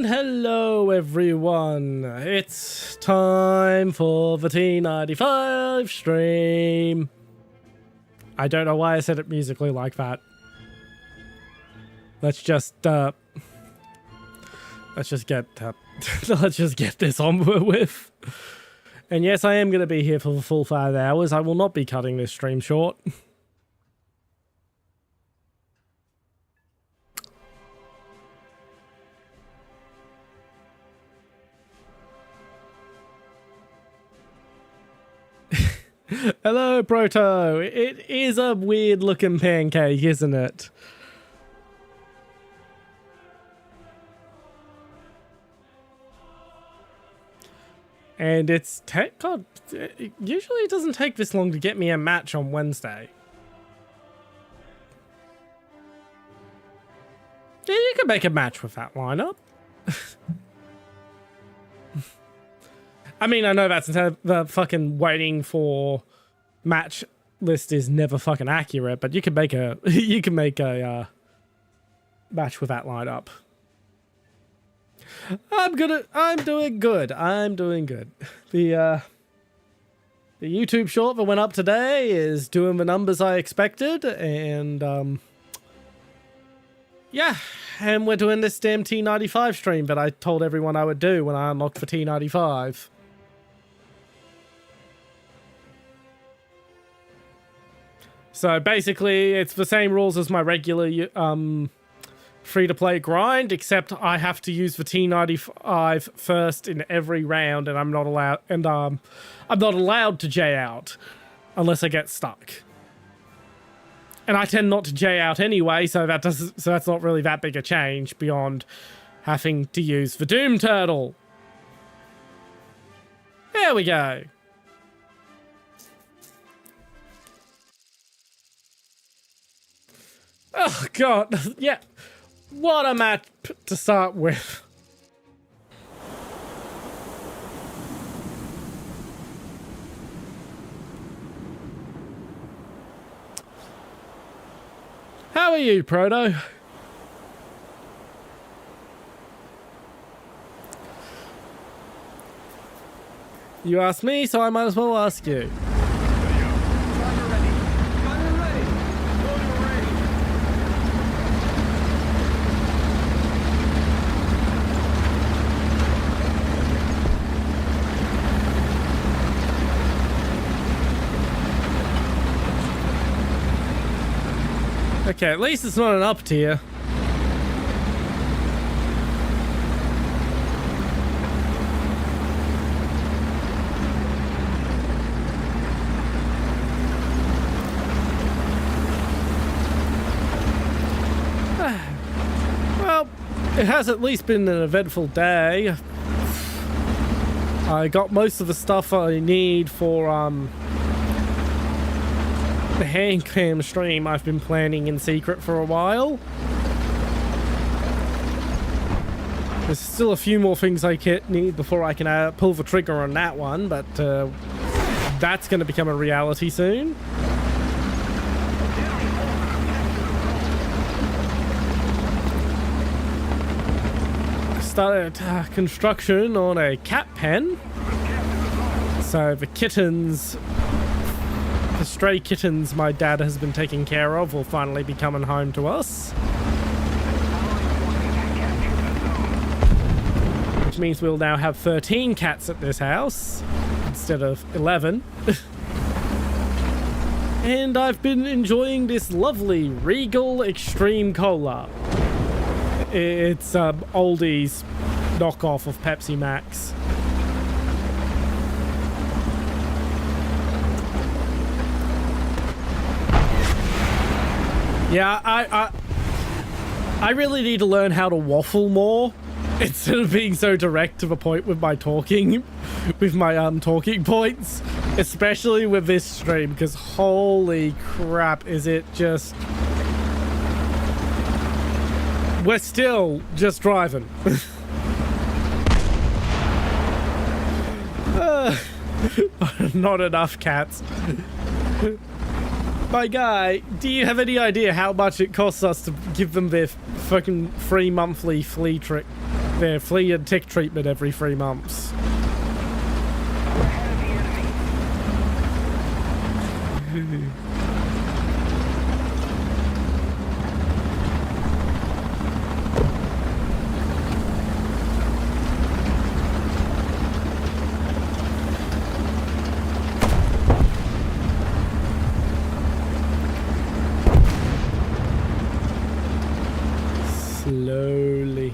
Hello everyone, it's time for the T95 stream. I don't know why I said it musically like that. Let's just get let's just get this on with. And yes, I am going to be here for the full 5 hours. I will not be cutting this stream short. Hello, Proto. It is a weird looking pancake, isn't it? And it's God, usually it doesn't take this long to get me a match on Wednesday. Yeah, you can make a match with that lineup. I mean, I know that's the fucking waiting for match list is never fucking accurate, but you can make a match with that lineup. I'm doing good. The YouTube short that went up today is doing the numbers I expected, and yeah, and we're doing this damn T95 stream that I told everyone I would do when I unlocked for T95. So basically, it's the same rules as my regular free-to-play grind, except I have to use the T95 first in every round, and I'm not allowed. And I'm not allowed to J out unless I get stuck. And I tend not to J out anyway, so that's not really that big a change beyond having to use the Doom Turtle. There we go. Oh, God. Yeah. What a match to start with. How are you, Proto? You asked me, so I might as well ask you. Okay, at least it's not an up tier. Well, it has at least been an eventful day. I got most of the stuff I need for the hand cam stream I've been planning in secret for a while. There's still a few more things I need before I can pull the trigger on that one, but that's going to become a reality soon. I started construction on a cat pen, so the kittens... The stray kittens my dad has been taking care of will finally be coming home to us. Which means we'll now have 13 cats at this house instead of 11. And I've been enjoying this lovely Regal Extreme Cola. It's oldies knockoff of Pepsi Max. Yeah, I really need to learn how to waffle more instead of being so direct to the point with my talking, with my talking points, especially with this stream, because holy crap, is it just... We're still just driving. Not enough cats. My guy, do you have any idea how much it costs us to give them their fucking free monthly flea trick? their flea and tick treatment every 3 months. Slowly.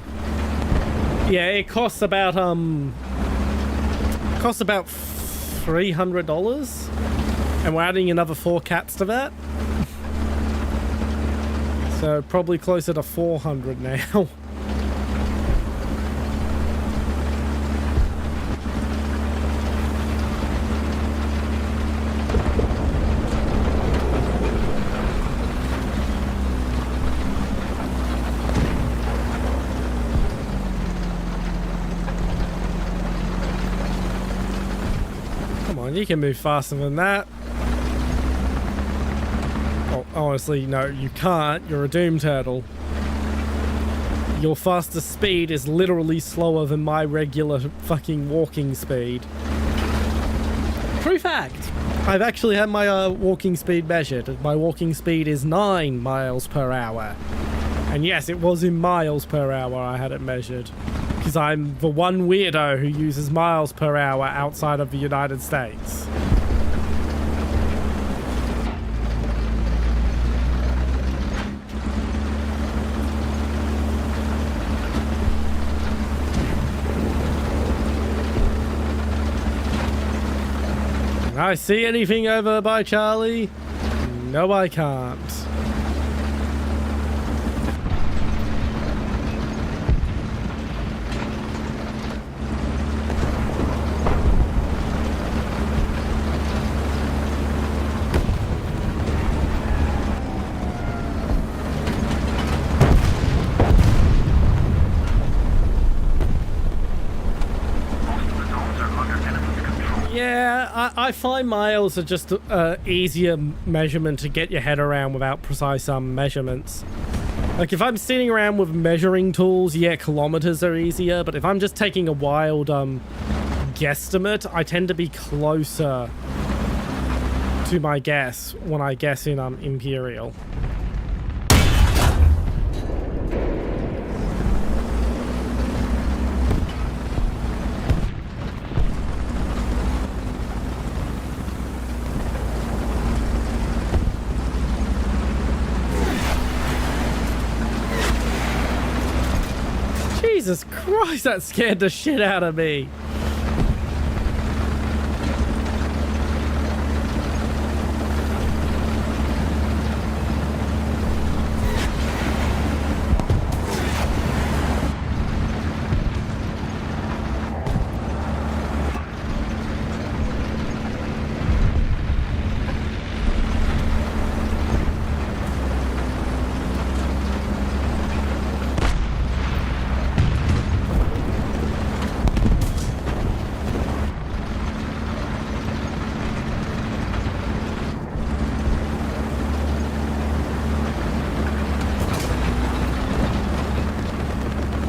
Yeah, it costs about $300, and we're adding another 4 cats to that. So probably closer to 400 now. You can move faster than that. Oh, honestly, no, you can't. You're a doom turtle. Your fastest speed is literally slower than my regular fucking walking speed. True fact. I've actually had my walking speed measured. My walking speed is 9 miles per hour. And yes, it was in miles per hour I had it measured. Because I'm the one weirdo who uses miles per hour outside of the United States. Can I see anything over by Charlie? No, I can't. I find miles are just an easier measurement to get your head around without precise measurements. Like if I'm sitting around with measuring tools, yeah, kilometers are easier, but if I'm just taking a wild guesstimate, I tend to be closer to my guess when I guess in Imperial. Jesus Christ, that scared the shit out of me.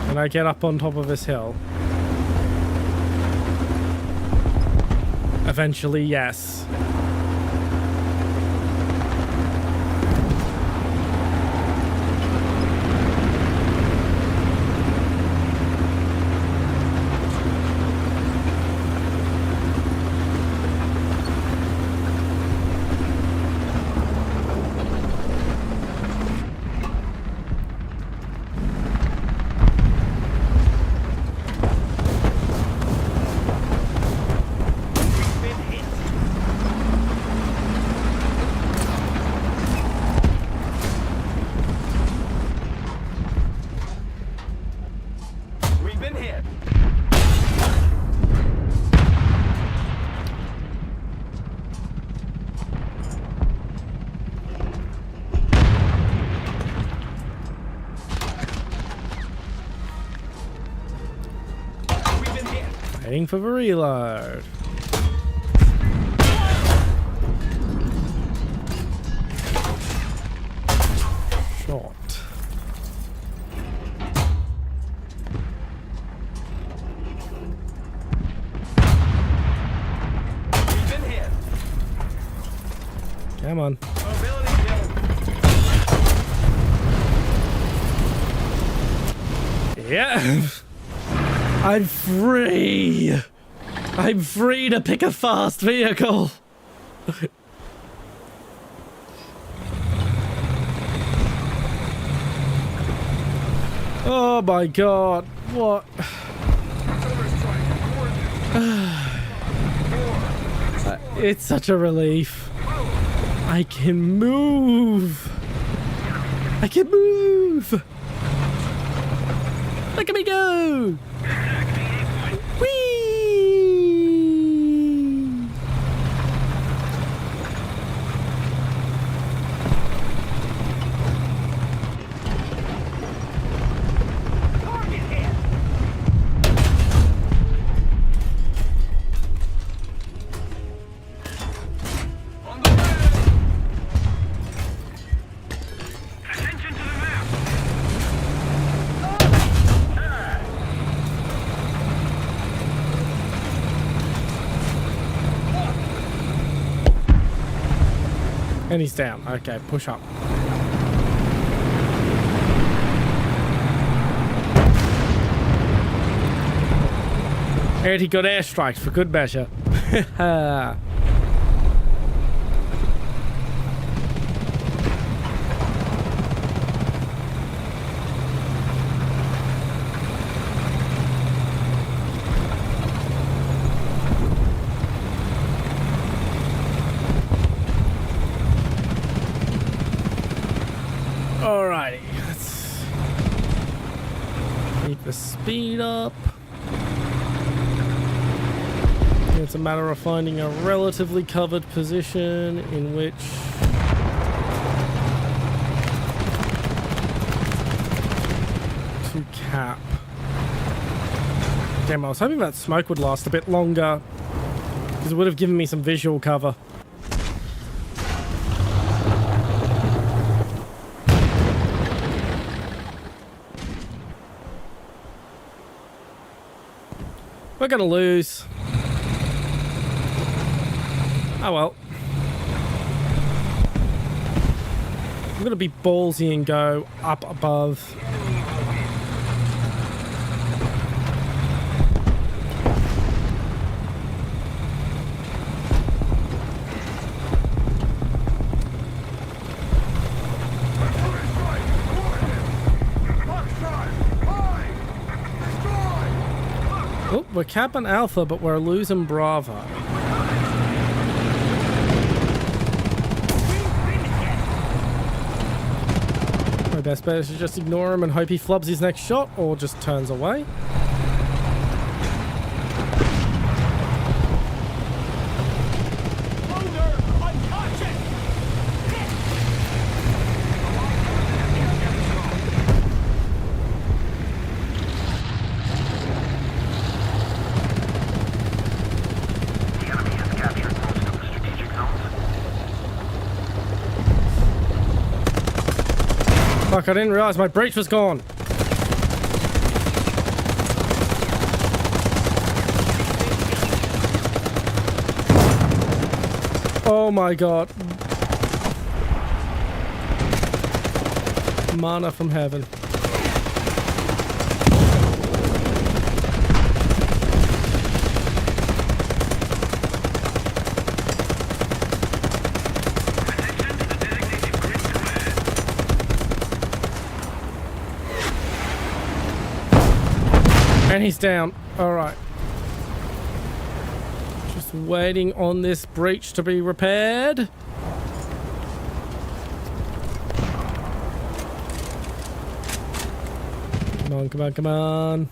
Can I get up on top of this hill? Eventually, yes. Waiting for the reload. Shot. Come on. Yeah. I'm free. I'm free to pick a fast vehicle. Oh my god. What? It's such a relief. I can move. I can move. Look at me go. Whee! And he's down. Okay, push up. And he got airstrikes for good measure. Alrighty, let's keep the speed up. It's a matter of finding a relatively covered position in which to cap. Damn, I was hoping that smoke would last a bit longer because it would have given me some visual cover. We're gonna lose. Oh well. I'm gonna be ballsy and go up above. Oh, we're capping Alpha, but we're losing Bravo. My best bet is to just ignore him and hope he flubs his next shot or just turns away. Fuck, I didn't realize my breach was gone. Oh my god. Mana from heaven. And he's down. Alright. Just waiting on this breach to be repaired. Come on, come on, come on.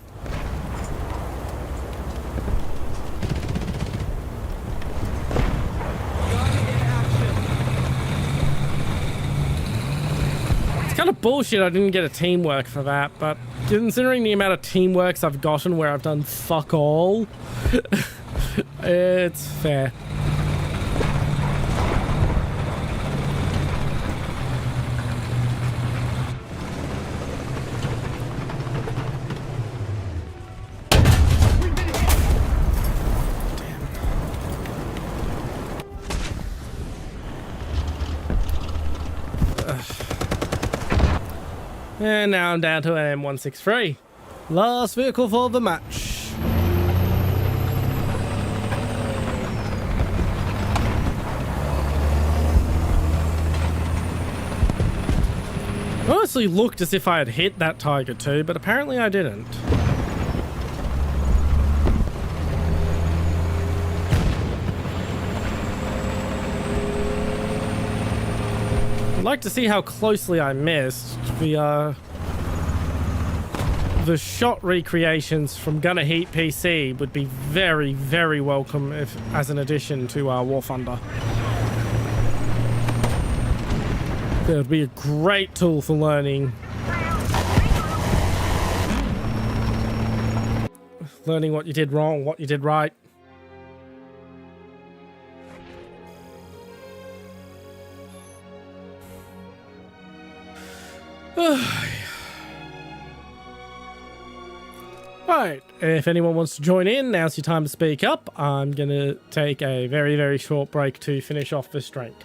It's kind of bullshit I didn't get a teamwork for that, but considering the amount of teamworks I've gotten where I've done fuck all, it's fair. And now I'm down to an M163. Last vehicle for the match. Honestly looked as if I had hit that Tiger too, but apparently I didn't. I'd like to see how closely I missed. The shot recreations from Gunner Heat PC would be very, very welcome if, as an addition to Warthunder. It would be a great tool for learning. Learning what you did wrong, what you did right. Right, if anyone wants to join in, now's your time to speak up. I'm gonna take a very, very short break to finish off this drink.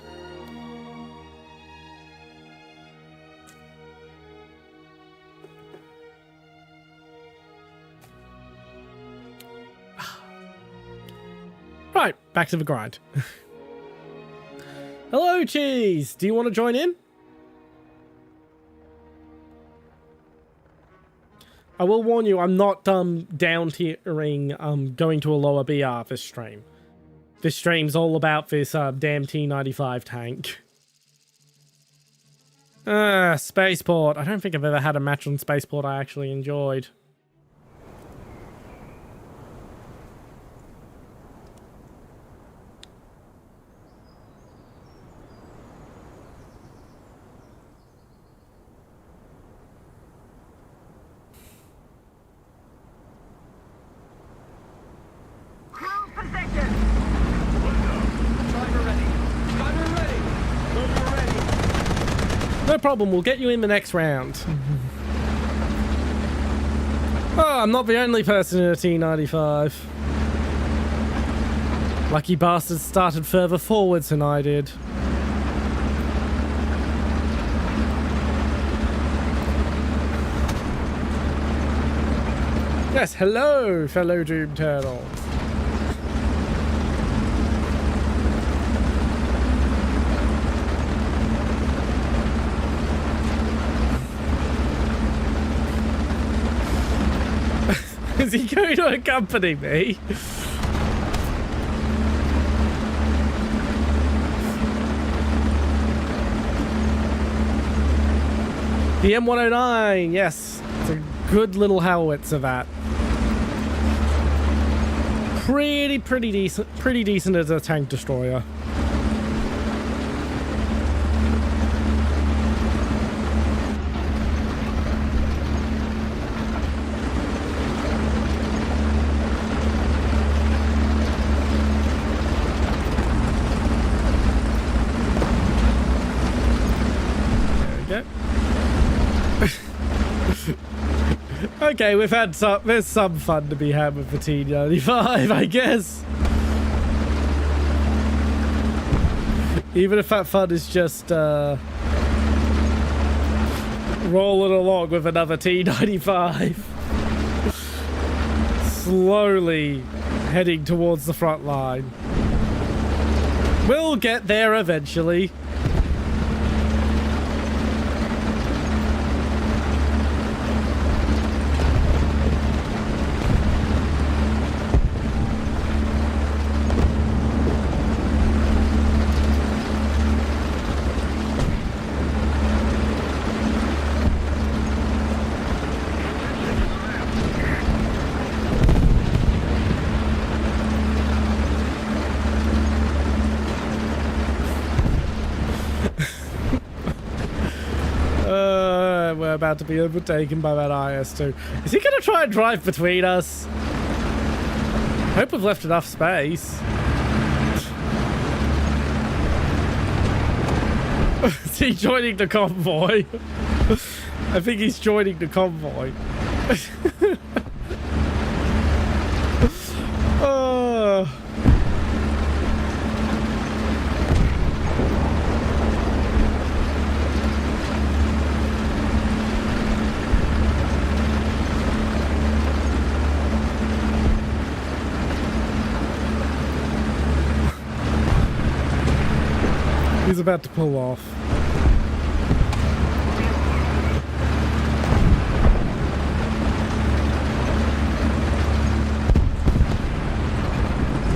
Right, back to the grind. Hello, Cheese. Do you want to join in? I will warn you, I'm not down tiering going to a lower BR this stream. This stream's all about this damn T95 tank. Spaceport. I don't think I've ever had a match on Spaceport I actually enjoyed. No problem, we'll get you in the next round. Oh, I'm not the only person in a T95. Lucky bastards started further forwards than I did. Yes, hello, fellow Doom Turtle. Is he going to accompany me? The M109, yes. It's a good little howitzer that. Pretty decent as a tank destroyer. Okay, we've had there's some fun to be had with the T95, I guess. Even if that fun is just rolling along with another T95. Slowly heading towards the front line. We'll get there eventually. We're about to be overtaken by that IS2. Is he going to try and drive between us? I hope we've left enough space. Is he joining the convoy? I think he's joining the convoy. Oh. He's about to pull off.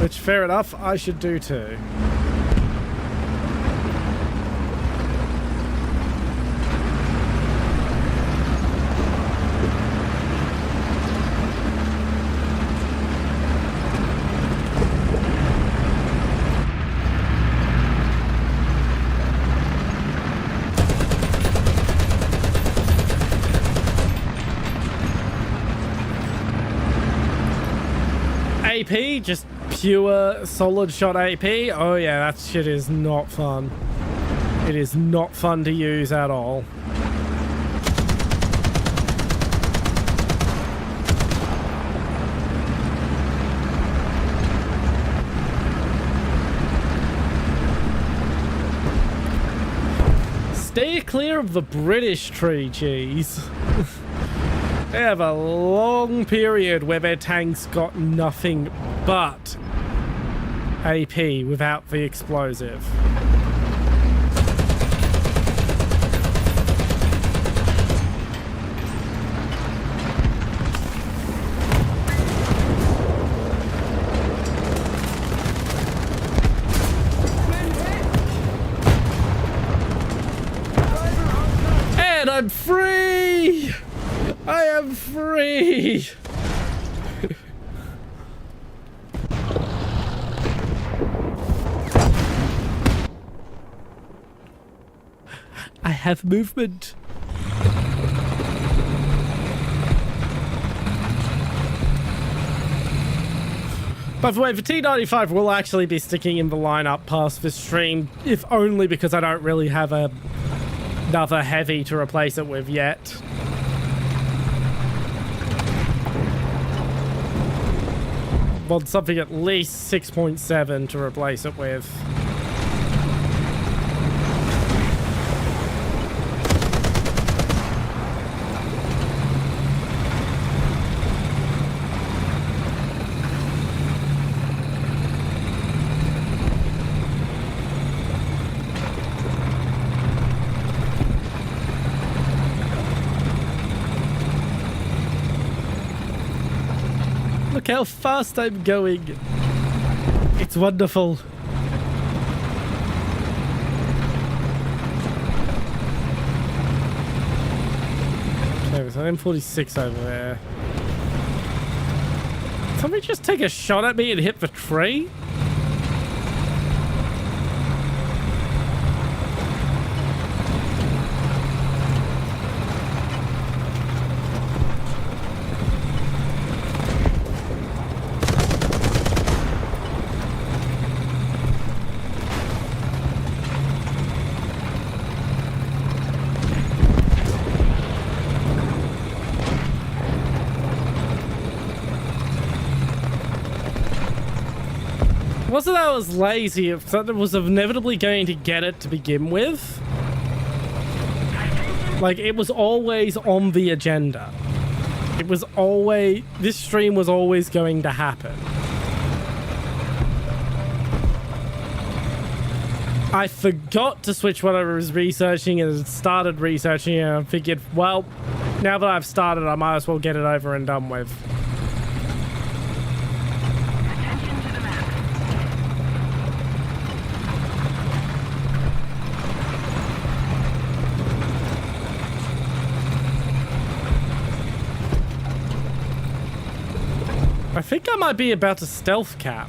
Which, fair enough, I should do too. AP, just pure solid shot AP. Oh yeah, that shit is not fun. It is not fun to use at all. Stay clear of the British tree, cheese. They have a long period where their tanks got nothing but AP without the explosive. And I'm free! I am free! I have movement. By the way, the T95 will actually be sticking in the lineup past this stream, if only because I don't really have another heavy to replace it with yet. Want something at least 6.7 to replace it with. Look how fast I'm going. It's wonderful. Okay, there's an M46 over there. Somebody just take a shot at me and hit the tree? Wasn't that I was lazy, if something was inevitably going to get it to begin with. Like, it was always on the agenda. It was always... This stream was always going to happen. I forgot to switch what I was researching and started researching, and I figured, well, now that I've started, I might as well get it over and done with. I think I might be about to stealth cap.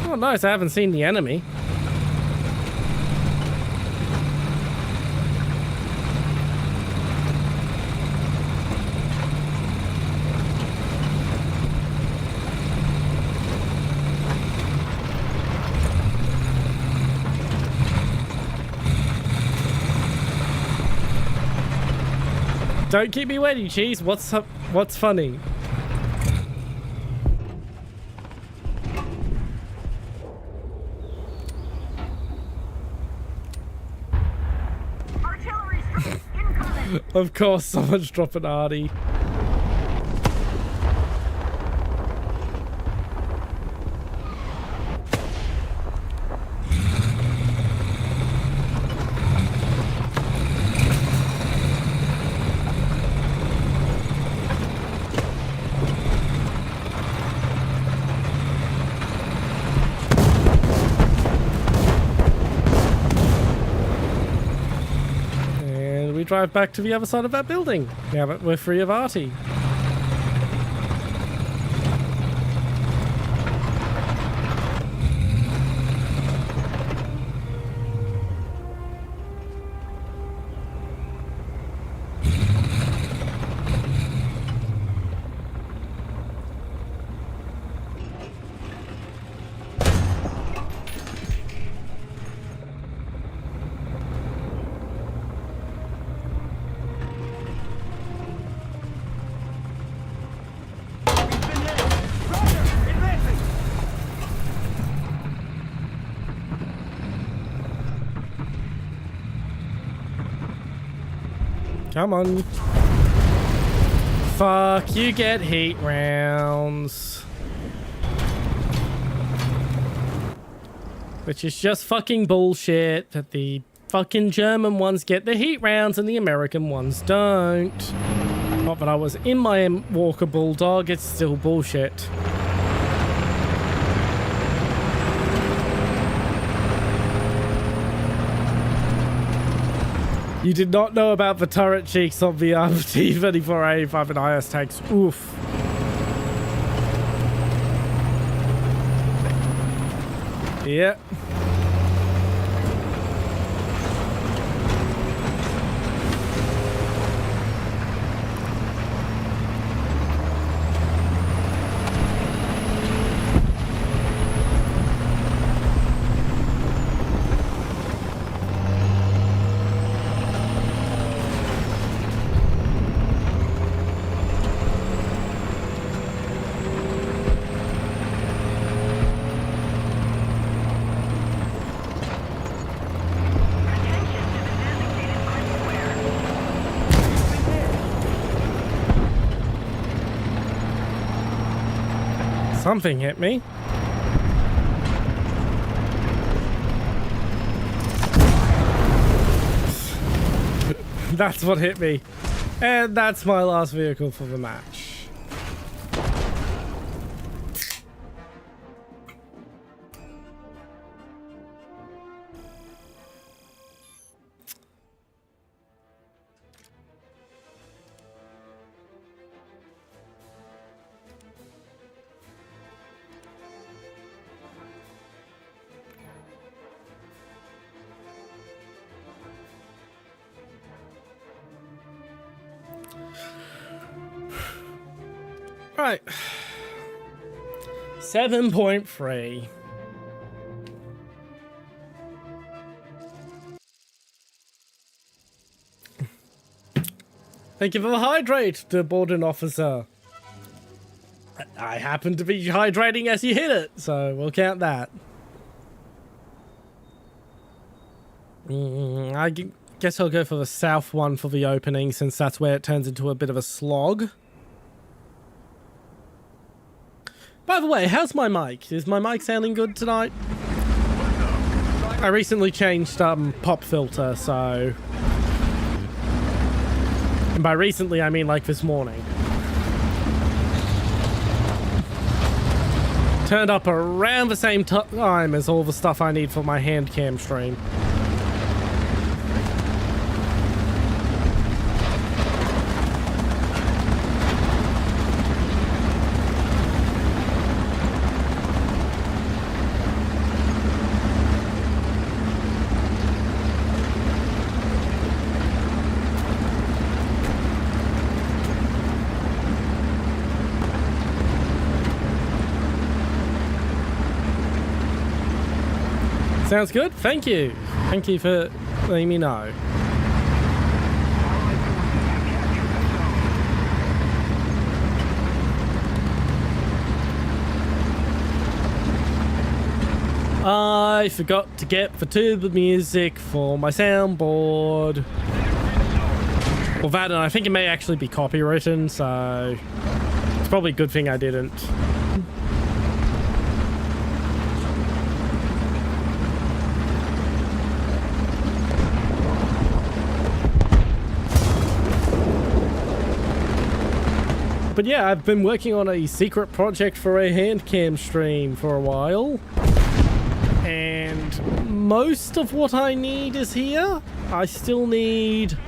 Oh, nice. I haven't seen the enemy. Don't keep me waiting, cheese. What's up? What's funny? Artillery strike incoming. Of course, someone's dropping Artie. drive back to the other side of that building. Now that we're free of Artie. Come on. Fuck, you get heat rounds. Which is just fucking bullshit that the fucking German ones get the heat rounds and the American ones don't. Not that I was in my Walker Bulldog, it's still bullshit. You did not know about the turret cheeks of the T94A5 and IS tanks. Oof. Yeah. Something hit me. That's what hit me. And that's my last vehicle for the match. Right. 7.3. Thank you for the hydrate, the boarding officer. I happen to be hydrating as you hit it, so we'll count that. I guess I'll go for the south one for the opening, since that's where it turns into a bit of a slog. By the way, how's my mic? Is my mic sounding good tonight? I recently changed pop filter, so... And by recently, I mean like this morning. Turned up around the same time as all the stuff I need for my hand cam stream. Sounds good. Thank you. Thank you for letting me know. I forgot to get the tuba music for my soundboard. Well, that, and I think it may actually be copywritten, so it's probably a good thing I didn't. But yeah, I've been working on a secret project for a hand cam stream for a while. And most of what I need is here. I still need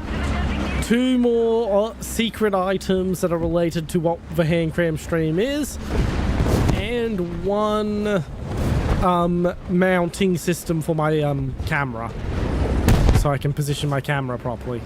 2 more secret items that are related to what the hand cram stream is, and 1 mounting system for my camera, so I can position my camera properly.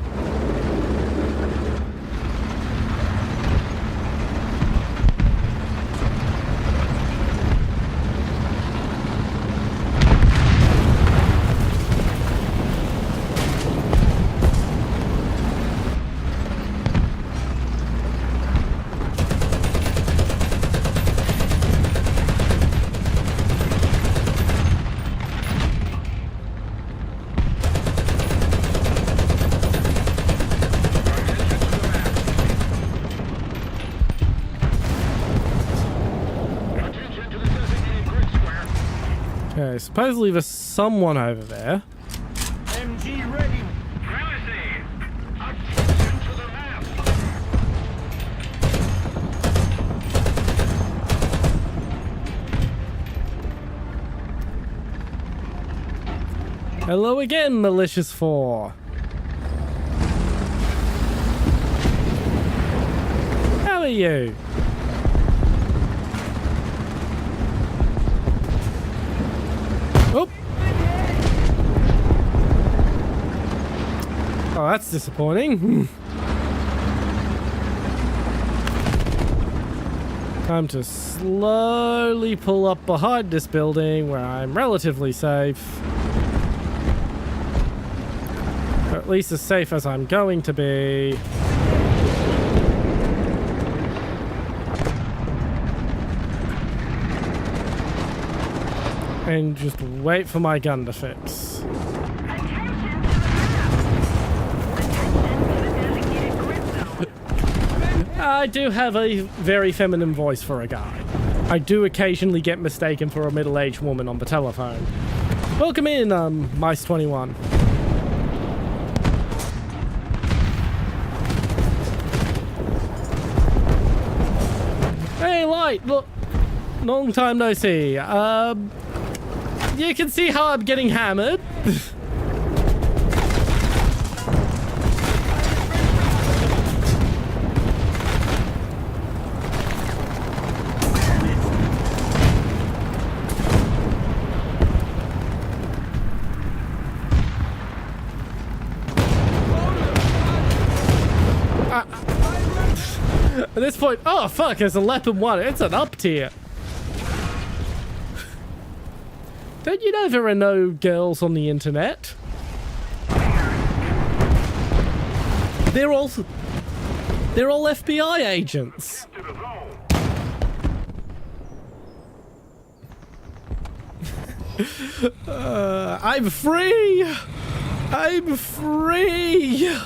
Okay, supposedly there's someone over there. MG ready. Wednesday. Attention to the map. Hello again, Malicious 4. How are you? Oh. Oh, that's disappointing. Time to slowly pull up behind this building where I'm relatively safe. Or at least as safe as I'm going to be. And just wait for my gun to fix. Attention to the map. Attention to the designated grid zone. I do have a very feminine voice for a guy. I do occasionally get mistaken for a middle-aged woman on the telephone. Welcome in, Mice21. Hey, Light, look. Long time no see. You can see how I'm getting hammered. At this point, oh fuck, there's a leopard 1. It's an up tier. Don't you know there are no girls on the internet? They're all FBI agents. I'm free. I'm free.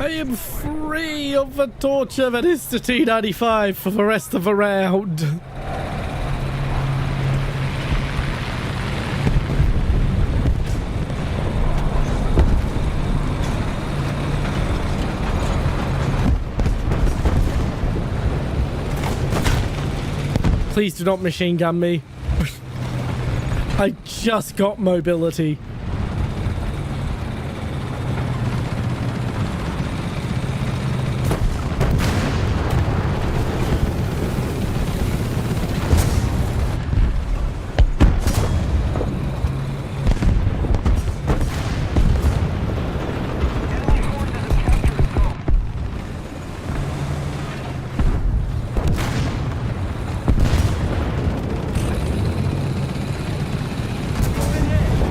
I am free of the torture that is the T95 for the rest of the round. Please do not machine gun me. I just got mobility.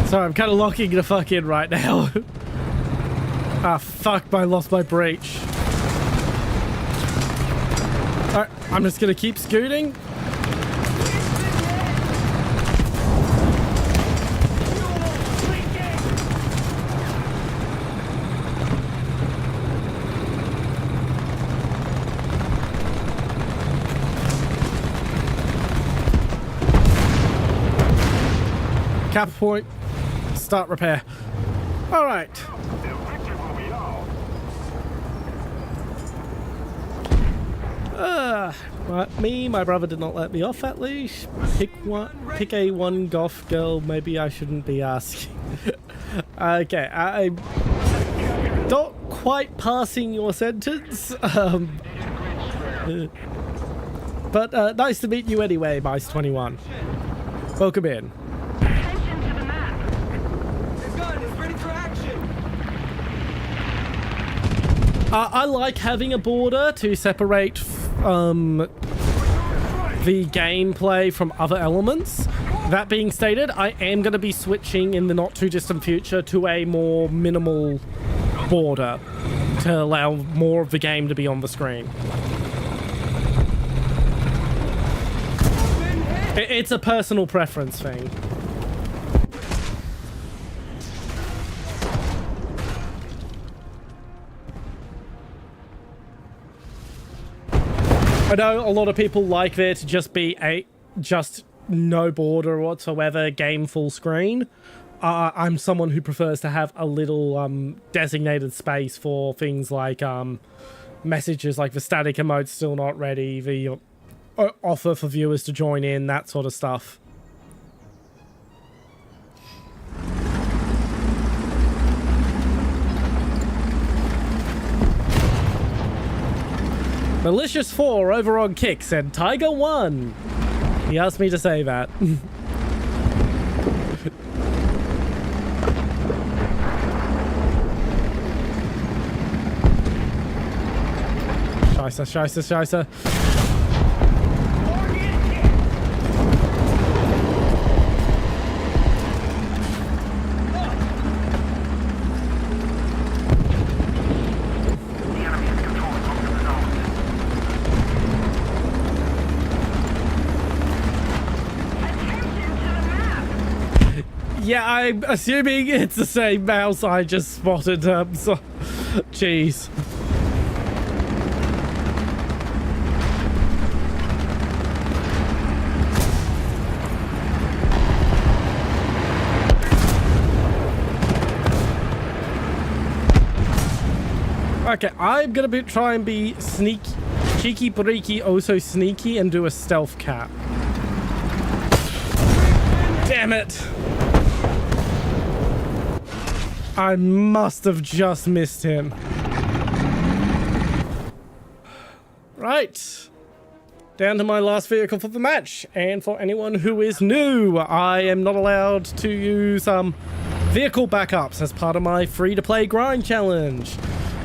Sorry, I'm kind of locking the fuck in right now. Ah, fuck, I lost my breach. Alright, I'm just gonna keep scooting. Cap point. Start repair. All right. My brother did not let me off that leash. Pick a one goth girl. Maybe I shouldn't be asking. Okay, I'm not quite passing your sentence. But nice to meet you anyway, Mice21. Welcome in. Attention to the map. The gun is ready for action. I like having a border to separate the gameplay from other elements. That being stated, I am going to be switching in the not too distant future to a more minimal border to allow more of the game to be on the screen. It's a personal preference thing. I know a lot of people like there to just be just no border whatsoever, game full screen. I'm someone who prefers to have a little designated space for things like messages like the static emote's still not ready, the offer for viewers to join in, that sort of stuff. Malicious4 over on Kick said Tiger 1. He asked me to say that. Scheiße. Yeah, I'm assuming it's the same mouse I just spotted. So, jeez. Okay, I'm gonna try and be sneaky, cheeky, breaky, oh so sneaky, and do a stealth cap. Damn it! I must have just missed him. Right. Down to my last vehicle for the match. And for anyone who is new, I am not allowed to use vehicle backups as part of my free-to-play grind challenge.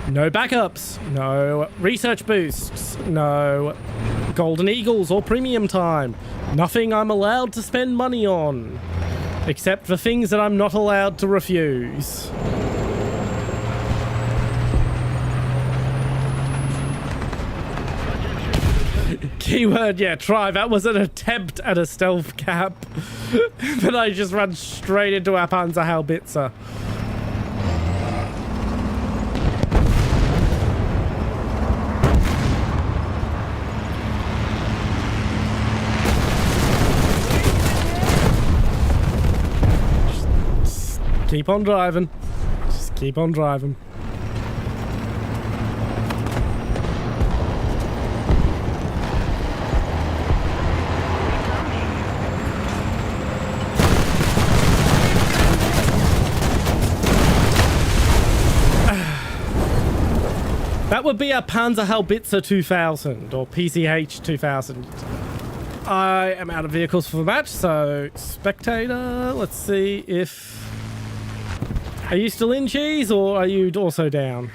No backups, no research boosts, no golden eagles or premium time. Nothing I'm allowed to spend money on. Except for things that I'm not allowed to refuse. Keyword, yeah, try. That was an attempt at a stealth cap. But I just ran straight into a Panzerhaubitze. Keep on driving. Just keep on driving. That would be a Panzerhaubitze 2000 or PCH 2000. I am out of vehicles for the match, so spectator, let's see if... Are you still in, Cheese, or are you also down?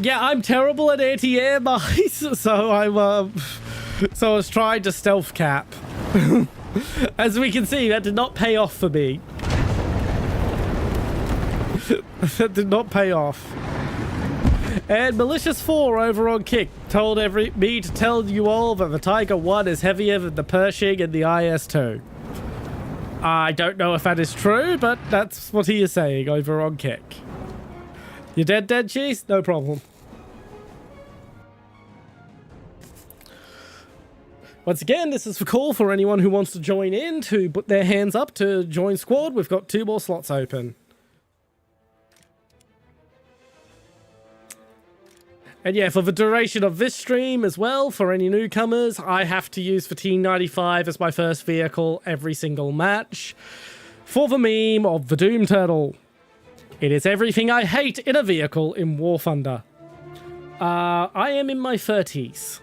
Yeah, I'm terrible at anti-air mice, so I was trying to stealth cap. As we can see, that did not pay off for me. That did not pay off. And Malicious4 over on Kick told me to tell you all that the Tiger 1 is heavier than the Pershing and the IS-2. I don't know if that is true, but that's what he is saying over on Kick. You dead, Cheese? No problem. Once again, this is the call for anyone who wants to join in to put their hands up to join squad. We've got 2 more slots open. And yeah, for the duration of this stream as well, for any newcomers, I have to use the T95 as my first vehicle every single match. For the meme of the Doom Turtle. It is everything I hate in a vehicle in War Thunder. I am in my 30s.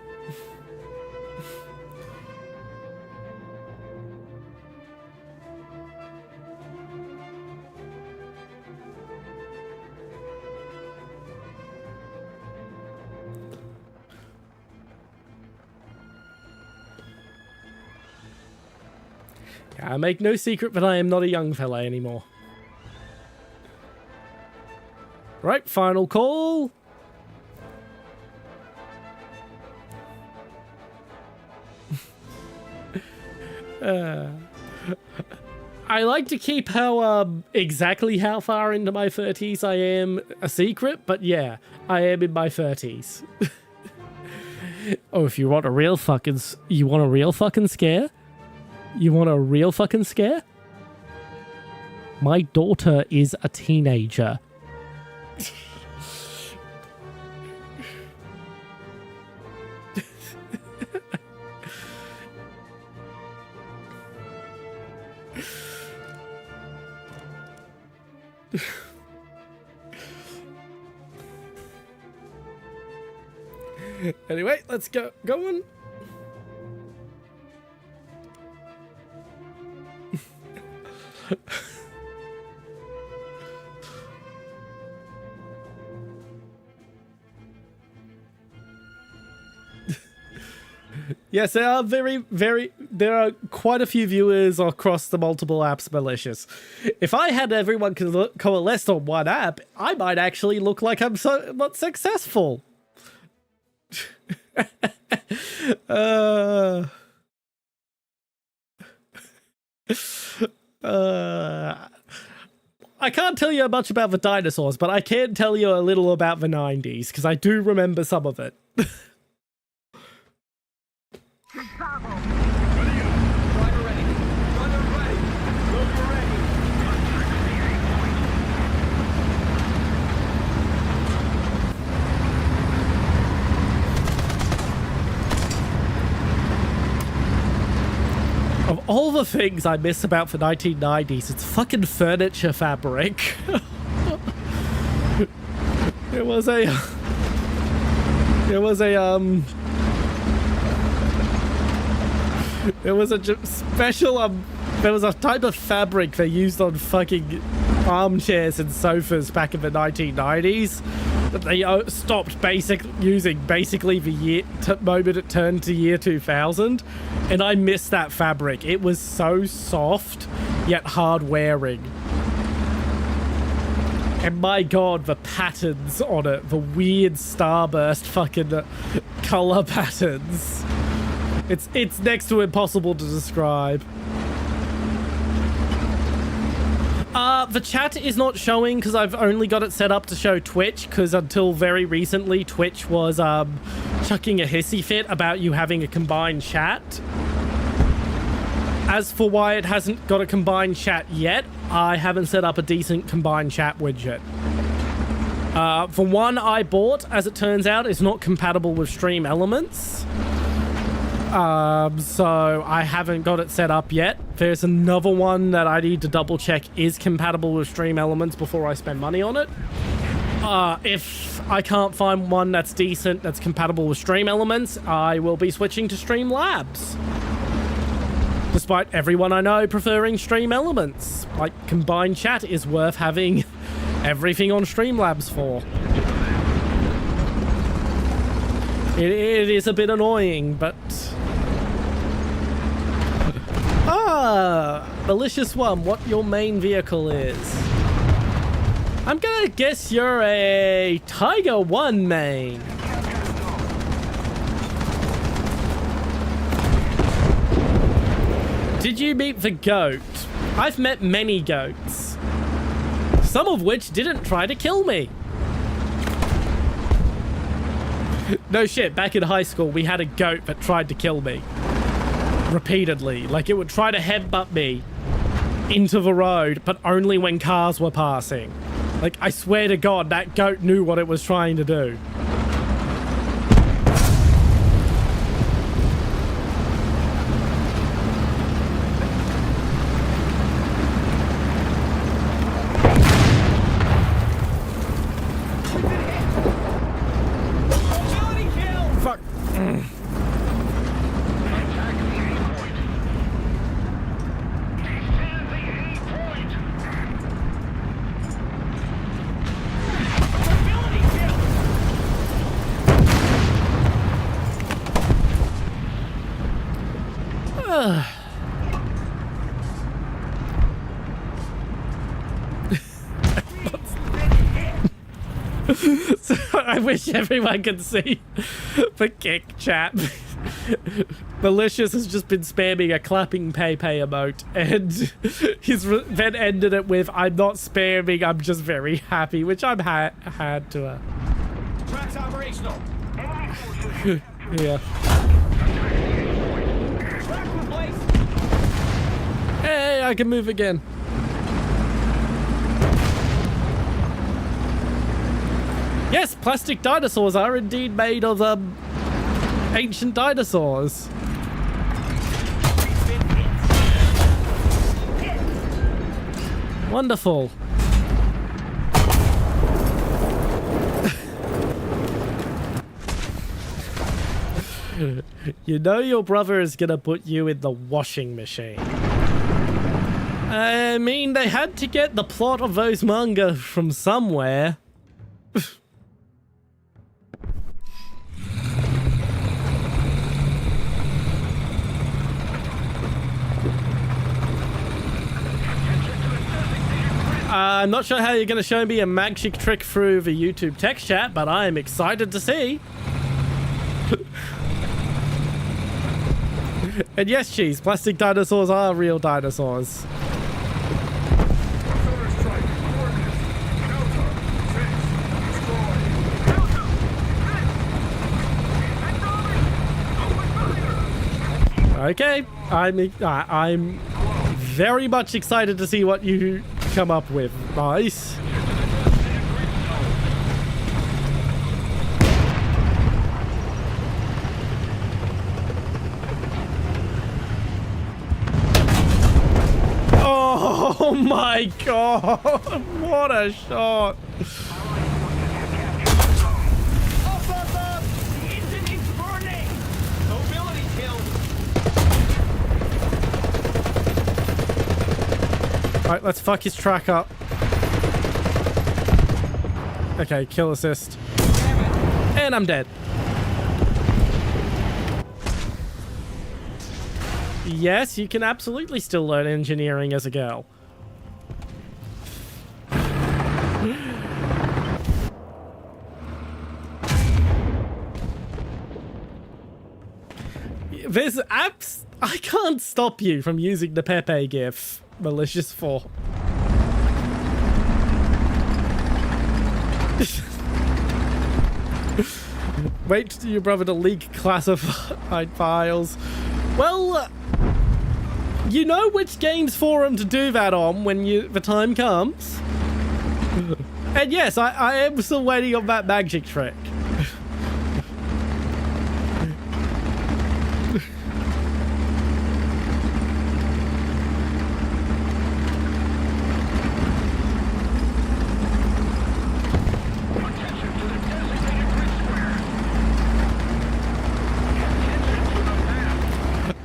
I make no secret that I am not a young fella anymore. Right, final call. I like to keep how exactly how far into my 30s I am a secret, but yeah, I am in my 30s. Oh, if you want a real fucking scare? You want a real fucking scare? My daughter is a teenager. Anyway, let's go going. Yes, there are there are quite a few viewers across the multiple apps malicious. If I had everyone coalesced on one app, I might actually look like I'm somewhat successful. I can't tell you much about the dinosaurs, but I can tell you a little about the 90s, because I do remember some of it. Driver ready. Runner ready. Loader ready. Of all the things I miss about the 1990s, it's fucking furniture fabric. There was a special there was a type of fabric they used on fucking armchairs and sofas back in the 1990s that they stopped using basically the moment it turned to year 2000, and I miss that fabric. It was so soft yet hard wearing, and my god, the patterns on it, the weird starburst fucking color patterns. It's next to impossible to describe. The chat is not showing because I've only got it set up to show Twitch, because until very recently Twitch was chucking a hissy fit about you having a combined chat. As for why it hasn't got a combined chat yet, I haven't set up a decent combined chat widget. The one I bought, as it turns out, is not compatible with Stream Elements. So I haven't got it set up yet. There's another one that I need to double check is compatible with Stream Elements before I spend money on it. If I can't find one that's decent, that's compatible with Stream Elements, I will be switching to Streamlabs. Despite everyone I know preferring Stream Elements. Like, combined chat is worth having everything on Streamlabs for. It is a bit annoying, but... malicious one, what your main vehicle is. I'm gonna guess you're a Tiger 1 main. Did you meet the goat? I've met many goats. Some of which didn't try to kill me. No shit, back in high school, we had a goat that tried to kill me. Repeatedly. Like, it would try to headbutt me into the road, but only when cars were passing. Like, I swear to God, that goat knew what it was trying to do. So I wish everyone could see the kick chat. Malicious has just been spamming a clapping Pepe emote, and he's then ended it with, "I'm not spamming, I'm just very happy," which I'm had to. Track's operational. Yeah. Track replaced. Hey, I can move again. Yes, plastic dinosaurs are indeed made of ancient dinosaurs. Wonderful. You know your brother is gonna put you in the washing machine. I mean, they had to get the plot of those manga from somewhere. I'm not sure how you're going to show me a magic trick through the YouTube text chat, but I am excited to see. And yes, Cheese, plastic dinosaurs are real dinosaurs. Okay, I'm very much excited to see what you come up with. Nice. Oh my god, what a shot. Up! The engine is burning! Mobility kill! Alright, let's fuck his track up. Okay, kill assist. And I'm dead. Yes, you can absolutely still learn engineering as a girl. There's apps. I can't stop you from using the Pepe GIF. Malicious 4. Wait for your brother to leak classified files. Well, you know which games forum to do that on when the time comes. And yes, I am still waiting on that magic trick.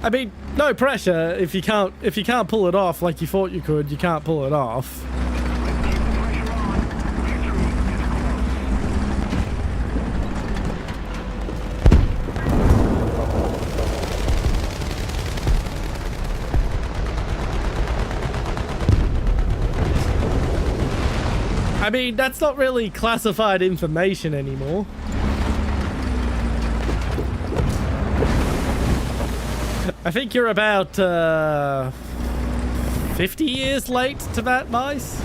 I mean, no pressure. If you can't pull it off like you thought you could, you can't pull it off. I mean, that's not really classified information anymore. I think you're about 50 years late to that, Mice.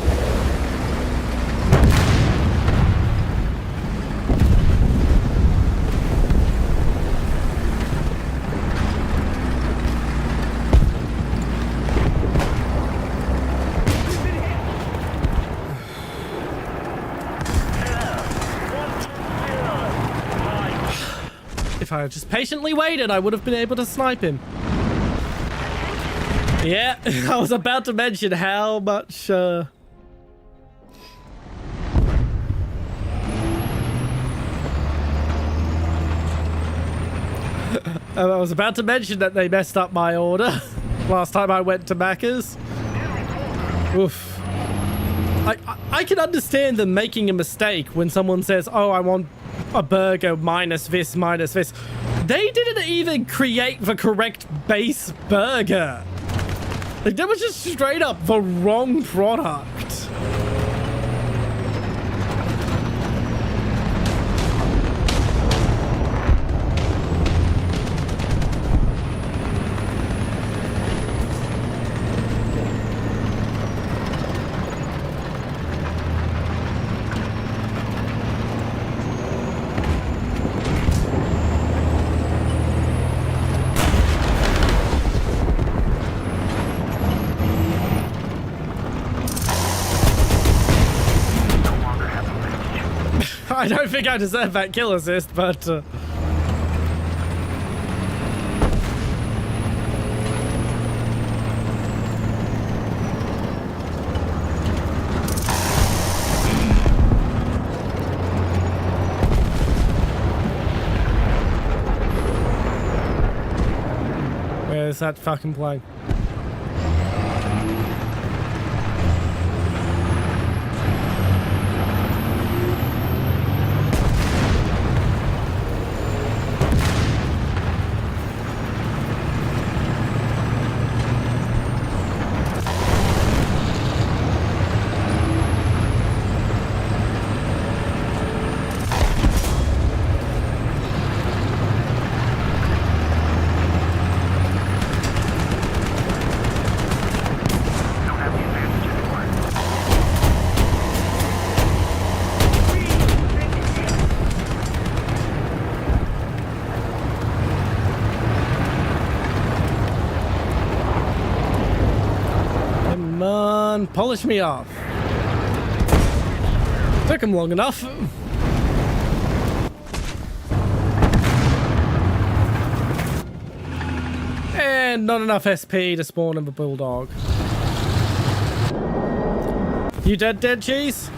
If I had just patiently waited, I would have been able to snipe him. Yeah, I was about to mention how much, I was about to mention that they messed up my order last time I went to Macca's. Oof. I can understand them making a mistake when someone says, oh, I want a burger minus this, minus this. They didn't even create the correct base burger. Like, that was just straight up the wrong product. I don't think I deserve that kill assist, but... Where's that fucking plane? Come on, polish me off. Took him long enough. And not enough SP to spawn him a bulldog. You dead, cheese?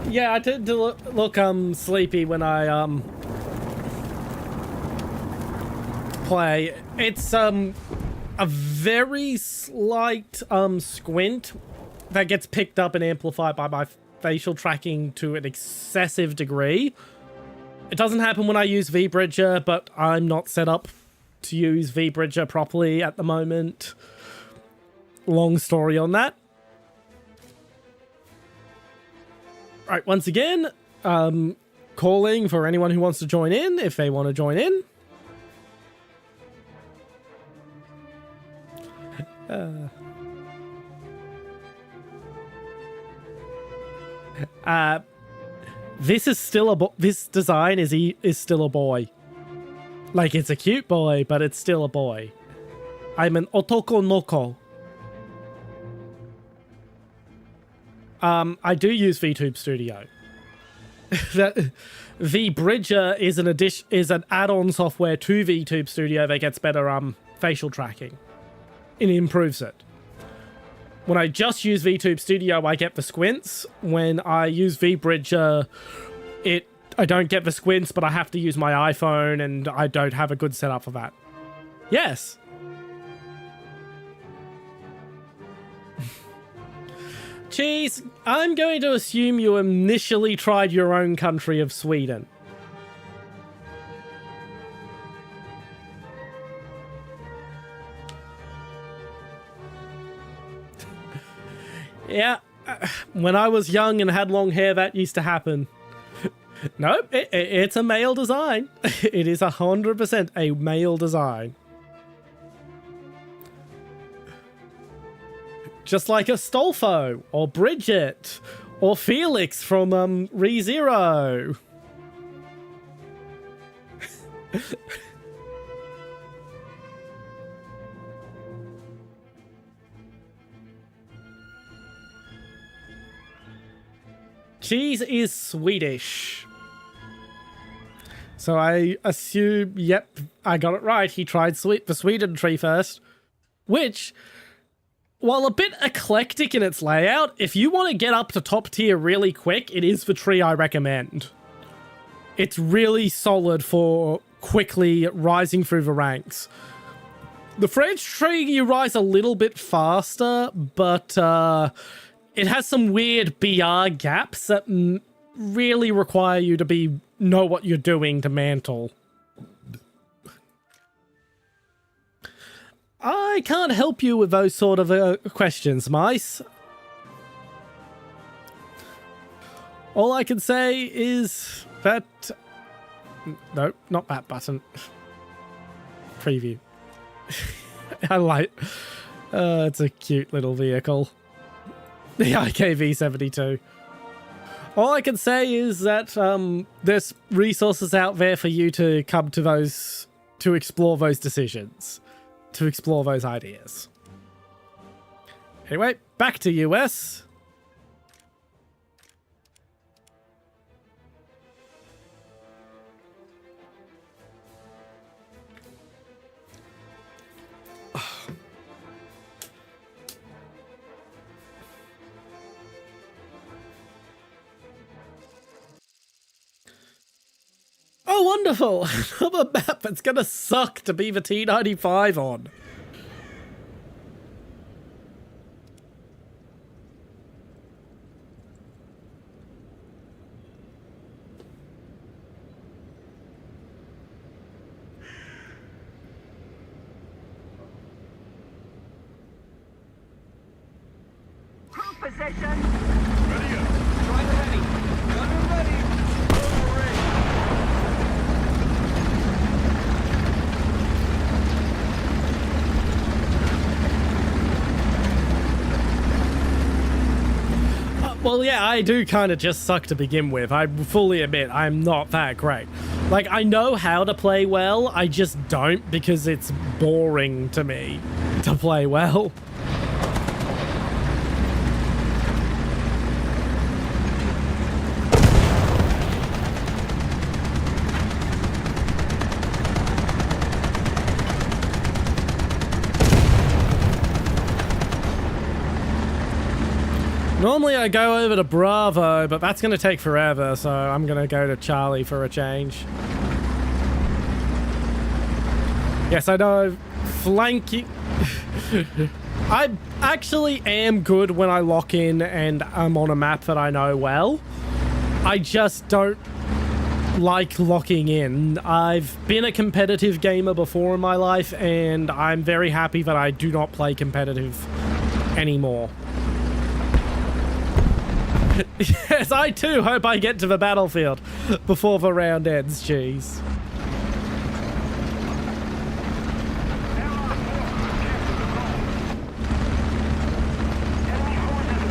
Yeah, I did look sleepy when I play. It's a very slight squint that gets picked up and amplified by my facial tracking to an excessive degree. It doesn't happen when I use V-Bridger, but I'm not set up to use V-Bridger properly at the moment. Long story on that. Right, once again, calling for anyone who wants to join in, if they want to join in. This is still this design is still a boy. Like, it's a cute boy, but it's still a boy. I'm an otoko noko. I do use VTube Studio. V-Bridger is an add-on software to VTube Studio that gets better facial tracking. It improves it. When I just use VTube Studio, I get the squints. When I use V-Bridger, I don't get the squints, but I have to use my iPhone, and I don't have a good setup for that. Yes. Cheese, I'm going to assume you initially tried your own country of Sweden. Yeah, when I was young and had long hair, that used to happen. Nope, it's a male design. It is 100% a male design. Just like Astolfo, or Bridget, or Felix from ReZero. Cheese is Swedish. So I assume, yep, I got it right. He tried the Sweden tree first, which, while a bit eclectic in its layout, if you want to get up to top tier really quick, it is the tree I recommend. It's really solid for quickly rising through the ranks. The French tree, you rise a little bit faster, but it has some weird BR gaps that really require you to know what you're doing to mantle. I can't help you with those sort of questions, mice. All I can say is that... No, not that button. Preview. I like... it's a cute little vehicle. The IKV-72. All I can say is that there's resources out there for you to come to those... to explore those decisions. To explore those ideas. Anyway, back to US. Oh, wonderful! Another map that's gonna suck to be the T95 on. Crew position. Ready up. Driver ready. Gunner ready. Over ready. Well, yeah, I do kind of just suck to begin with. I fully admit I'm not that great. Like, I know how to play well, I just don't because it's boring to me to play well. Normally I go over to Bravo, but that's going to take forever, so I'm going to go to Charlie for a change. Yes, I know. Flanking. I actually am good when I lock in and I'm on a map that I know well. I just don't like locking in. I've been a competitive gamer before in my life, and I'm very happy that I do not play competitive anymore. Yes, I too hope I get to the battlefield before the round ends, jeez.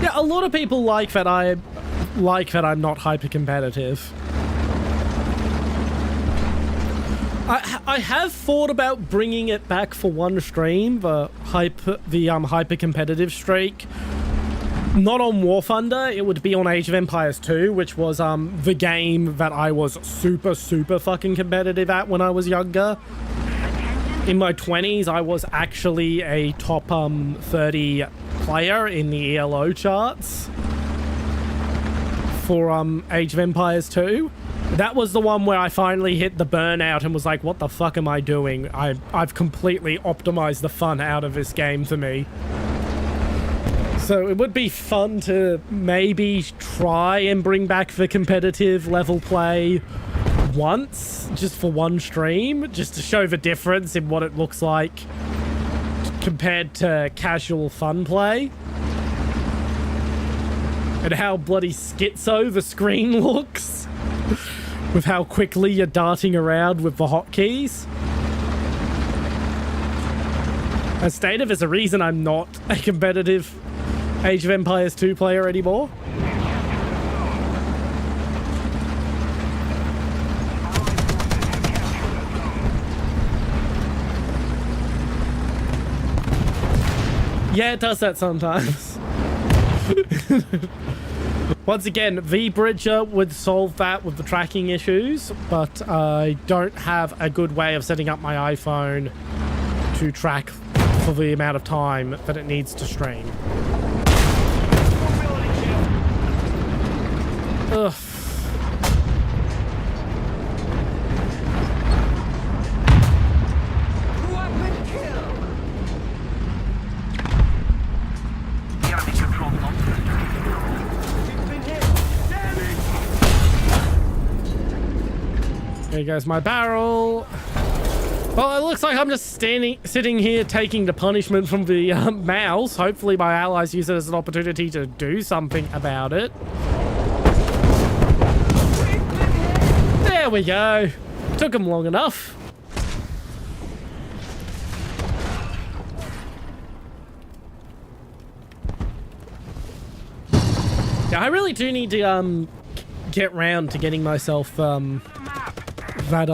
Yeah, a lot of people like that I'm not hyper competitive. I have thought about bringing it back for one stream, the hyper competitive streak. Not on Warthunder, it would be on Age of Empires 2, which was the game that I was super fucking competitive at when I was younger. In my 20s, I was actually a top 30 player in the ELO charts for Age of Empires 2. That was the one where I finally hit the burnout and was like, what the fuck am I doing? I've completely optimized the fun out of this game for me. So it would be fun to maybe try and bring back the competitive level play once, just for one stream, just to show the difference in what it looks like compared to casual fun play. And how bloody schizo the screen looks with how quickly you're darting around with the hotkeys. As stated, there's a reason I'm not a competitive Age of Empires 2 player anymore. Yeah, it does that sometimes. Once again, V-Bridger would solve that with the tracking issues, but I don't have a good way of setting up my iPhone to track for the amount of time that it needs to stream. Ugh. There goes my barrel. Well, it looks like I'm just sitting here taking the punishment from the mouse. Hopefully my allies use it as an opportunity to do something about it. There we go. Took them long enough. Yeah, I really do need to get round to getting myself that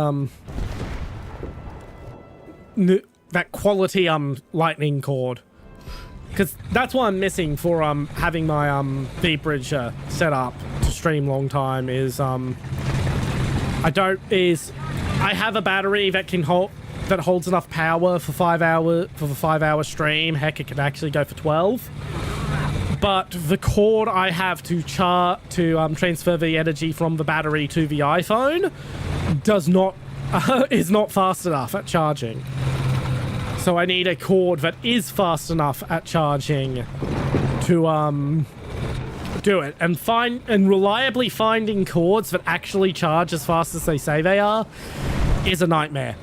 quality lightning cord, because that's what I'm missing for having my feed bridge set up to stream long time. Is I have a battery that can holds enough power for 5 hour stream. Heck, it can actually go for 12. But the cord I have to transfer the energy from the battery to the iPhone does not is not fast enough at charging. So I need a cord that is fast enough at charging to do it. And reliably finding cords that actually charge as fast as they say they are is a nightmare.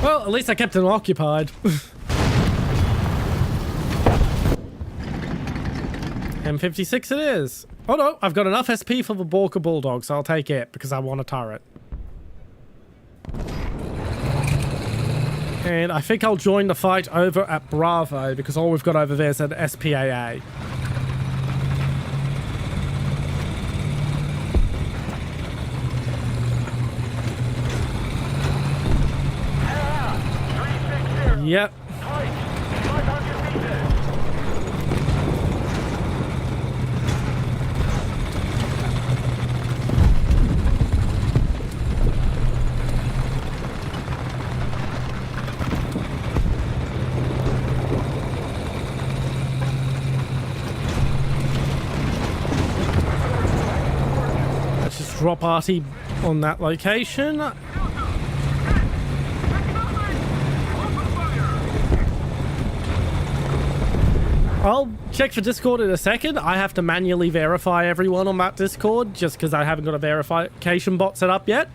Well, at least I kept him occupied. M56 it is. Oh no, I've got enough SP for the Borka Bulldog, so I'll take it because I want a turret. And I think I'll join the fight over at Bravo because all we've got over there is an SPAA. Yep. Let's just drop Artie on that location. I'll check for Discord in a second. I have to manually verify everyone on that Discord just because I haven't got a verification bot set up yet.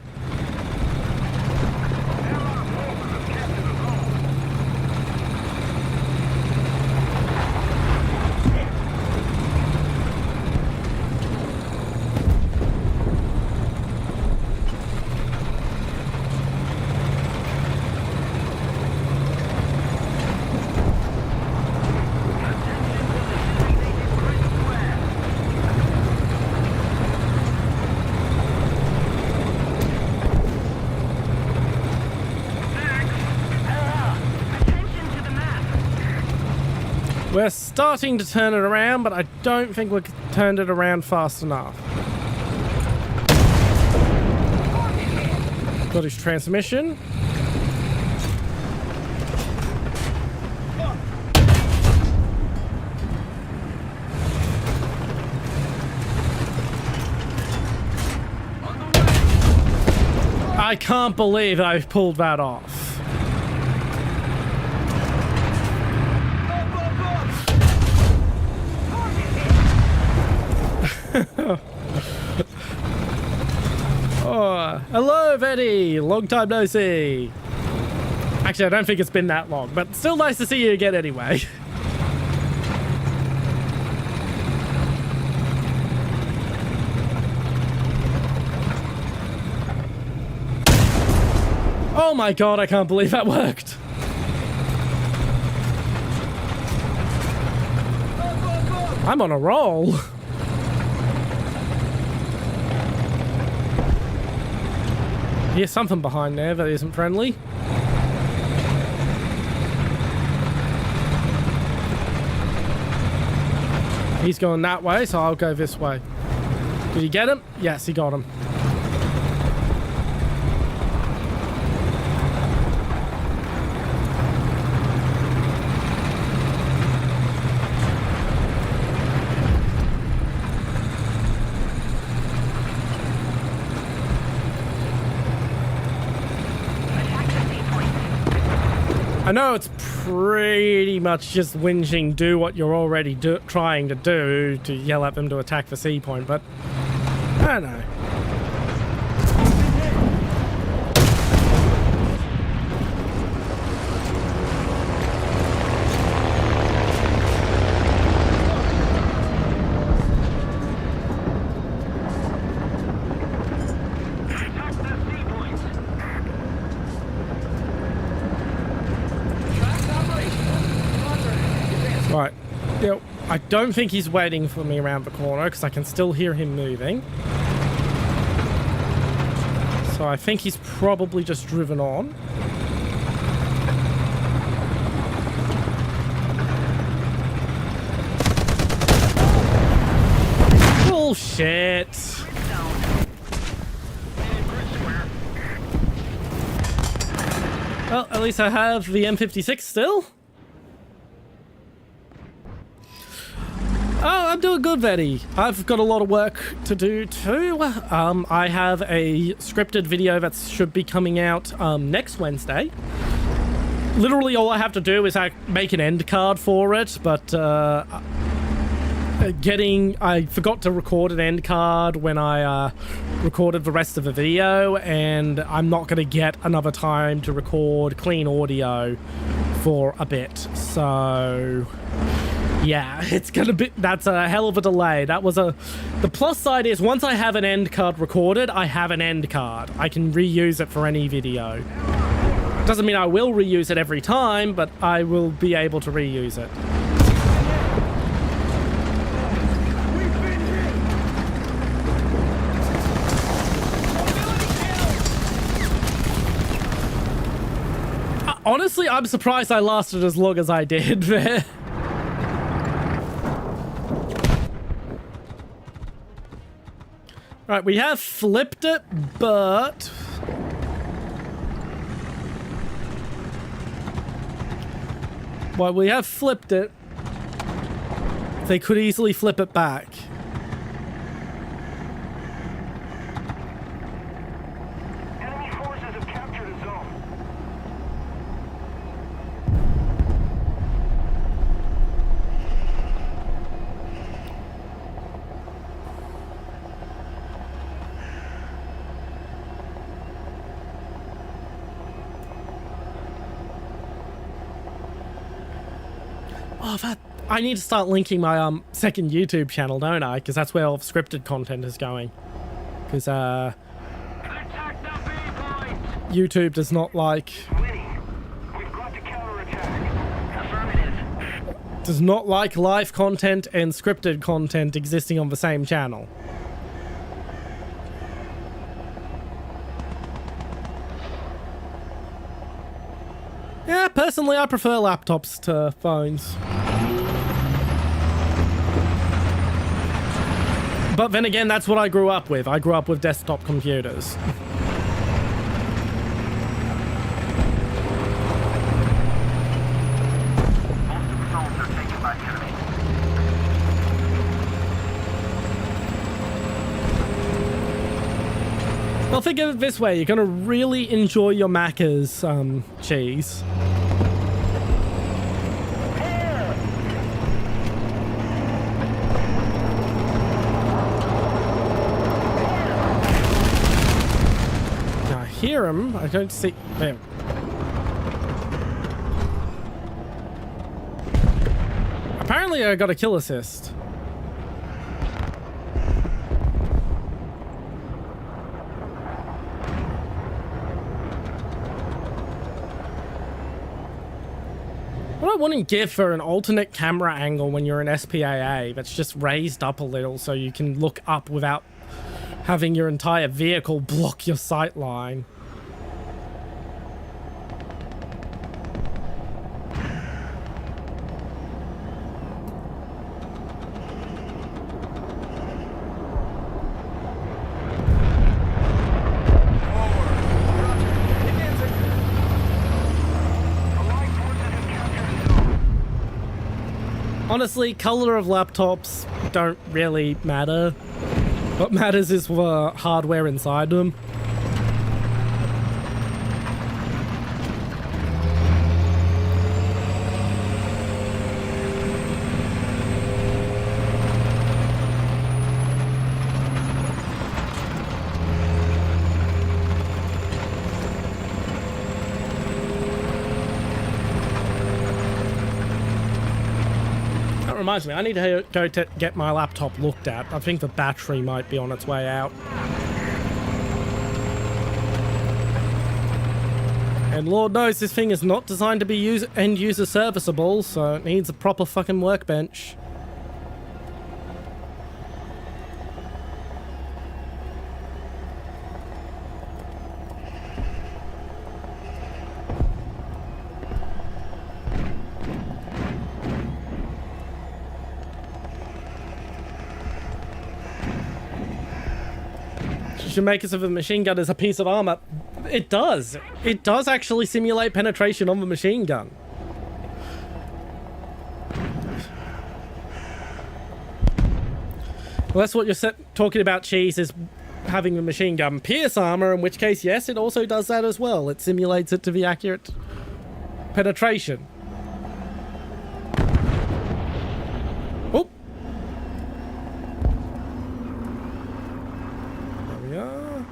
We're starting to turn it around, but I don't think we've turned it around fast enough. Got his transmission. I can't believe I've pulled that off. Oh, hello, Betty. Long time no see. Actually, I don't think it's been that long, but still nice to see you again anyway. Oh my god, I can't believe that worked. I'm on a roll. Here's something behind there that isn't friendly. He's going that way, so I'll go this way. Did he get him? Yes, he got him. I know it's pretty much just whinging, do what you're already trying to do, to yell at them to attack the C point, but I don't know. Attack the C point. Track's operational. Roger. Advance. Right. Yep. I don't think he's waiting for me around the corner because I can still hear him moving. So I think he's probably just driven on. Bullshit. Well, at least I have the M56 still. Oh, I'm doing good, Vetty. I've got a lot of work to do too. I have a scripted video that should be coming out next Wednesday. Literally all I have to do is make an end card for it, but I forgot to record an end card when I recorded the rest of the video, and I'm not going to get another time to record clean audio for a bit, so yeah, it's gonna be, that's a hell of a delay. The plus side is once I have an end card recorded, I have an end card. I can reuse it for any video. Doesn't mean I will reuse it every time, but I will be able to reuse it. Honestly, I'm surprised I lasted as long as I did there. Right, we have flipped it, but while we have flipped it, they could easily flip it back. Enemy forces have captured a zone. Oh, I need to start linking my second YouTube channel, don't I? Because that's where all the scripted content is going. Because Attack the B point. YouTube does not like Winning. We've got to counterattack. Affirmative. does not like live content and scripted content existing on the same channel. Yeah, personally, I prefer laptops to phones. But then again, that's what I grew up with. I grew up with desktop computers. Most of the zones are taken by enemy. Well, think of it this way. You're going to really enjoy your Macca's cheese. Now, I hear him. I don't see him. Apparently, I got a kill assist. What I wouldn't give for an alternate camera angle when you're in SPAA that's just raised up a little so you can look up without having your entire vehicle block your sight line. Honestly, color of laptops don't really matter. What matters is the hardware inside them. reminds me, I need to go to get my laptop looked at. I think the battery might be on its way out. And Lord knows this thing is not designed to be end-user serviceable, so it needs a proper fucking workbench. Should make us of a machine gun as a piece of armor. It does. It does actually simulate penetration on the machine gun. Well, that's what you're talking about, Cheese, is having the machine gun pierce armor, in which case, yes, it also does that as well. It simulates it to be accurate penetration. Oh. There we are.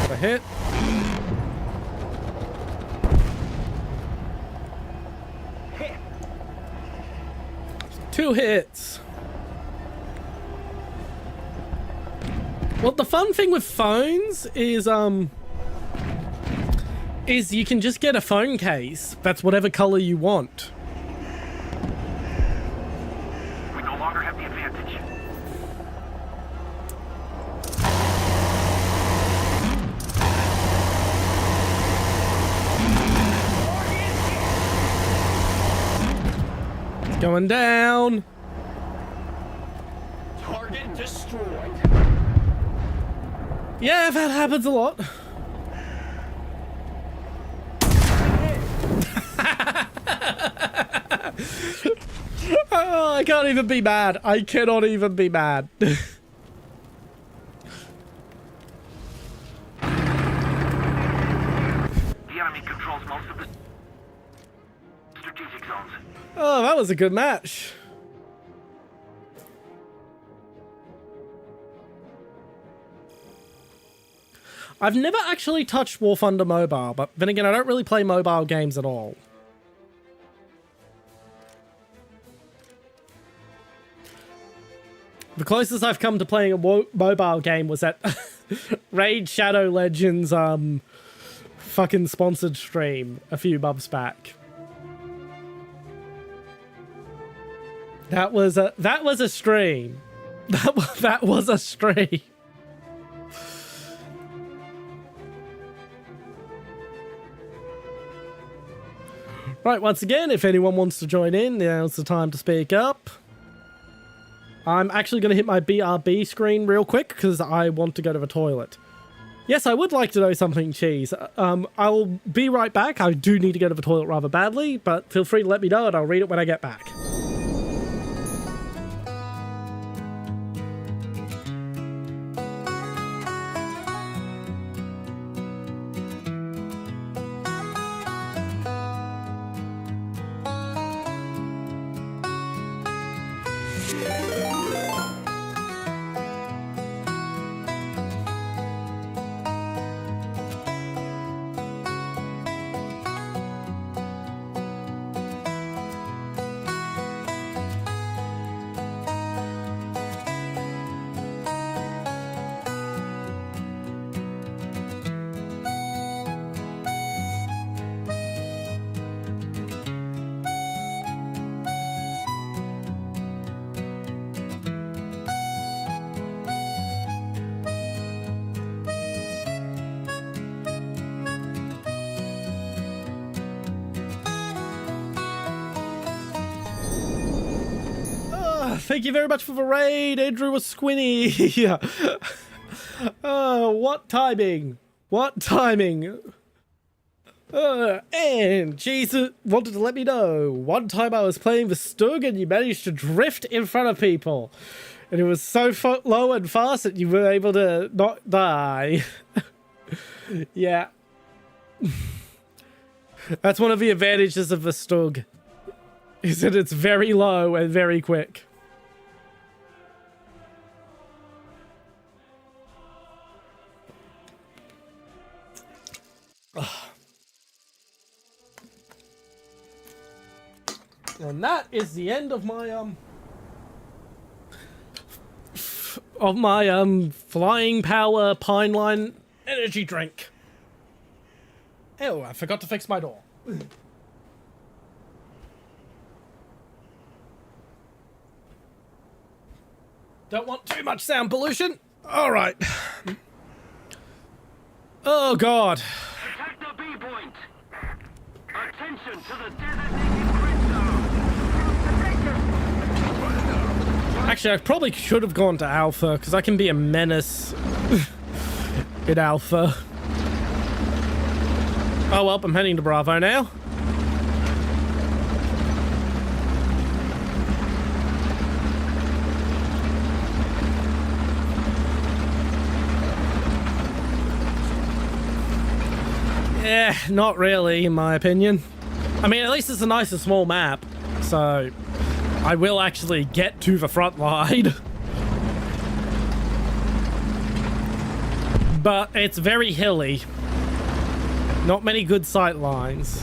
Got a hit. Two hits. Well, the fun thing with phones is you can just get a phone case that's whatever color you want. We no longer have the advantage. It's going down. Target destroyed. Yeah, that happens a lot. Oh, I can't even be mad. I cannot even be mad. The enemy controls most of the strategic zones. Oh, that was a good match. I've never actually touched Warthunder Mobile, but then again, I don't really play mobile games at all. The closest I've come to playing a mobile game was at Raid Shadow Legends fucking sponsored stream a few months back. That was a stream. That was a stream. Right, once again, if anyone wants to join in, now's the time to speak up. I'm actually going to hit my BRB screen real quick because I want to go to the toilet. Yes, I would like to know something, Cheese. I'll be right back. I do need to go to the toilet rather badly, but feel free to let me know and I'll read it when I get back. Thank you very much for the raid, Andrew was squinny. Yeah. What timing? What timing? And Jesus wanted to let me know. One time I was playing the Stug and you managed to drift in front of people. And it was so low and fast that you were able to not die. Yeah. That's one of the advantages of the Stug. Is that it's very low and very quick. And that is the end of my flying power pine line energy drink. Oh, I forgot to fix my door. Don't want too much sound pollution. All right. Oh God. Protect the B point. Attention to the designated grid zone. Actually, I probably should have gone to Alpha because I can be a menace in Alpha. Oh well, I'm heading to Bravo now. Yeah, not really, in my opinion. I mean, at least it's a nice and small map, so I will actually get to the front line. But it's very hilly. Not many good sight lines.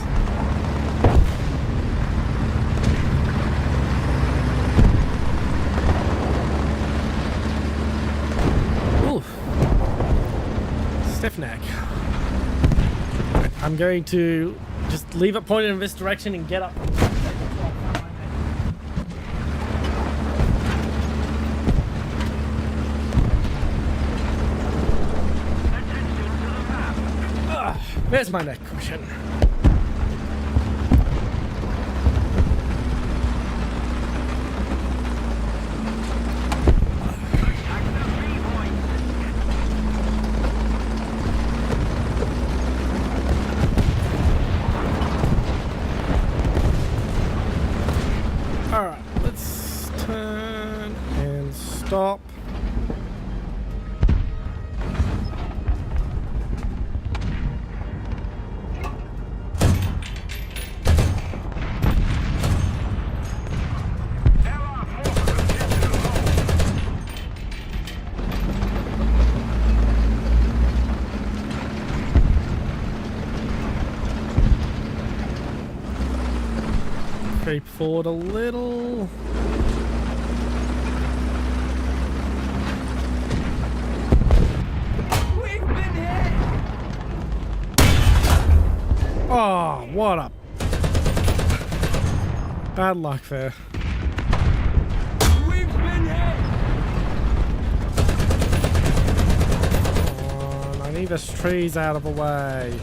Ooh. Stiff neck. I'm going to just leave it pointed in this direction and get up. There's my neck cushion. Alright, let's turn and stop. Creep forward a little. We've been hit. Oh, what a bad luck there. We've been hit. Come on, I need this trees out of the way.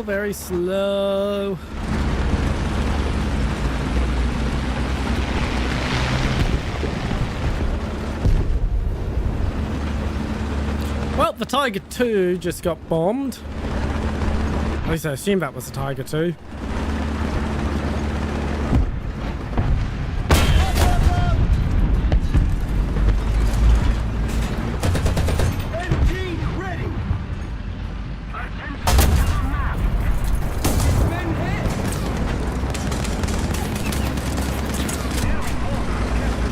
Very slow. Well, the Tiger 2 just got bombed. At least I assume that was the Tiger 2.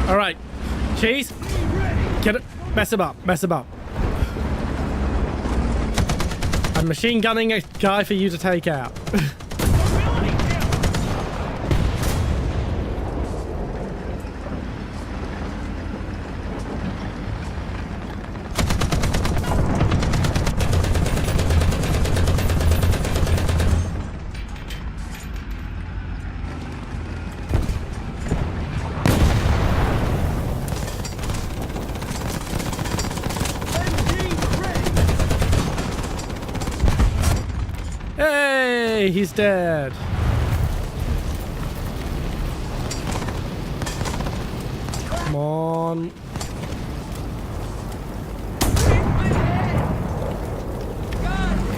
All right, Cheese, get it, mess him up, mess him up. I'm machine gunning a guy for you to take out. Hey, he's dead. Come on. God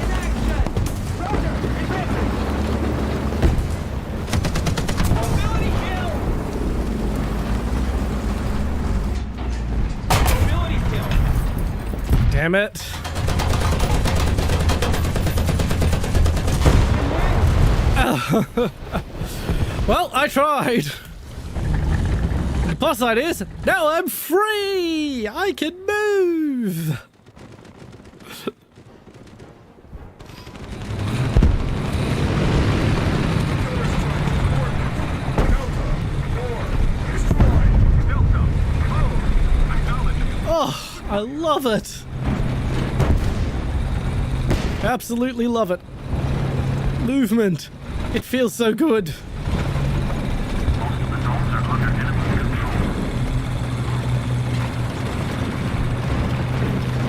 Damn it. Well, I tried. The plus side is, now I'm free! I can move! Oh, I love it. Absolutely love it. Movement. It feels so good.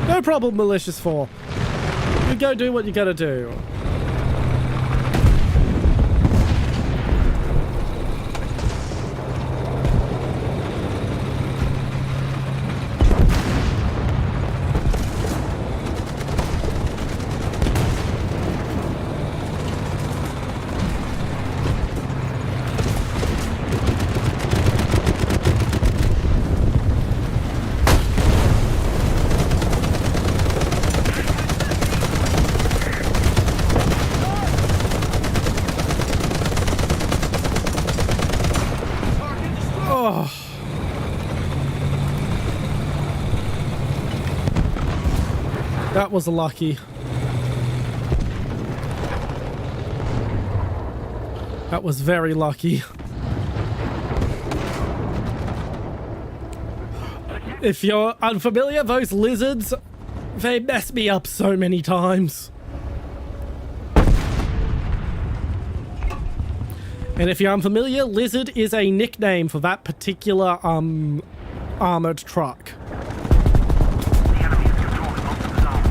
No problem, Malicious 4. You go do what you gotta do. That was lucky. That was very lucky. If you're unfamiliar, those lizards, they mess me up so many times. And if you're unfamiliar, lizard is a nickname for that particular armored truck.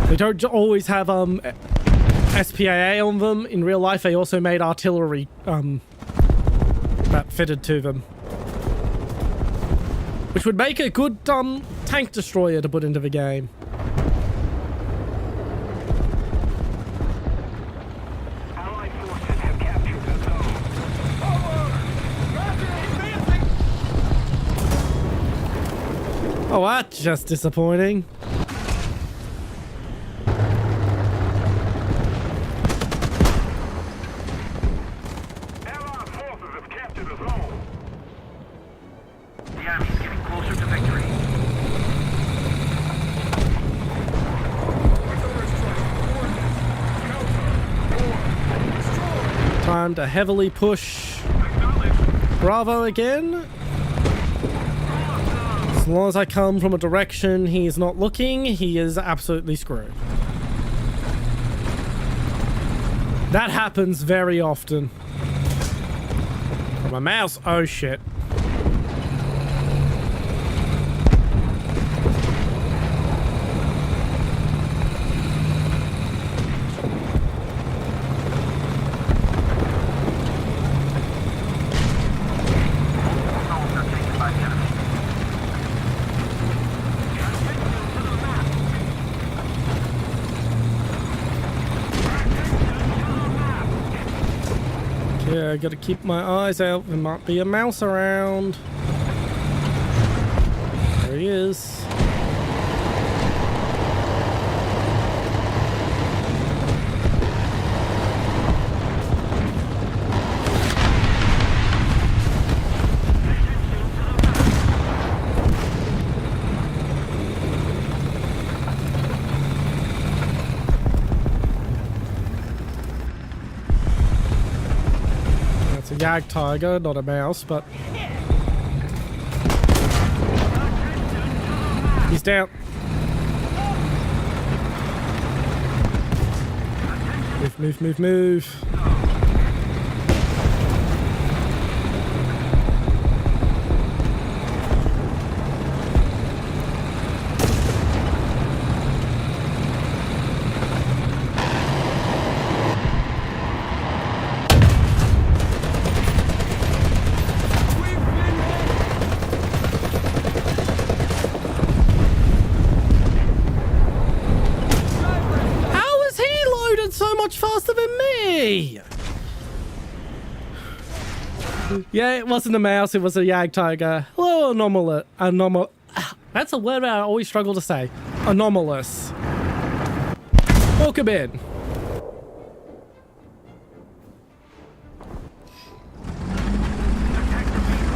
They don't always have SPAA on them. In real life, they also made artillery that fitted to them, which would make a good tank destroyer to put into the game. Allied forces have captured the zone. Oh, that's just disappointing. Allied forces have captured the zone. The enemy's getting closer to victory. Time to heavily push Bravo again. As long as I come from a direction he is not looking, he is absolutely screwed. That happens very often. My mouse, oh shit. Zones are taken by the enemy. Yeah, I gotta keep my eyes out. There might be a mouse around. There he is. That's a Yag Tiger, not a mouse, but he's down. Move, move, move, move. Faster than me. Yeah, it wasn't a mouse, it was a Yag Tiger. Hello, anomalous. That's a word I always struggle to say. Anomalous. Welcome in.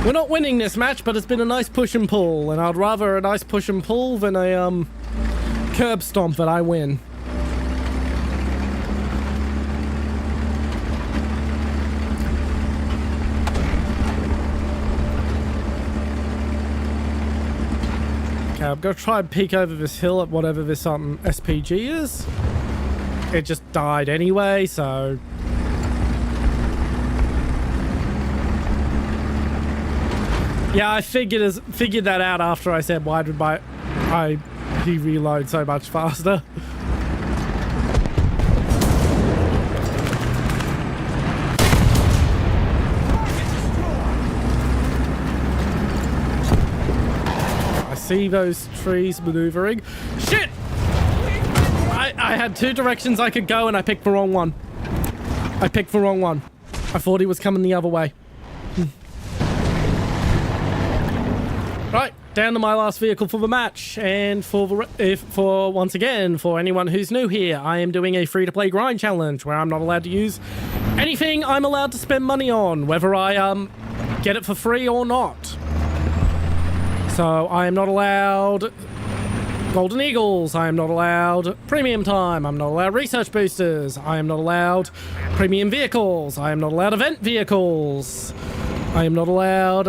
We're not winning this match, but it's been a nice push and pull, and I'd rather a nice push and pull than a curb stomp that I win. Okay, I'm gonna try and peek over this hill at whatever this SPG is. It just died anyway, so... Yeah, I figured that out after I said why did he reload so much faster. I see those trees maneuvering. Shit! I had two directions I could go and I picked the wrong one. I thought he was coming the other way. Right, down to my last vehicle for the match, and for once again, for anyone who's new here, I am doing a free-to-play grind challenge where I'm not allowed to use anything I'm allowed to spend money on, whether I get it for free or not. So I am not allowed Golden Eagles, I am not allowed premium time, I'm not allowed research boosters, I am not allowed premium vehicles, I am not allowed event vehicles. I am not allowed.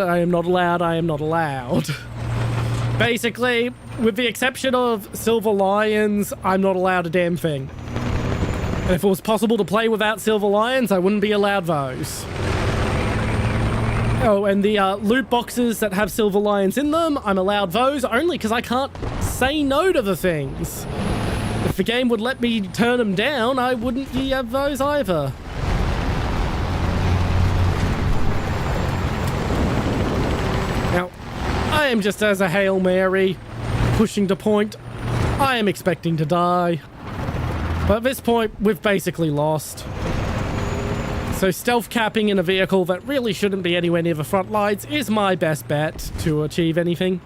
Basically, with the exception of Silver Lions, I'm not allowed a damn thing. And if it was possible to play without Silver Lions, I wouldn't be allowed those. Oh, and the loot boxes that have Silver Lions in them, I'm allowed those only because I can't say no to the things. If the game would let me turn them down, I wouldn't have those either. Now, I am just as a Hail Mary, pushing to point. I am expecting to die. But at this point, we've basically lost. So stealth capping in a vehicle that really shouldn't be anywhere near the front lines is my best bet to achieve anything.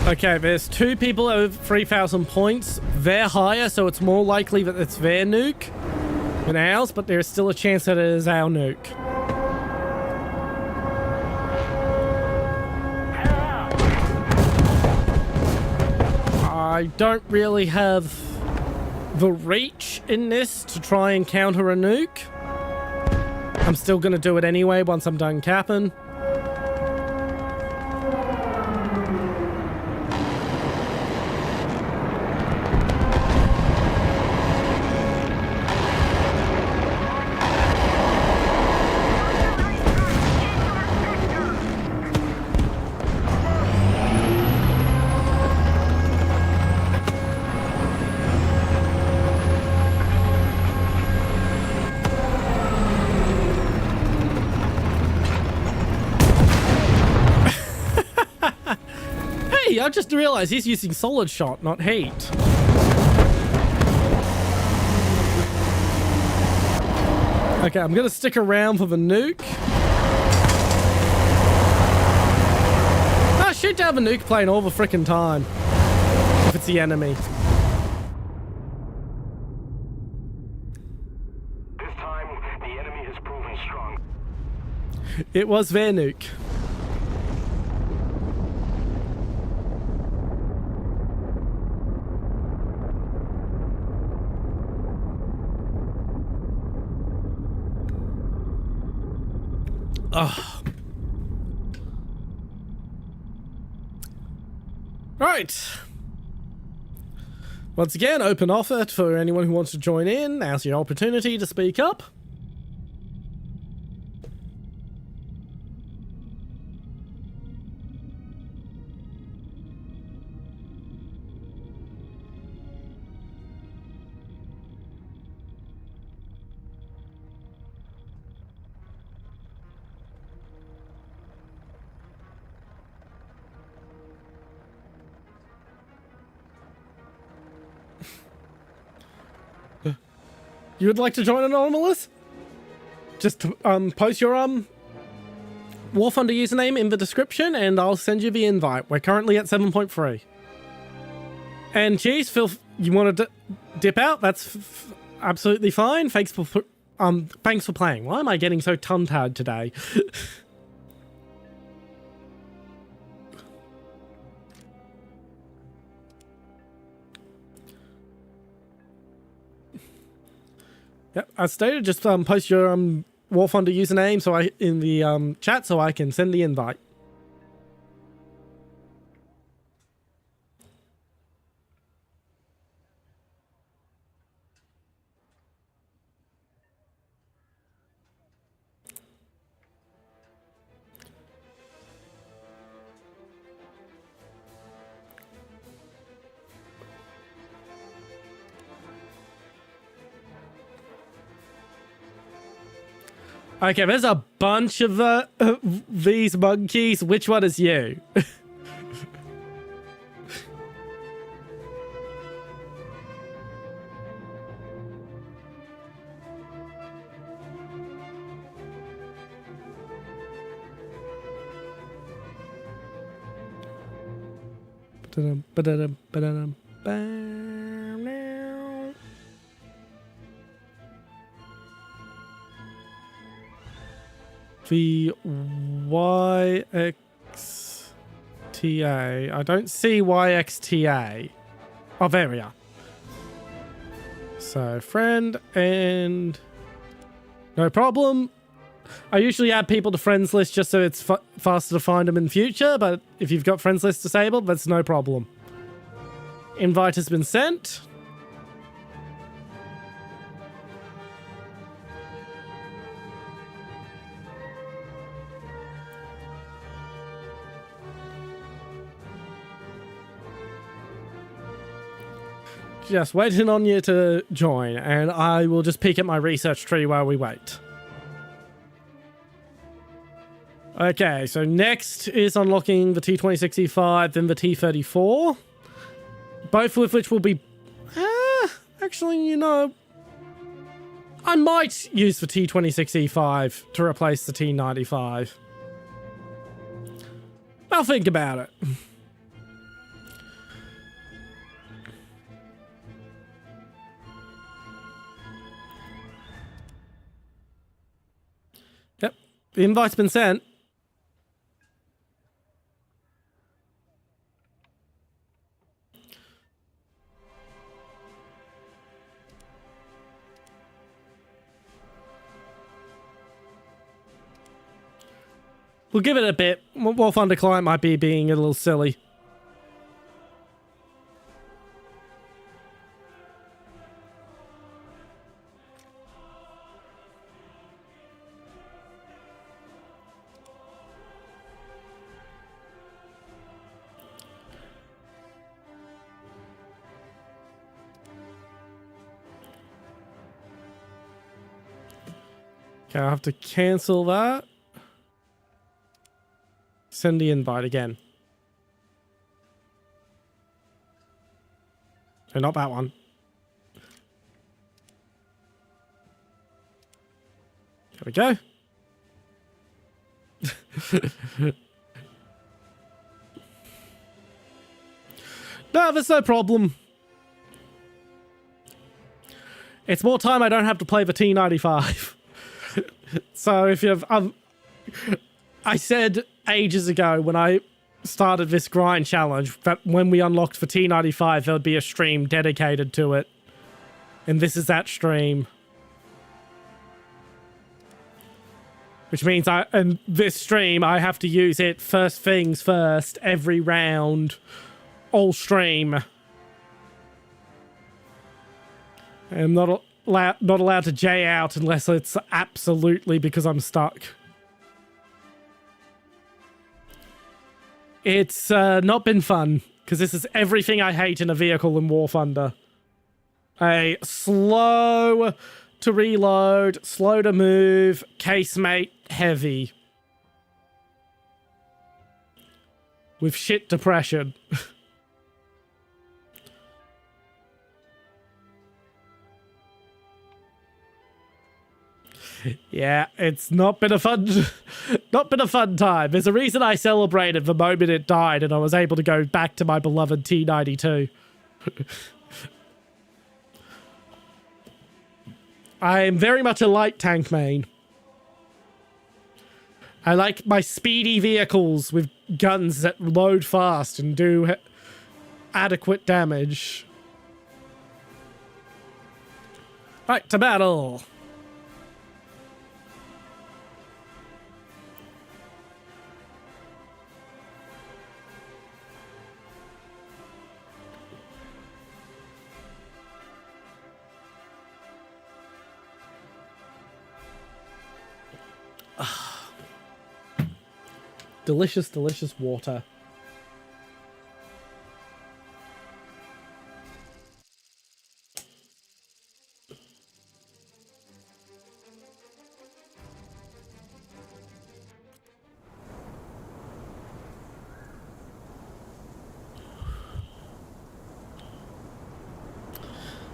Okay, there's two people over 3,000 points. They're higher, so it's more likely that it's their nuke than ours, but there's still a chance that it is our nuke. I don't really have the reach in this to try and counter a nuke. I'm still going to do it anyway once I'm done capping. I just realized he's using solid shot, not heat. Okay, I'm gonna stick around for the nuke. Ah, shoot down the nuke plane all the frickin' time. If it's the enemy. This time, the enemy has proven strong. It was their nuke. Ugh. Right. Once again, open offer for anyone who wants to join in. Now's your opportunity to speak up. You would like to join Anomalous? just post your Warthunder username in the description, and I'll send you the invite. We're currently at 7.3. And Cheese, you want to dip out? That's absolutely fine. Thanks for playing. Why am I getting so tongue-tied today? Yep, as stated, just post your Warthunder username in the chat so I can send the invite. Okay, there's a bunch of these monkeys. Which one is you? The YXTA. I don't see YXTA. Oh, there we are. So, friend and... No problem. I usually add people to friends list just so it's faster to find them in the future, but if you've got friends list disabled, that's no problem. Invite has been sent. Just waiting on you to join, and I will just peek at my research tree while we wait. Okay, so next is unlocking the T26E5, then the T34. Both of which will be... actually, you know... I might use the T26E5 to replace the T95. I'll think about it. Yep, the invite's been sent. We'll give it a bit. Warthunder client might be being a little silly. Okay, I'll have to cancel that. Send the invite again. No, not that one. There we go. No, there's no problem. It's more time I don't have to play the T95. So if you've... I said ages ago when I started this grind challenge that when we unlocked the T95 there would be a stream dedicated to it. And this is that stream. Which means and this stream I have to use it first things first, every round, all stream. I'm not allowed to J out unless it's absolutely because I'm stuck. It's not been fun, because this is everything I hate in a vehicle in War Thunder. A slow to reload, slow to move, casemate heavy. With shit depression. Yeah, it's not been a fun time. There's a reason I celebrated the moment it died and I was able to go back to my beloved T92. I am very much a light tank main. I like my speedy vehicles with guns that load fast and do adequate damage. Right, to battle. Delicious, delicious water.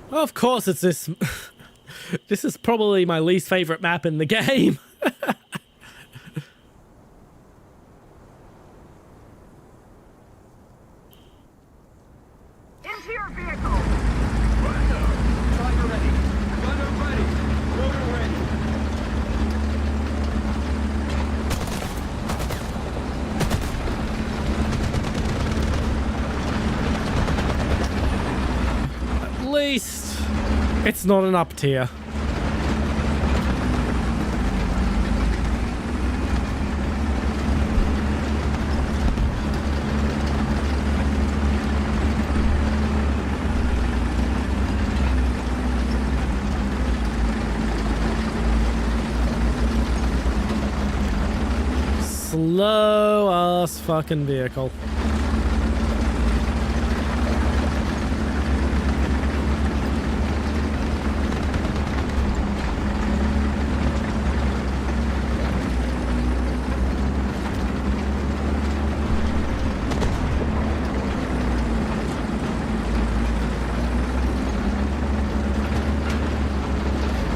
Of course it's this. This is probably my least favorite map in the game. Into your vehicle. Driver ready. Gunner ready. Rotor ready. At least it's not an up tier. Slow ass fucking vehicle.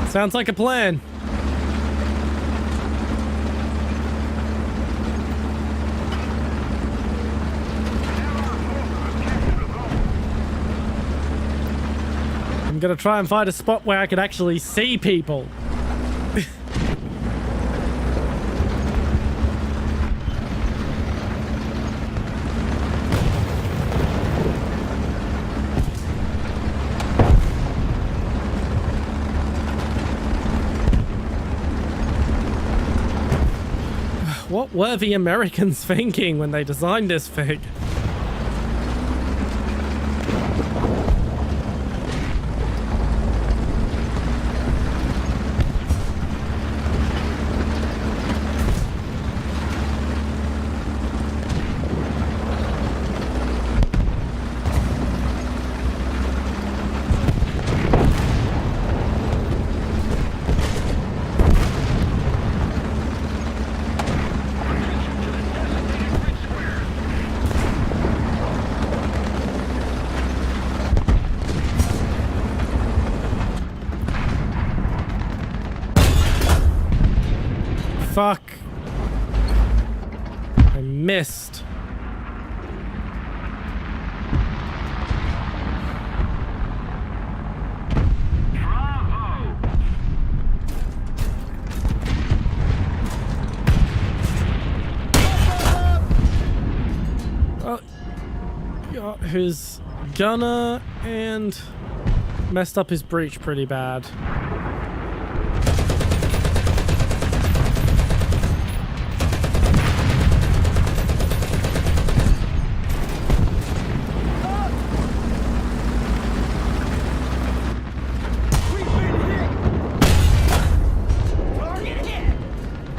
Sounds like a plan. I'm gonna try and find a spot where I can actually see people. What were the Americans thinking when they designed this thing? Fuck. I missed. Bravo! Got his gunner and messed up his breach pretty bad.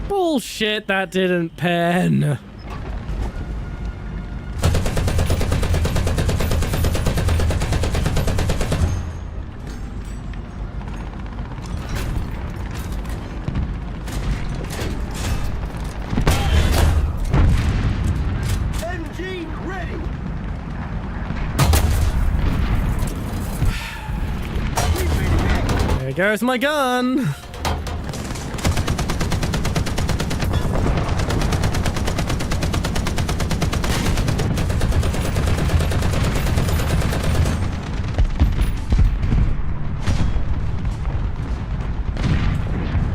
Bullshit, that didn't pen. MG ready. There goes my gun.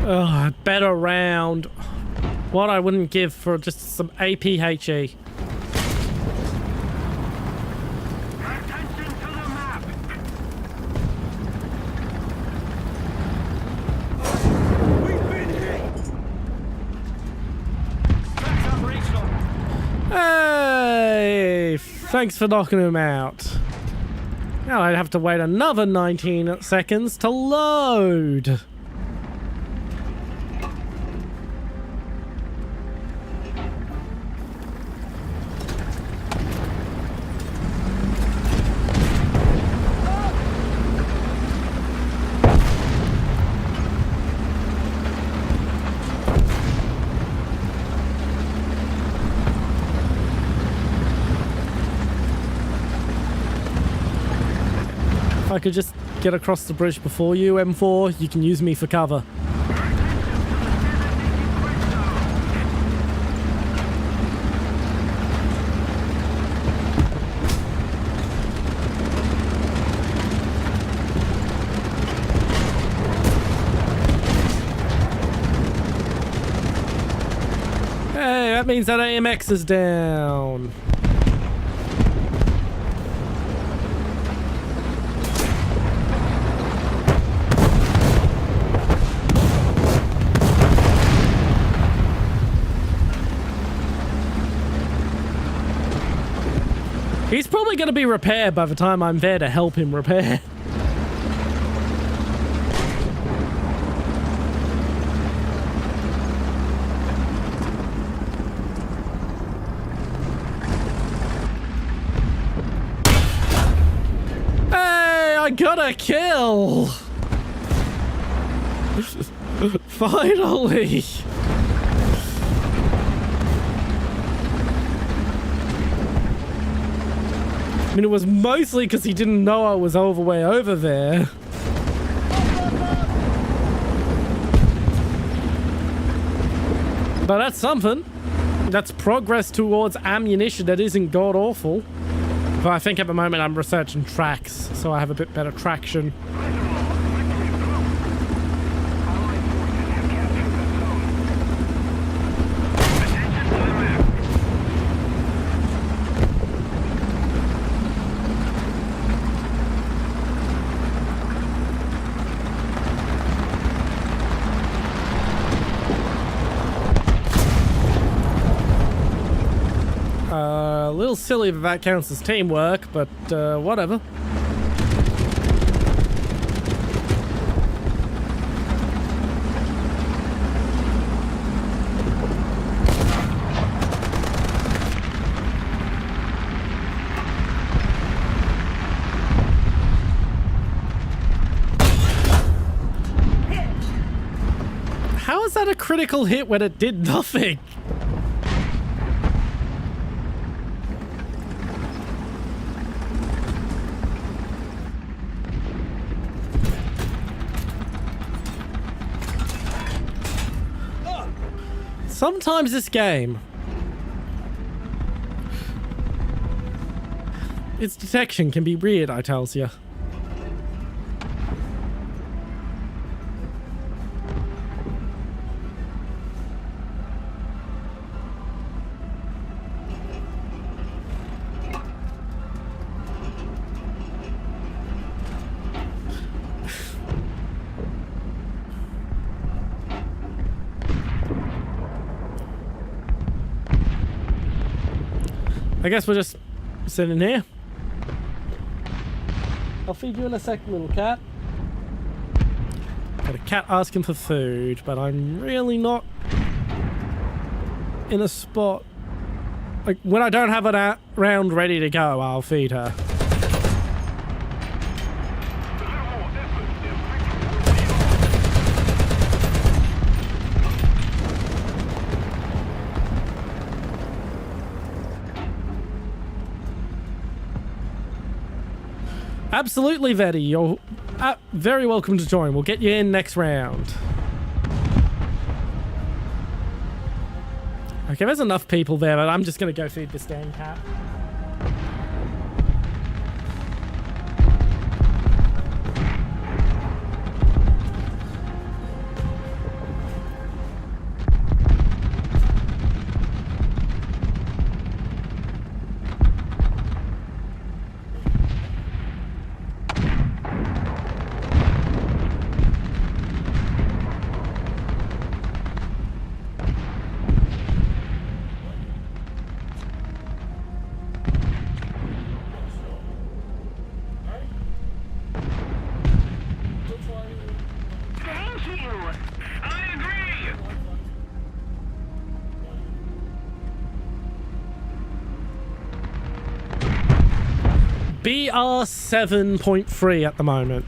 Ugh, better round. What I wouldn't give for just some APHE. Attention to the map. We've been hit. That's operational. Hey! Thanks for knocking him out. Now I'd have to wait another 19 seconds to load. If I could just get across the bridge before you, M4, you can use me for cover. Hey, that means that AMX is down. He's probably going to be repaired by the time I'm there to help him repair. Hey, I got a kill! Finally! I mean, it was mostly because he didn't know I was all the way over there. But that's something. That's progress towards ammunition that isn't god-awful. But I think at the moment I'm researching tracks, so I have a bit better traction. A little silly that that counts as teamwork, but whatever. How is that a critical hit when it did nothing? Sometimes this game, its detection can be weird, I tells you. I guess we're just sitting here. I'll feed you in a second, little cat. Got a cat asking for food, but I'm really not in a spot. Like, when I don't have an round ready to go, I'll feed her. Absolutely, Vetty. You're very welcome to join. We'll get you in next round. Okay, there's enough people there, but I'm just going to go feed this damn cat. I agree! BR 7.3 at the moment.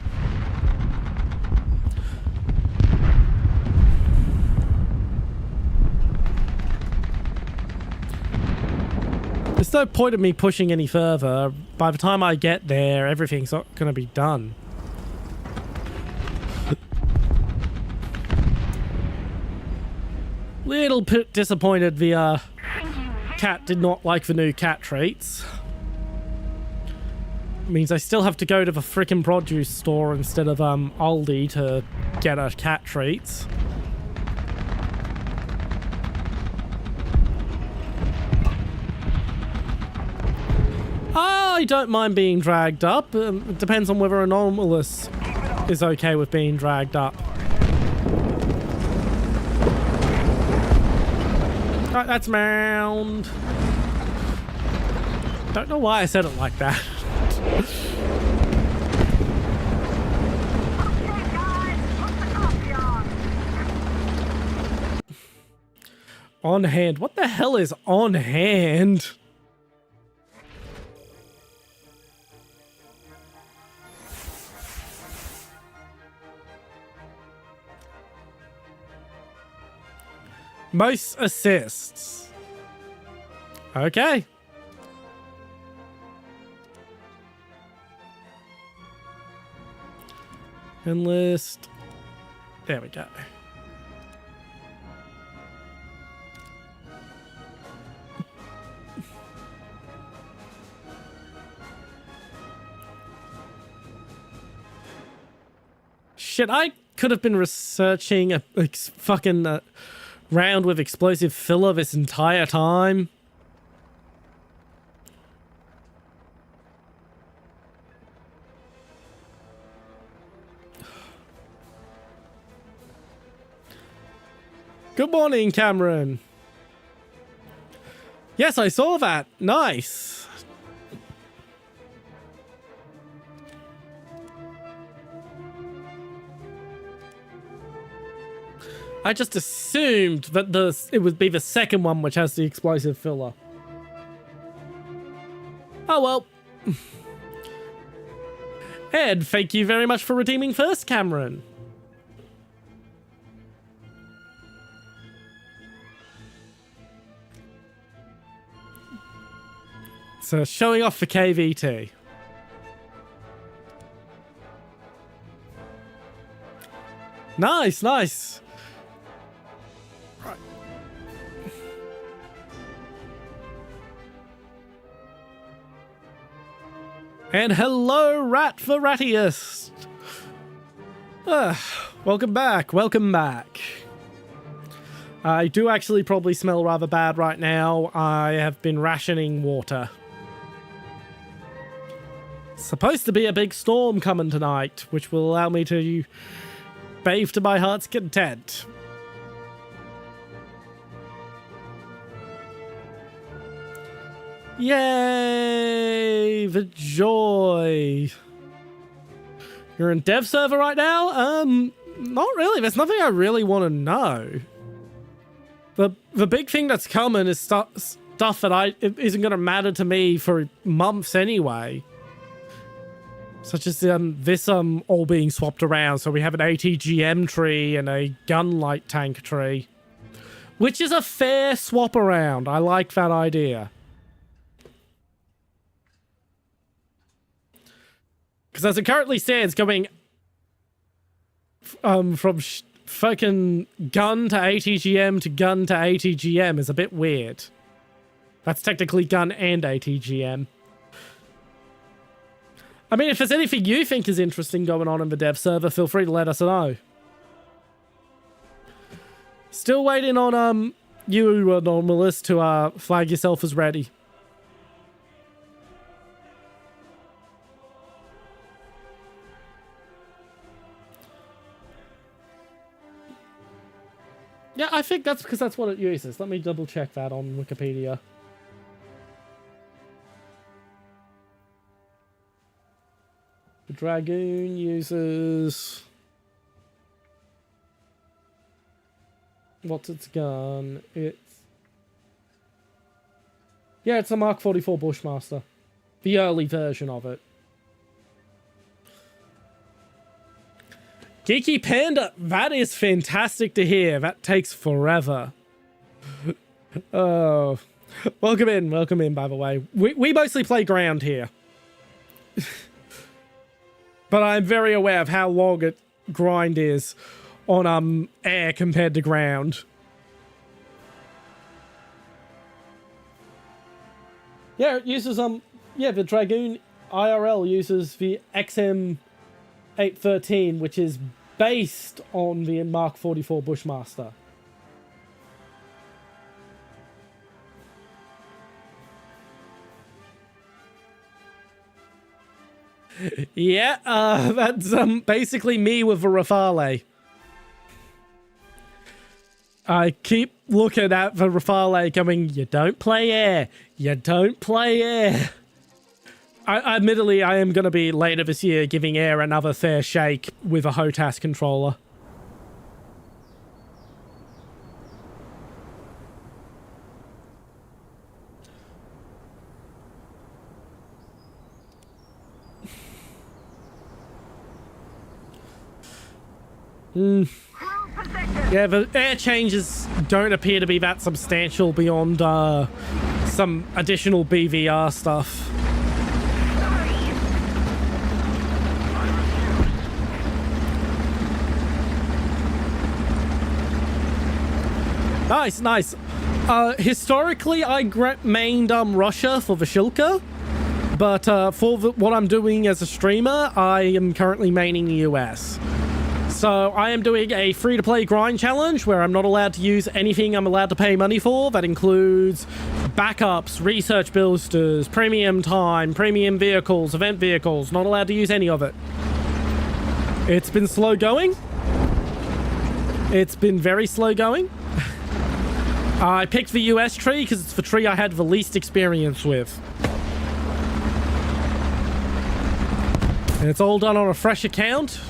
There's no point of me pushing any further. By the time I get there, everything's not going to be done. Little bit disappointed the cat did not like the new cat treats. Means I still have to go to the frickin' produce store instead of Aldi to get a cat treats. I don't mind being dragged up. It depends on whether Anomalous is okay with being dragged up. Right, that's mound. Don't know why I said it like that. On hand. What the hell is on hand? Most assists. Okay. Enlist. There we go. Shit, I could have been researching a fucking round with explosive filler this entire time. Good morning, Cameron. Yes, I saw that. Nice. I just assumed that it would be the second one which has the explosive filler. Oh well. Ed, thank you very much for redeeming first, Cameron. So showing off for KVT. Nice, nice. Right. And hello, Rat the Rattiest. Welcome back, welcome back. I do actually probably smell rather bad right now. I have been rationing water. Supposed to be a big storm coming tonight, which will allow me to bathe to my heart's content. Yay! The joy. You're in dev server right now? Not really. There's nothing I really want to know. The big thing that's coming is stuff that isn't going to matter to me for months anyway. Such as this all being swapped around, so we have an ATGM tree and a gun light tank tree, which is a fair swap around. I like that idea. Because as it currently stands, going from fucking gun to ATGM to gun to ATGM is a bit weird. That's technically gun and ATGM. I mean, if there's anything you think is interesting going on in the dev server, feel free to let us know. Still waiting on you, Anomalous, to flag yourself as ready. Yeah, I think that's because that's what it uses. Let me double check that on Wikipedia. The Dragoon uses What's its gun? It's a Mark 44 Bushmaster. The early version of it. Geeky Panda, that is fantastic to hear. That takes forever. Oh. Welcome in, by the way. We mostly play ground here. But I'm very aware of how long a grind is on air compared to ground. Yeah, it uses the Dragoon IRL uses the XM813, which is based on the Mark 44 Bushmaster. Yeah, that's basically me with a Rafale. I keep looking at the Rafale going, you don't play air. You don't play air. Admittedly, I am going to be later this year giving air another fair shake with a HOTAS controller. Yeah, the air changes don't appear to be that substantial beyond some additional BVR stuff. Nice. Historically, I mained Russia for the Shilka, but for what I'm doing as a streamer, I am currently maining the US. So I am doing a free-to-play grind challenge where I'm not allowed to use anything I'm allowed to pay money for. That includes backups, research boosters, premium time, premium vehicles, event vehicles. Not allowed to use any of it. It's been slow going. It's been very slow going. I picked the US tree because it's the tree I had the least experience with. And it's all done on a fresh account.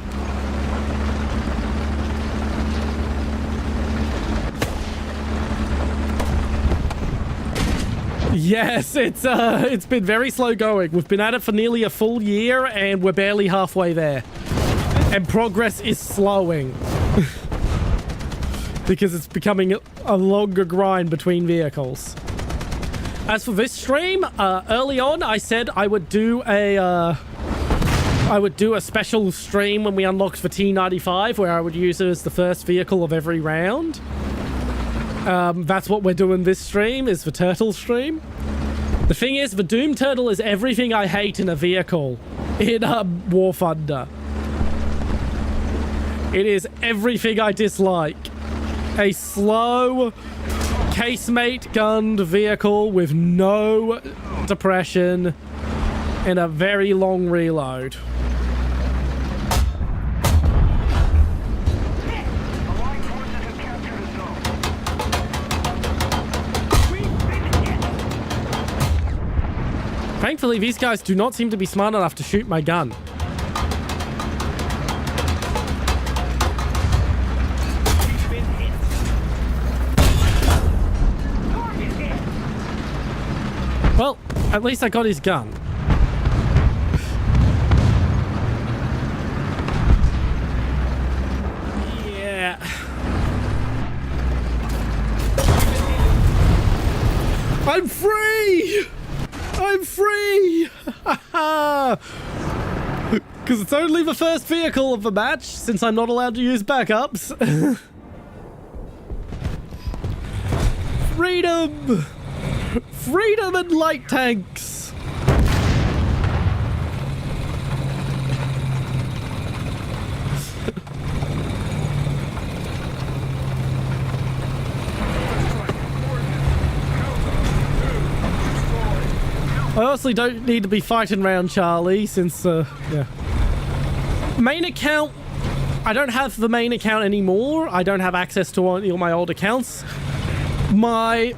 Yes, it's been very slow going. We've been at it for nearly a full year and we're barely halfway there. And progress is slowing. Because it's becoming a longer grind between vehicles. As for this stream, early on I said I would do a special stream when we unlocked the T95 where I would use it as the first vehicle of every round. That's what we're doing this stream, is the turtle stream. The thing is, the Doom Turtle is everything I hate in a vehicle in War Thunder. It is everything I dislike. A slow, casemate gunned vehicle with no depression and a very long reload. Thankfully, these guys do not seem to be smart enough to shoot my gun. Well, at least I got his gun. Yeah. I'm free! I'm free! Because it's only the first vehicle of the match, since I'm not allowed to use backups. Freedom! Freedom and light tanks! I honestly don't need to be fighting around Charlie since, yeah. Main account, I don't have the main account anymore. I don't have access to all my old accounts. My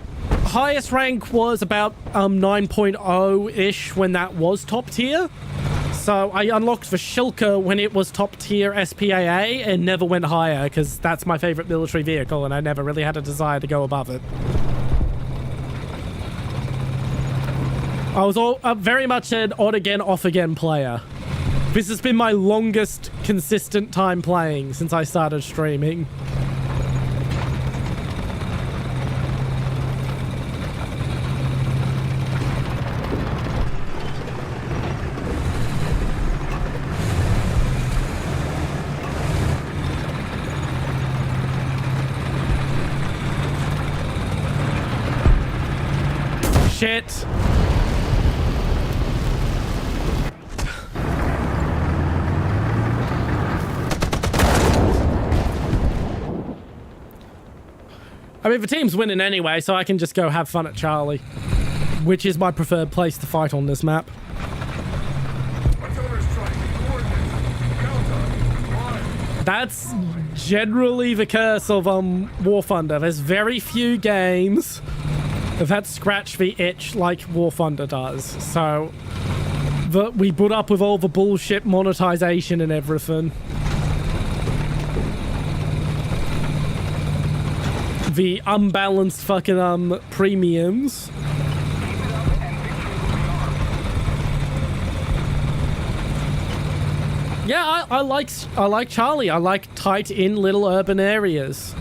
highest rank was about 9.0-ish when that was top tier. So I unlocked the Shilka when it was top tier SPAA and never went higher because that's my favorite military vehicle and I never really had a desire to go above it. I was very much an on again, off again player. This has been my longest consistent time playing since I started streaming. Shit. I mean, the team's winning anyway, so I can just go have fun at Charlie, which is my preferred place to fight on this map. That's generally the curse of Warthunder. There's very few games that scratch the itch like Warthunder does. So we put up with all the bullshit monetization and everything. The unbalanced fucking premiums. Yeah, I like Charlie. I like tight in little urban areas.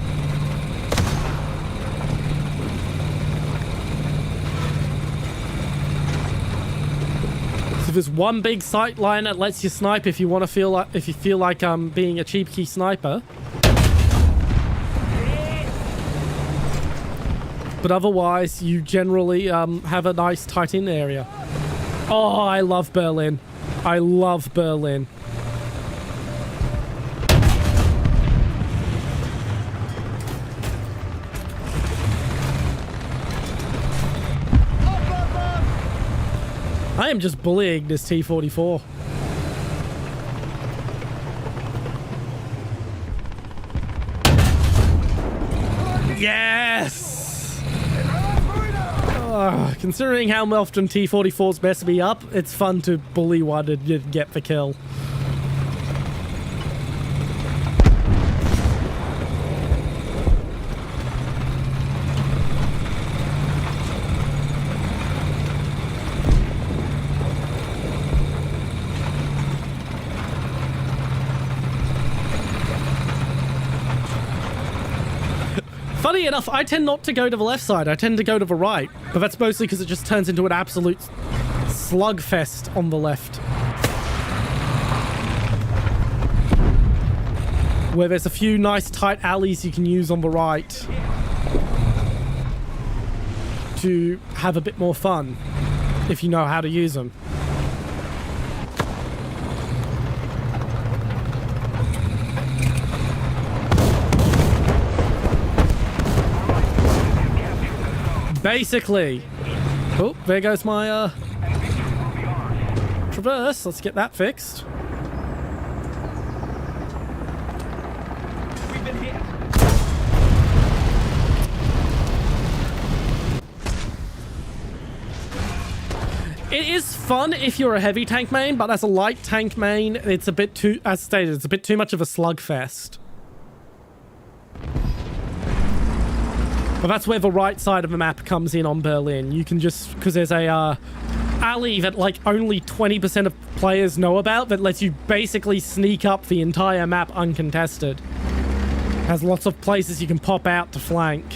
So there's one big sight line that lets you snipe if you want to feel like being a cheap key sniper. But otherwise, you generally have a nice tight-in area. Oh, I love Berlin. I love Berlin. I am just bullying this T-44. Yes! Considering how often T-44s mess me up, it's fun to bully one and get the kill. Funny enough, I tend not to go to the left side. I tend to go to the right. But that's mostly because it just turns into an absolute slugfest on the left. Where there's a few nice tight alleys you can use on the right to have a bit more fun, if you know how to use them. Basically. Oh, there goes my traverse. Let's get that fixed. It is fun if you're a heavy tank main, but as a light tank main, it's a bit too, as stated, it's a bit too much of a slugfest. But that's where the right side of the map comes in on Berlin. You can just, because there's a alley that like only 20% of players know about that lets you basically sneak up the entire map uncontested. Has lots of places you can pop out to flank.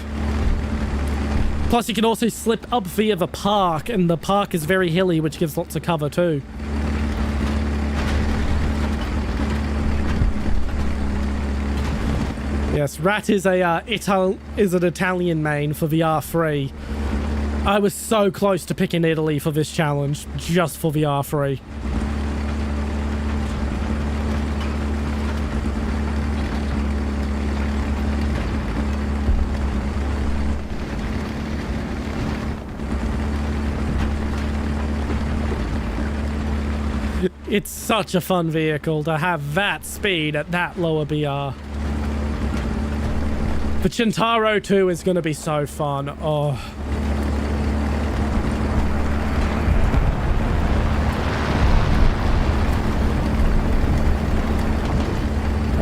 Plus you can also slip up via the park, and the park is very hilly, which gives lots of cover too. Yes, Rat is an Italian main for VR3. I was so close to picking Italy for this challenge, just for VR3. It's such a fun vehicle to have that speed at that lower BR. The Chintaro 2 is going to be so fun. Oh.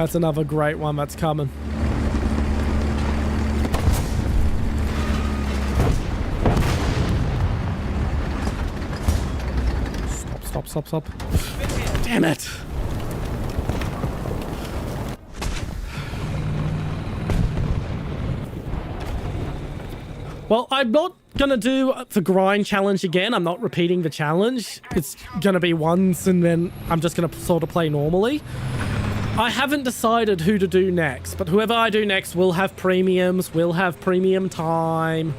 That's another great one that's coming. Stop. Damn it. Well, I'm not gonna do the grind challenge again. I'm not repeating the challenge. It's gonna be once and then I'm just gonna sort of play normally. I haven't decided who to do next, but whoever I do next will have premiums, will have premium time,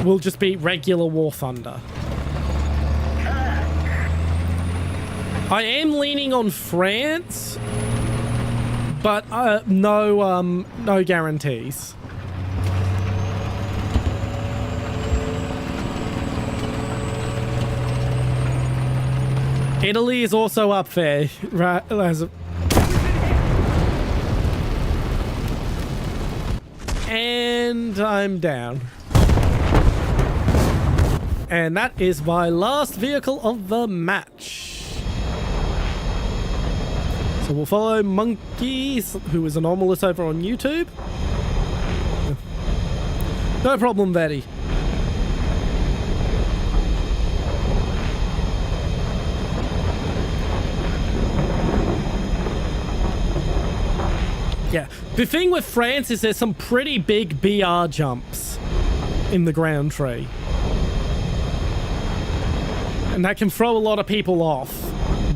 will just be regular Warthunder. I am leaning on France, but no guarantees. Italy is also up there, right? And I'm down. And that is my last vehicle of the match. So we'll follow Monkeys, who is anomalous over on YouTube. No problem, Betty. Yeah, the thing with France is there's some pretty big BR jumps in the ground tree. And that can throw a lot of people off.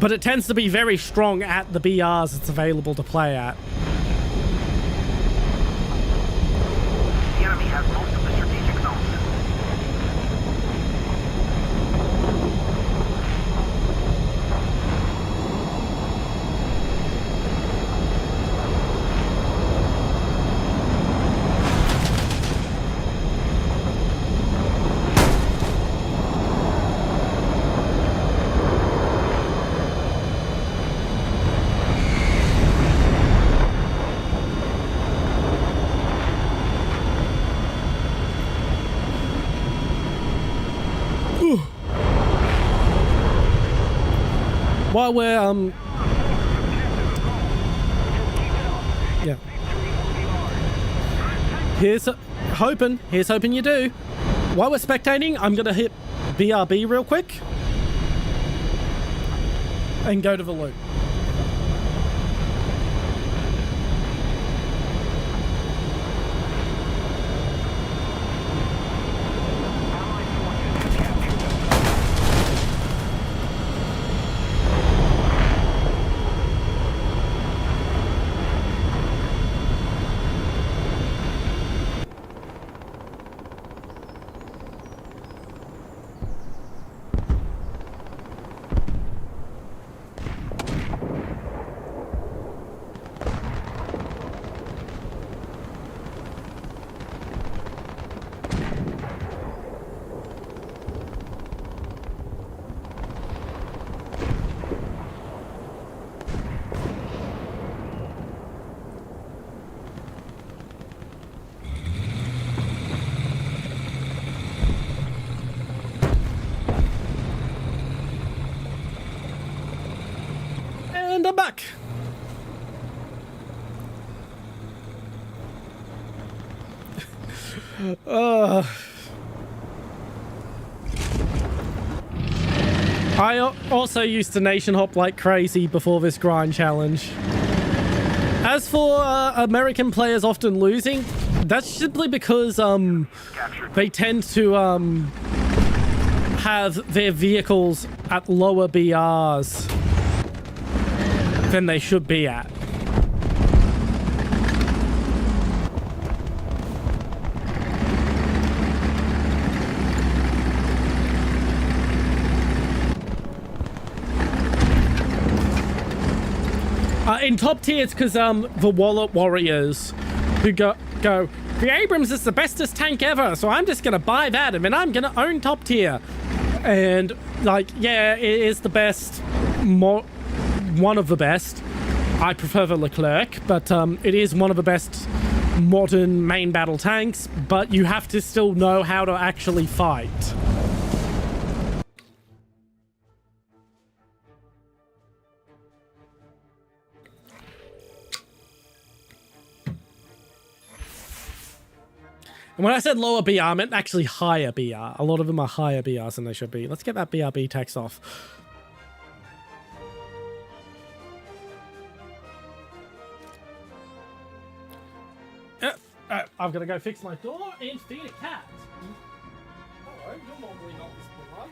But it tends to be very strong at the BRs it's available to play at. The enemy has most of the strategic zones. While we're, yeah. Here's hoping you do. While we're spectating, I'm gonna hit BRB real quick. And go to the loop. And I'm back. I also used to nation hop like crazy before this grind challenge. As for American players often losing, that's simply because they tend to have their vehicles at lower BRs than they should be at. In top tier, it's because the wallet warriors who go, the Abrams is the bestest tank ever, so I'm just gonna buy that and then I'm gonna own top tier. And like, yeah, it is the best, one of the best. I prefer the Leclerc, but it is one of the best modern main battle tanks, but you have to still know how to actually fight. And when I said lower BR, I meant actually higher BR. A lot of them are higher BRs than they should be. Let's get that BRB text off. I've got to go fix my door and feed a cat. Hello, you're normally not this polite.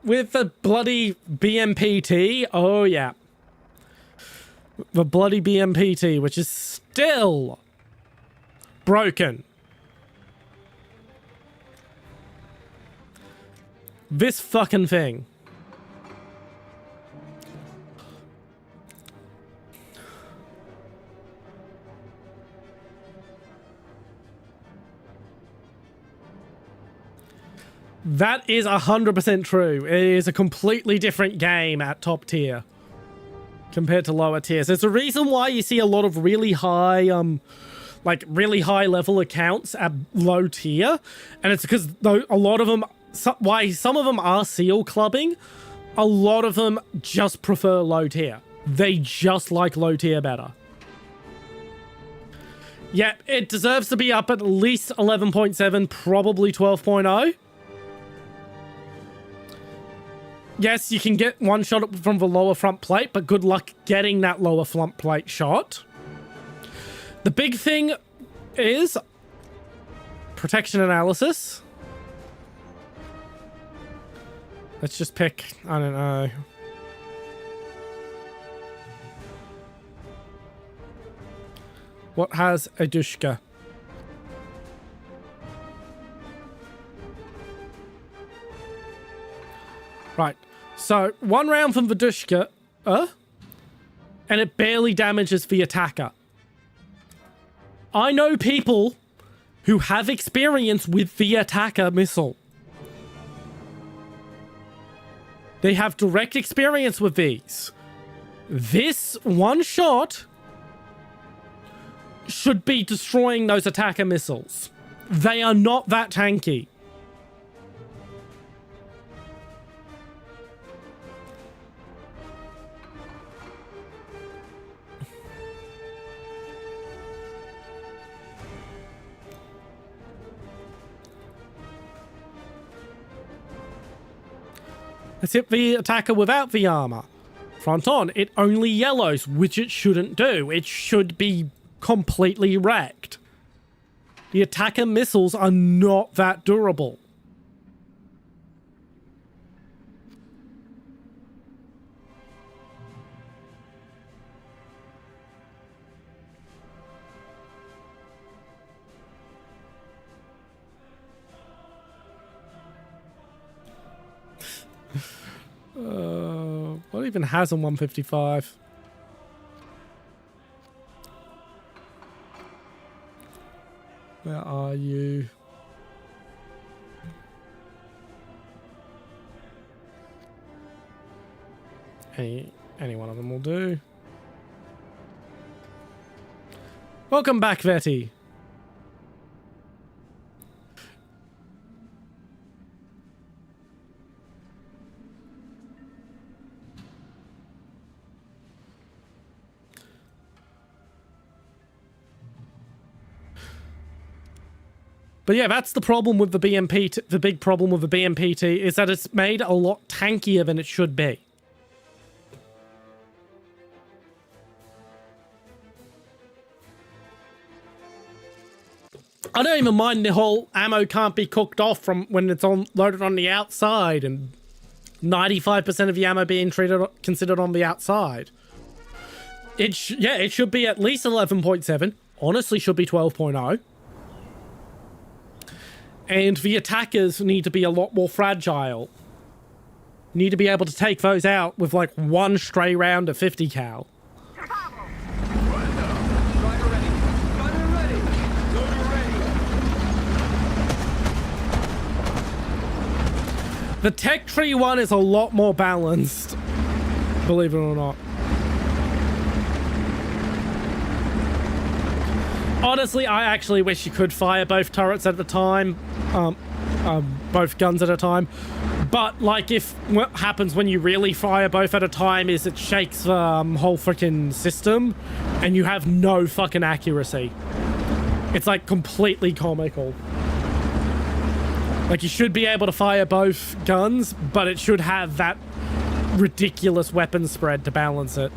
With the bloody BMPT, oh yeah. The bloody BMPT, which is still broken. This fucking thing. That is 100% true. It is a completely different game at top tier compared to lower tiers. There's a reason why you see a lot of really high, like really high level accounts at low tier, and it's because a lot of them, why some of them are seal clubbing, a lot of them just prefer low tier. They just like low tier better. Yeah, it deserves to be up at least 11.7, probably 12.0. Yes, you can get one shot from the lower front plate, but good luck getting that lower front plate shot. The big thing is protection analysis. Let's just pick, I don't know. What has a Dushka? Right, so one round from Vidushka, and it barely damages the attacker. I know people who have experience with the attacker missile. They have direct experience with these. This one shot should be destroying those attacker missiles. They are not that tanky. Let's hit the attacker without the armor. Front on, it only yellows, which it shouldn't do. It should be completely wrecked. The attacker missiles are not that durable. What even has a 155? Where are you? Any one of them will do. Welcome back, Vetty. But yeah, that's the problem with the BMP. The big problem with the BMPT is that it's made a lot tankier than it should be. I don't even mind the whole ammo can't be cooked off from when it's loaded on the outside, and 95% of the ammo being considered on the outside. It should be at least 11.7. Honestly, should be 12.0. And the attackers need to be a lot more fragile. Need to be able to take those out with like one stray round of 50 cal. The Tech Tree one is a lot more balanced, believe it or not. Honestly, I actually wish you could fire both turrets at a time, both guns at a time. But, like, if what happens when you really fire both at a time is it shakes the whole freaking system, and you have no fucking accuracy. It's, like, completely comical. Like, you should be able to fire both guns, but it should have that ridiculous weapon spread to balance it.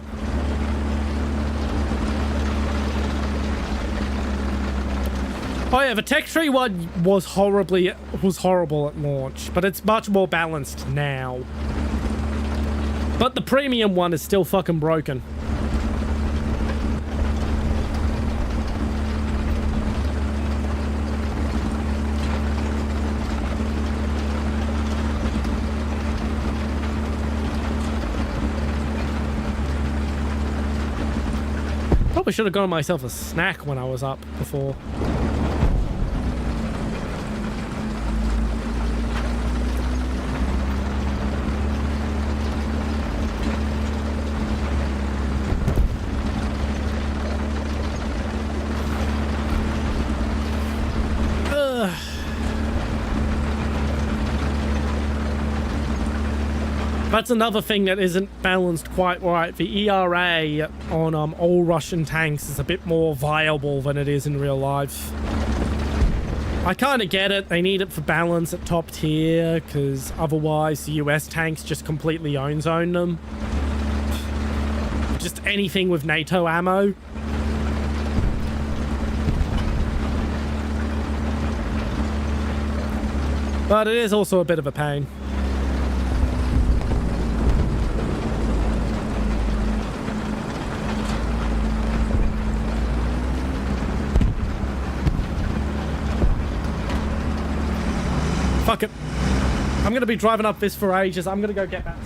Oh yeah, the Tech Tree one was horrible at launch, but it's much more balanced now. But the premium one is still fucking broken. Probably should have gotten myself a snack when I was up before. That's another thing that isn't balanced quite right. The ERA on all Russian tanks is a bit more viable than it is in real life. I kind of get it. They need it for balance at top tier, because otherwise the US tanks just completely own zone them. Just anything with NATO ammo. But it is also a bit of a pain. Fuck it. I'm going to be driving up this for ages. I'm going to go get that.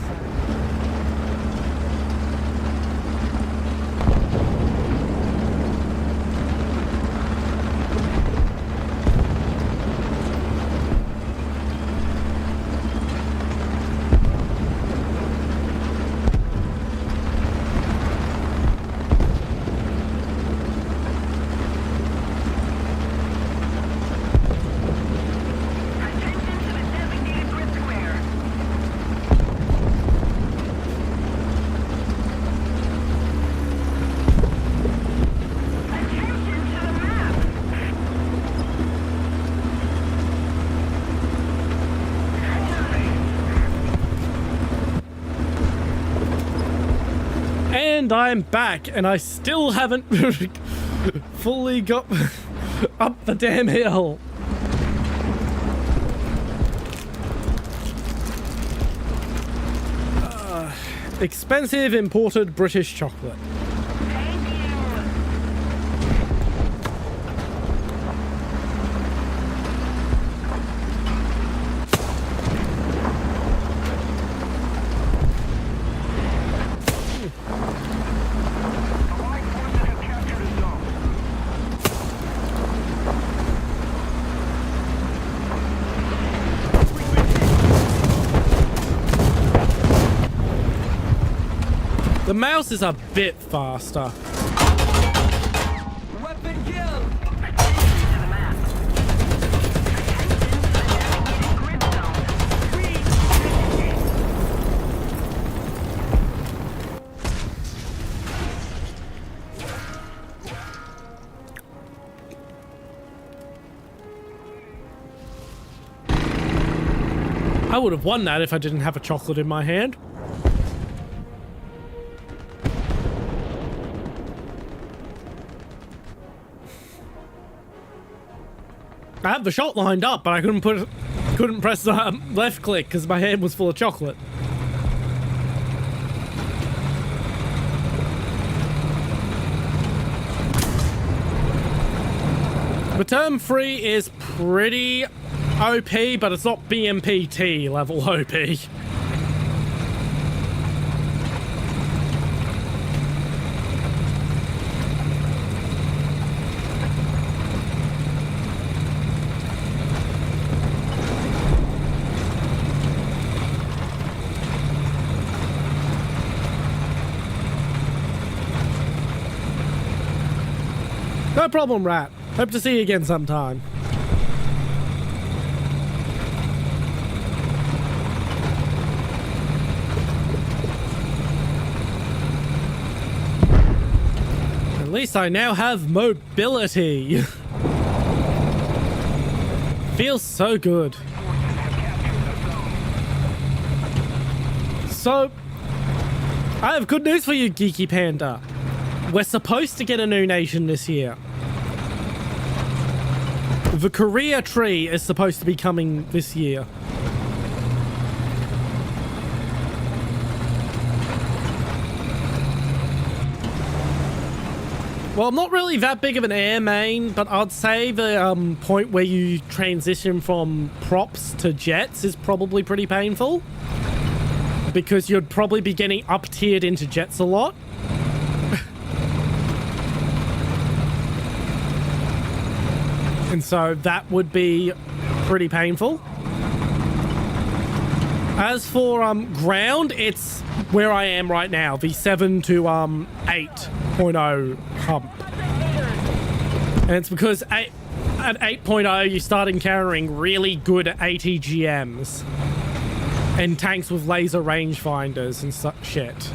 And I'm back, and I still haven't fully got up the damn hill. Expensive imported British chocolate. The mouse is a bit faster. Weapon kill! Attention to the map. Attention to the designated grid zone. I would have won that if I didn't have a chocolate in my hand. I had the shot lined up, but I couldn't press the left click because my hand was full of chocolate. Return 3 is pretty OP, but it's not BMPT level OP. No problem, Rat. Hope to see you again sometime. At least I now have mobility. Feels so good. So, I have good news for you, Geeky Panda. We're supposed to get a new nation this year. The Korea tree is supposed to be coming this year. Well, I'm not really that big of an air main, but I'd say the point where you transition from props to jets is probably pretty painful. Because you'd probably be getting up-tiered into jets a lot. And so that would be pretty painful. As for ground, it's where I am right now, the 7 to 8.0 hump. And it's because at 8.0 you start encountering really good ATGMs and tanks with laser rangefinders and such shit.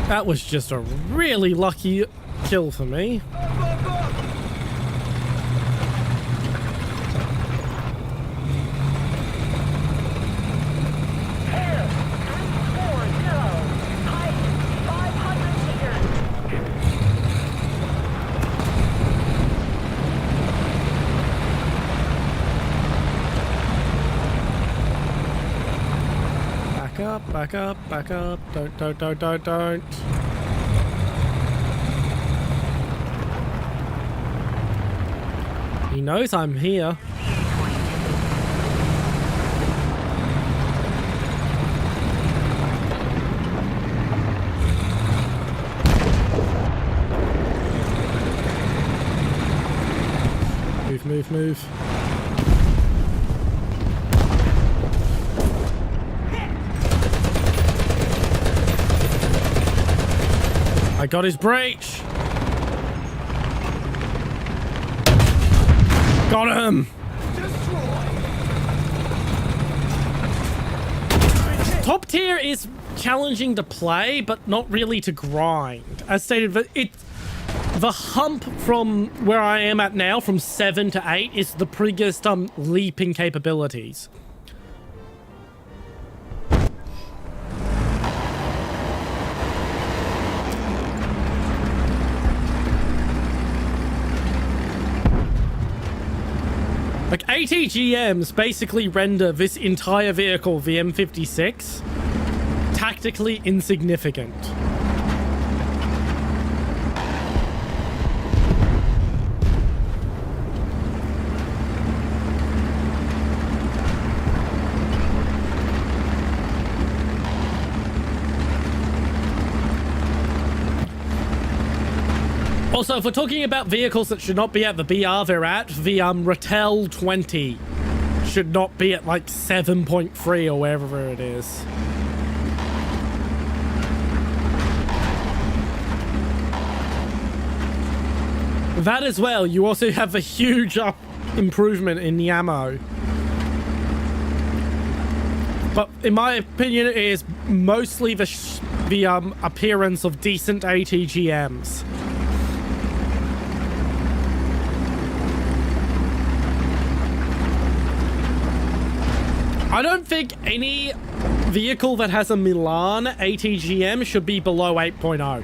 That was just a really lucky kill for me. Back up, back up. Don't. He knows I'm here. Move. I got his breach. Got him. Top tier is challenging to play, but not really to grind. As stated, the hump from where I am at now, from 7 to 8, is the biggest leap in capabilities. Like, ATGMs basically render this entire vehicle, the M56, tactically insignificant. Also, if we're talking about vehicles that should not be at the BR they're at, the Ratel 20 should not be at like 7.3 or wherever it is. That as well, you also have a huge improvement in the ammo. But in my opinion, it is mostly the appearance of decent ATGMs. I don't think any vehicle that has a Milan ATGM should be below 8.0.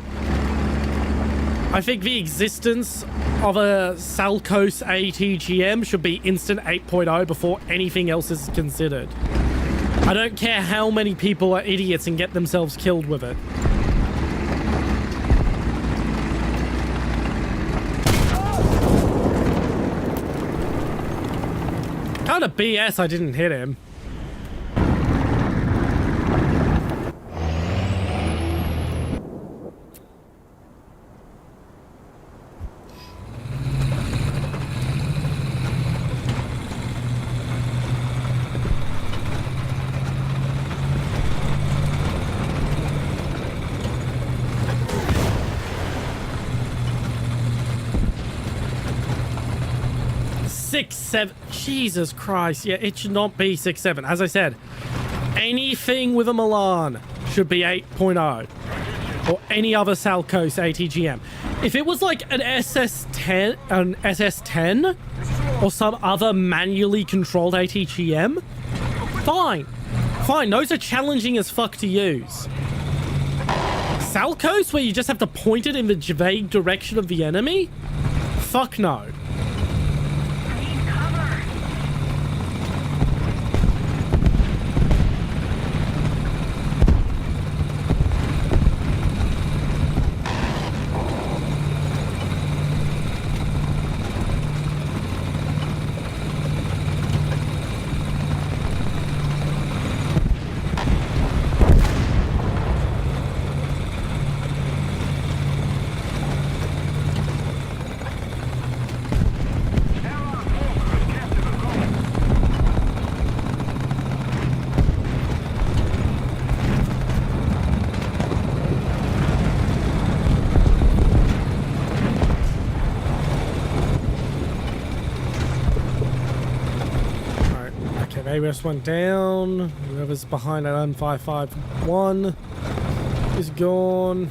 I think the existence of a Salcos ATGM should be instant 8.0 before anything else is considered. I don't care how many people are idiots and get themselves killed with it. Kind of BS I didn't hit him. 6-7. Jesus Christ. Yeah, it should not be 6-7. As I said, anything with a Milan should be 8.0. Or any other Salco's ATGM. If it was like an SS10 or some other manually controlled ATGM, fine. Fine, those are challenging as fuck to use. Salco's, where you just have to point it in the vague direction of the enemy? Fuck no. Need cover. Maybe just went down. Whoever's behind that M551 is gone.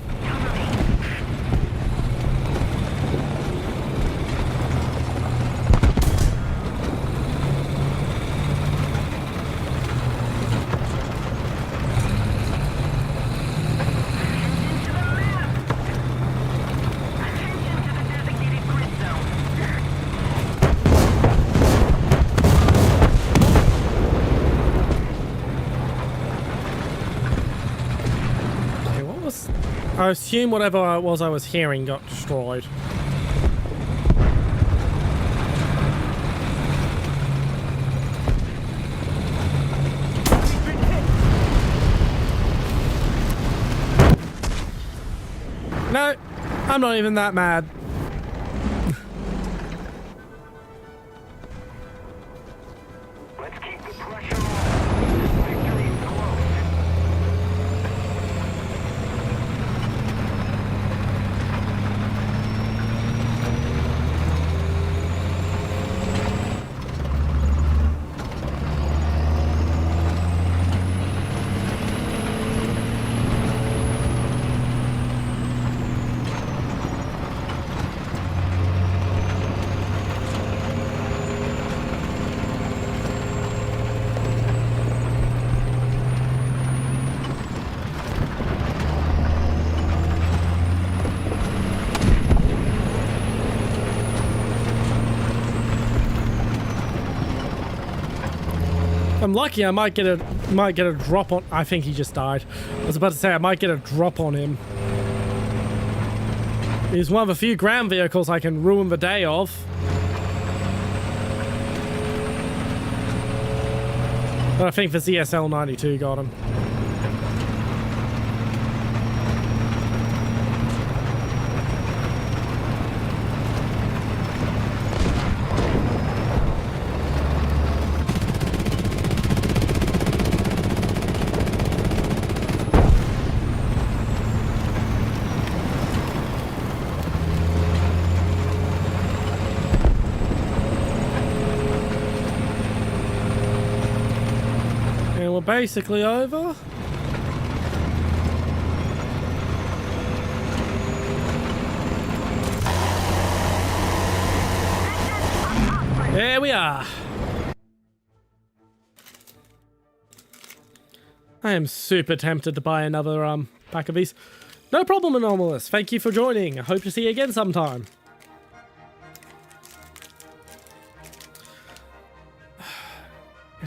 I assume whatever it was I was hearing got destroyed. No, I'm not even that mad. Let's keep the pressure on. Victory is close. I'm lucky I might get a drop on. I think he just died. I was about to say I might get a drop on him. He's one of the few ground vehicles I can ruin the day of. But I think the ZSL 92 got him. We're basically over. There we are. I am super tempted to buy another pack of these. No problem, Anomalous. Thank you for joining. I hope to see you again sometime.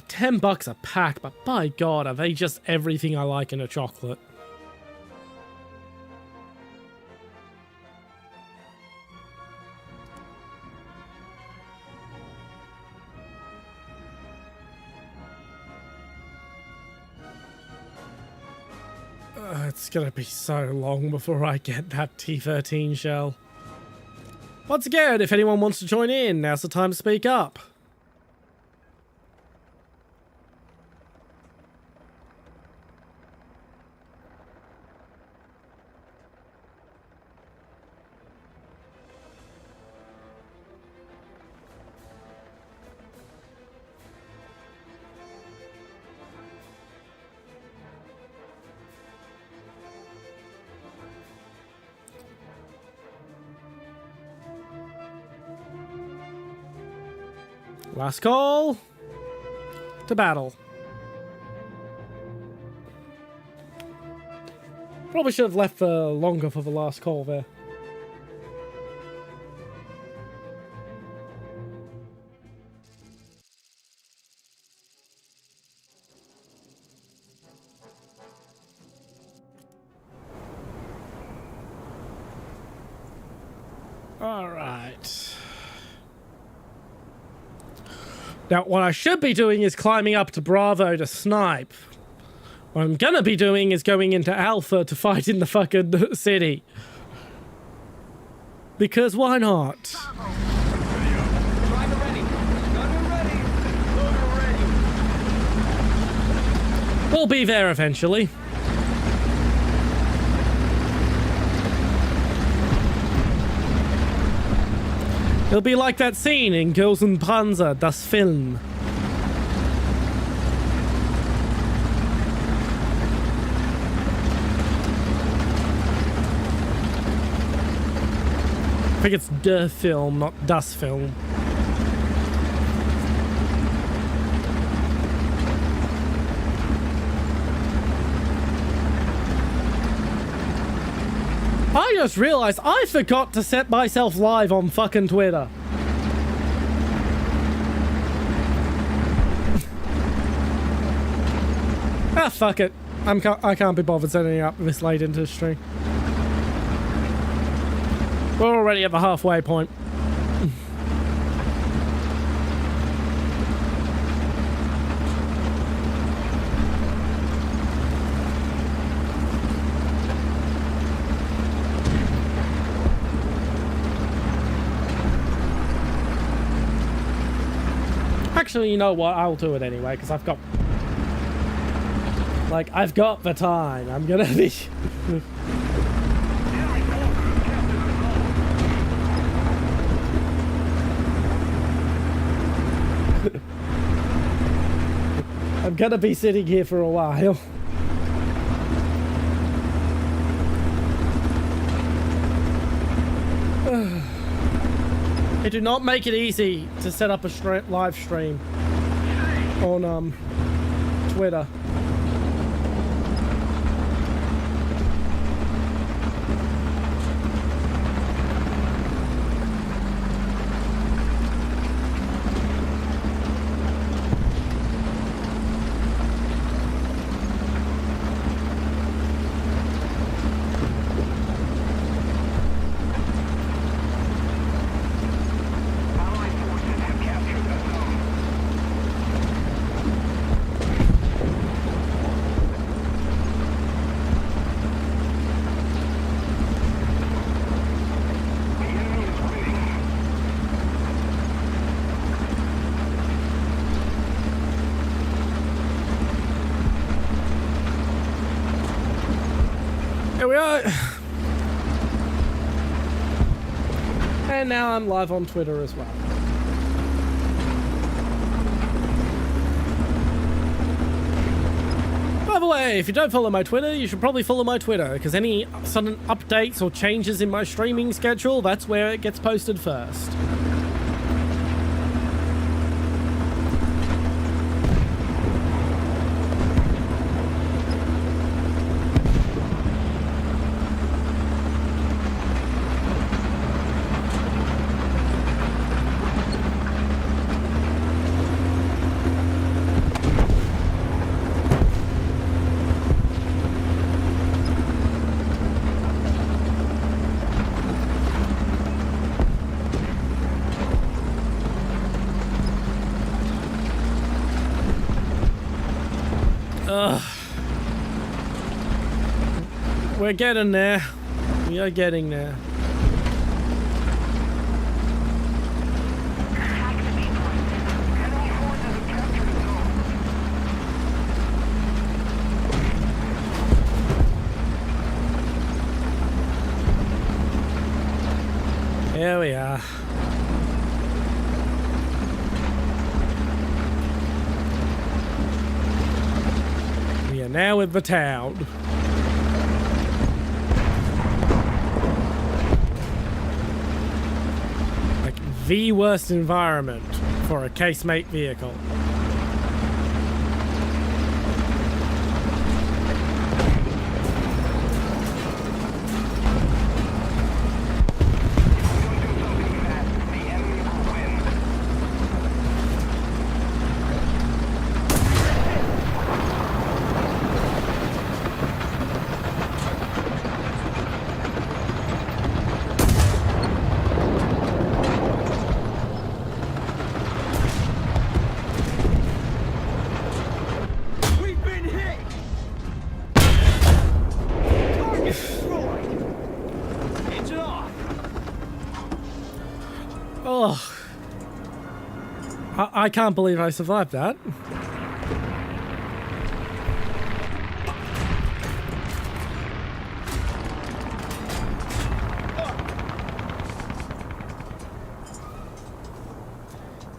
$10 a pack, but by God, are they just everything I like in a chocolate? It's gonna be so long before I get that T13 shell. Once again, if anyone wants to join in, now's the time to speak up. Last call to battle. Probably should have left for longer for the last call there. All right. Now, what I should be doing is climbing up to Bravo to snipe. What I'm gonna be doing is going into Alpha to fight in the fucking city. Because why not? Driver ready. Gunner ready. Loader ready. We'll be there eventually. It'll be like that scene in Girls und Panzer, das Film. I think it's der Film, not das Film. I just realized I forgot to set myself live on fucking Twitter. Ah, fuck it. I can't be bothered setting it up this late into the stream. We're already at the halfway point. Actually, you know what? I'll do it anyway, because I've got... Like, I've got the time. I'm gonna be... I'm gonna be sitting here for a while. They do not make it easy to set up a live stream on Twitter. Here we are. And now I'm live on Twitter as well. By the way, if you don't follow my Twitter, you should probably follow my Twitter, because any sudden updates or changes in my streaming schedule, that's where it gets posted first. We're getting there. We are getting there. Here we are. We are now in the town. The worst environment. for a casemate vehicle. We've been hit! Target destroyed! Engine off! Oh, I can't believe I survived that.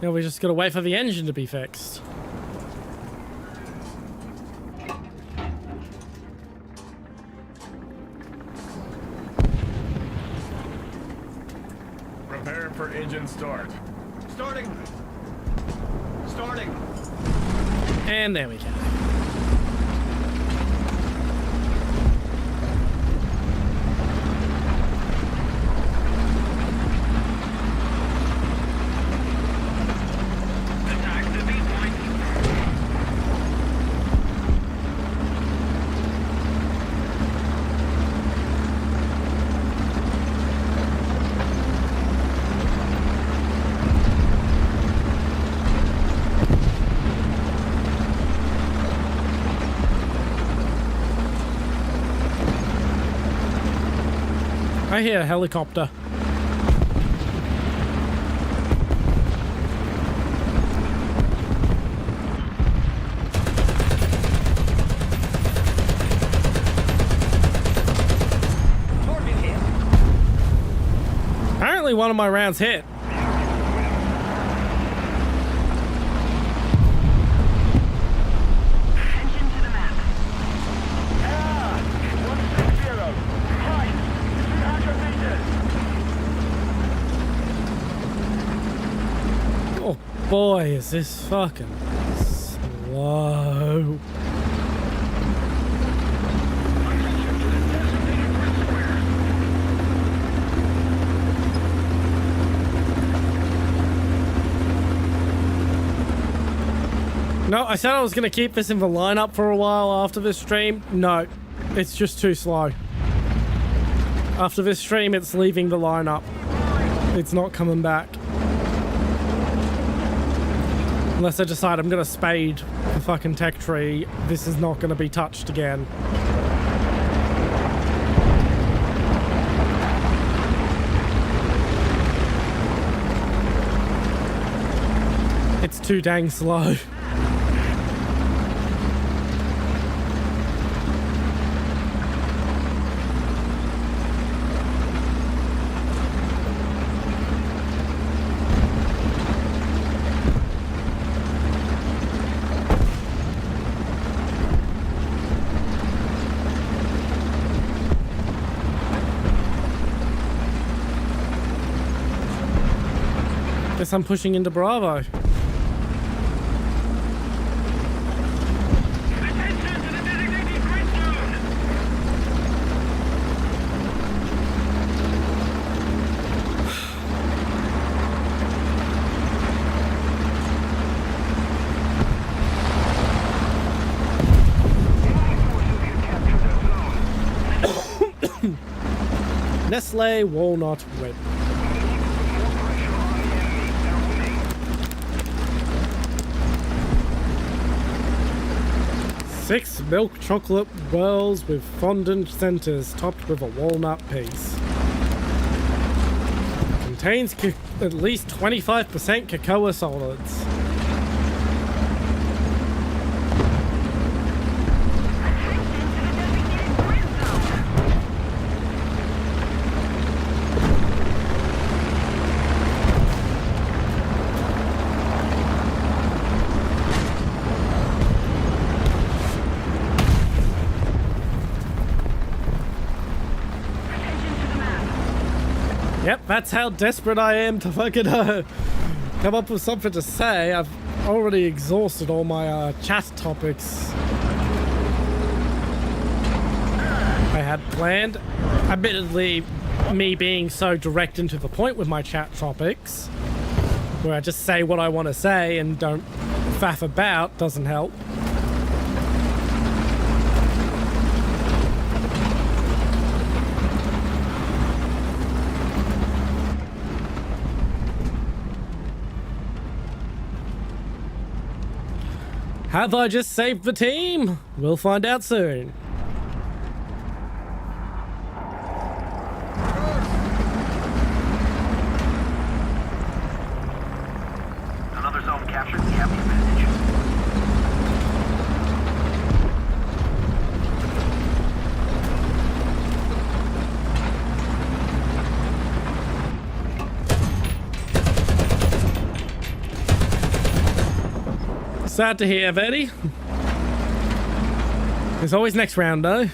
Yeah, we just gotta wait for the engine to be fixed. Prepare for engine start. Starting! Starting! And there we go. Attack the B point! I hear a helicopter. Target hit! Apparently one of my rounds hit. Attention to the map. 160. Height 300 meters. Oh boy, is this fucking slow. Attention to the designated grid square! No, I said I was gonna keep this in the lineup for a while after this stream. No, it's just too slow. After this stream, it's leaving the lineup. It's not coming back. Unless I decide I'm gonna spade the fucking tech tree, this is not gonna be touched again. It's too dang slow. Guess I'm pushing into Bravo. Attention to the designated grid zone! Nestle Walnut Red. Six milk chocolate whirls with fondant centers topped with a walnut piece. Contains at least 25% cocoa solids. Yep, that's how desperate I am to fucking come up with something to say. I've already exhausted all my chat topics I had planned. Admittedly, me being so direct and to the point with my chat topics, where I just say what I want to say and don't faff about, doesn't help. Have I just saved the team? We'll find out soon. Another zone captured. We have the advantage. Sad to hear, Betty. There's always next round, though.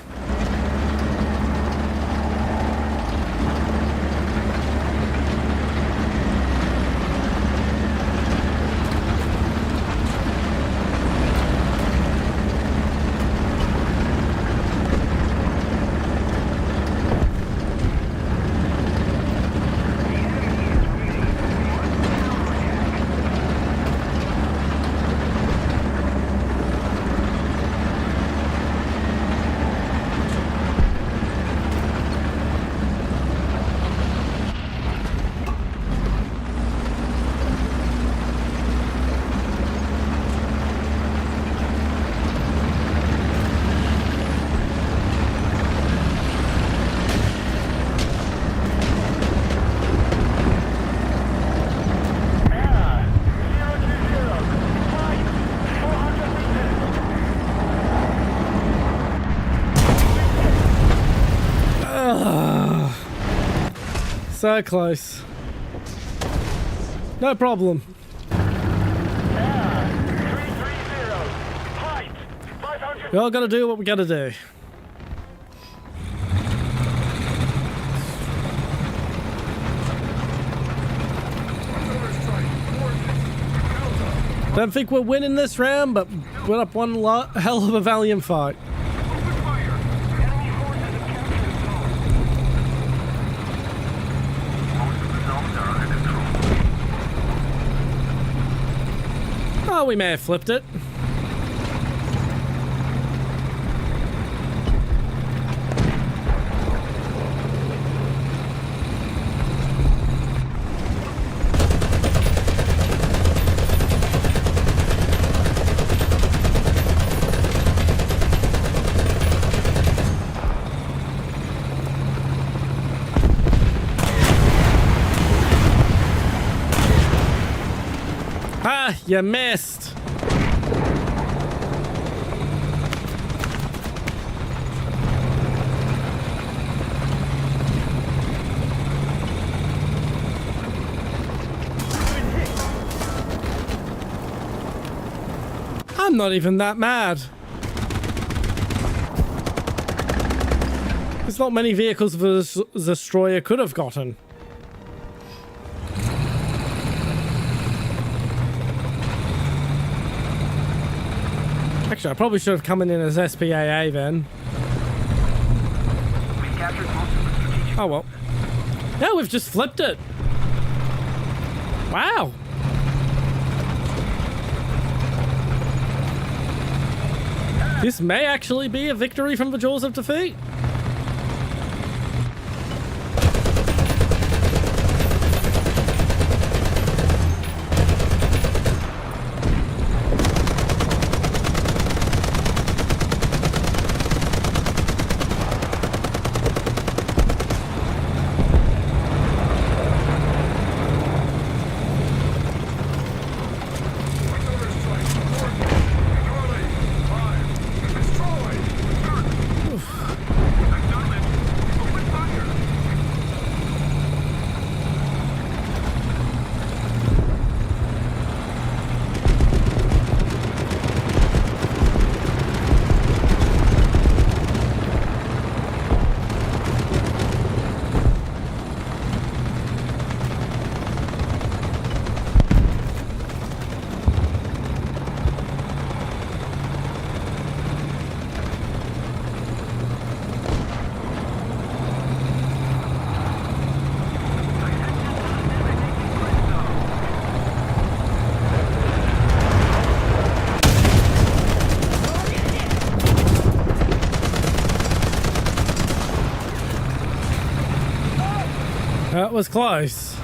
So close. No problem. 330. Height. 500. We all gotta do what we gotta do. Don't think we're winning this round, but we're up one hell of a valiant fight. Open fire. Enemy forces have captured the zone. Most of the zones are under control. Oh, we may have flipped it. Ah, you missed. I'm not even that mad. There's not many vehicles the destroyer could have gotten. Actually, I probably should have come in as SPAA then. We've captured most of the strategic. Oh well. Yeah, we've just flipped it. Wow. This may actually be a victory from the jaws of defeat. was close.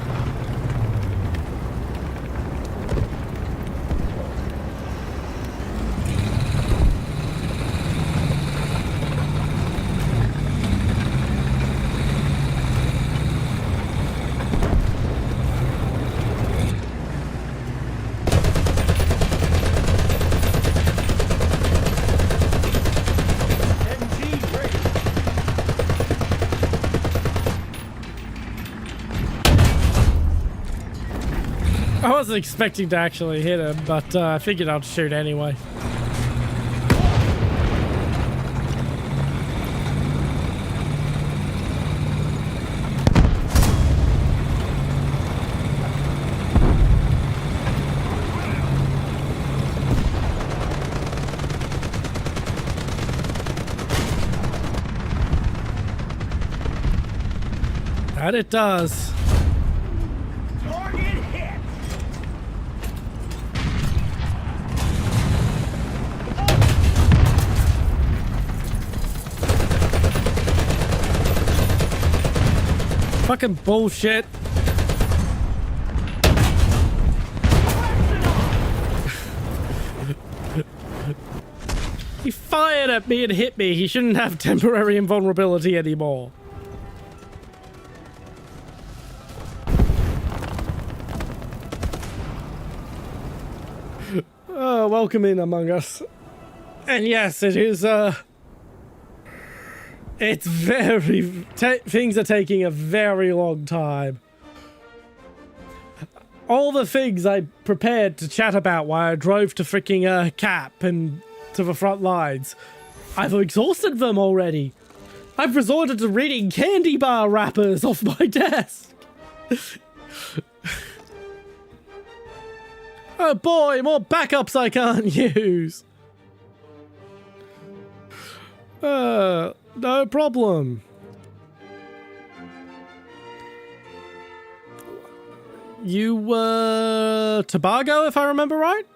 MG ready. I wasn't expecting to actually hit him, but I figured I'd shoot anyway. And it does. Target hit. Fucking bullshit. He fired at me and hit me. He shouldn't have temporary invulnerability anymore. Oh, welcome in among us. And yes, it is, it's very... things are taking a very long time. All the things I prepared to chat about while I drove to freaking, Cap and to the front lines, I've exhausted them already. I've resorted to reading candy bar wrappers off my desk. Oh boy, more backups I can't use. No problem. You were Tobago, if I remember right?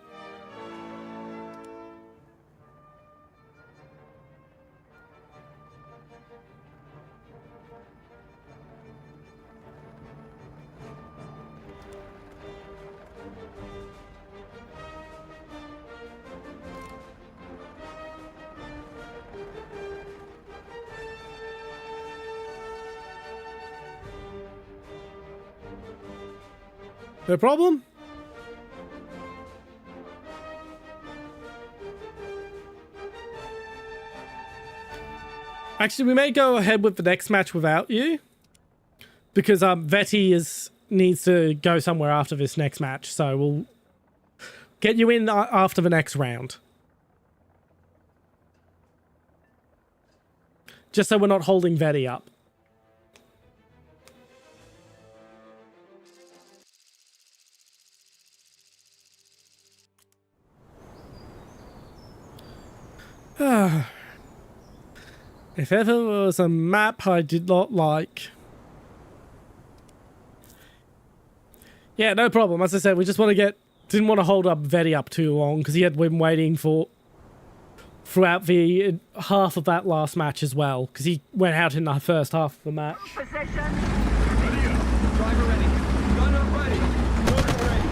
No problem? Actually, we may go ahead with the next match without you. Because Vetty needs to go somewhere after this next match, so we'll get you in after the next round. Just so we're not holding Vetty up. If ever there was a map I did not like. Yeah, no problem. As I said, we just want to didn't want to hold up Vetty up too long because he had been waiting throughout the half of that last match as well, because he went out in the first half of the match. Position. Ready up. Driver ready. Gun up ready. Motor ready.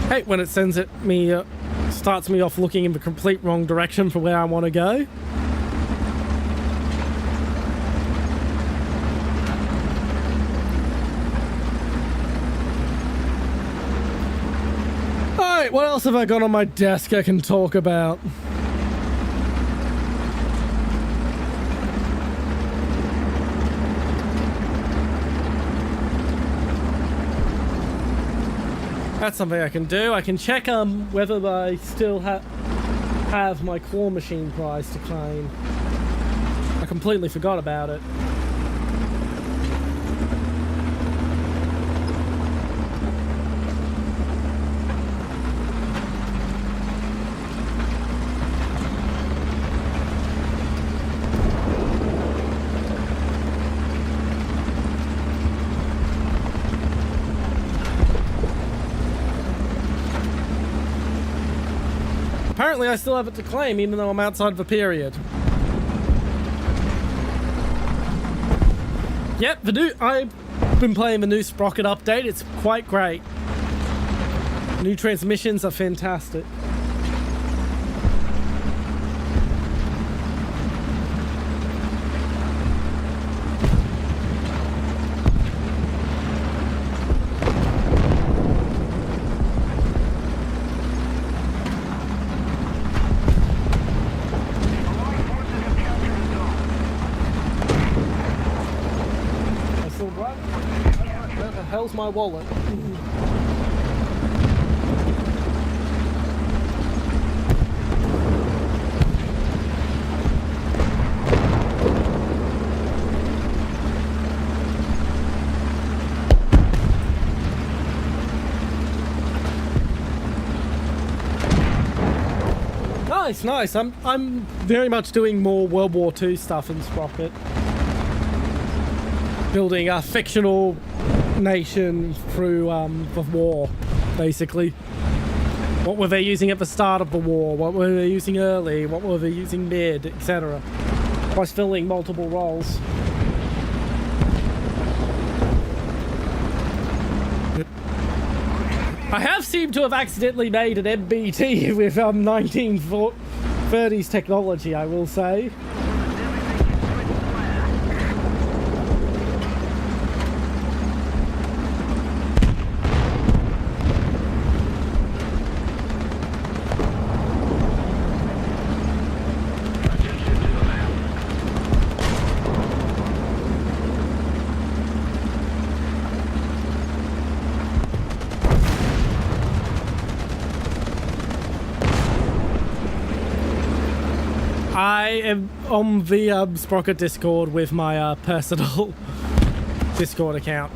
Hey, when it sends it me, starts me off looking in the complete wrong direction for where I want to go. Alright, what else have I got on my desk I can talk about? That's something I can do. I can check whether I still have my claw machine prize to claim. I completely forgot about it. apparently I still have it to claim even though I'm outside of a period. Yep, I've been playing the new Sprocket update. It's quite great. New transmissions are fantastic. Where the hell's my wallet? Nice. I'm very much doing more World War II stuff in Sprocket. Building a fictional nation through the war, basically. What were they using at the start of the war? What were they using early? What were they using mid, etc. By filling multiple roles. I have seemed to have accidentally made an MBT with 1930s technology, I will say. I am on the Sprocket Discord with my personal Discord account.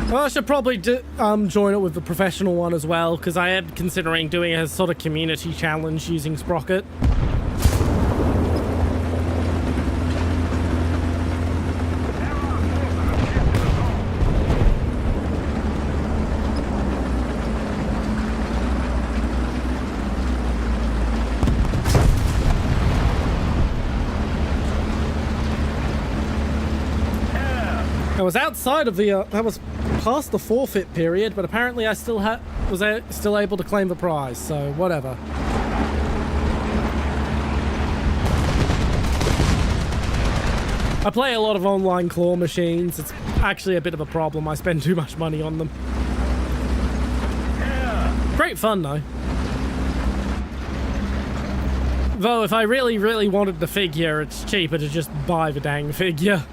Well, I should probably join it with the professional one as well, because I am considering doing a sort of community challenge using Sprocket. I was outside of the, that was past the forfeit period, but apparently I still was still able to claim the prize, so whatever. I play a lot of online claw machines. It's actually a bit of a problem. I spend too much money on them. Great fun though. Though if I really wanted the figure, it's cheaper to just buy the dang figure.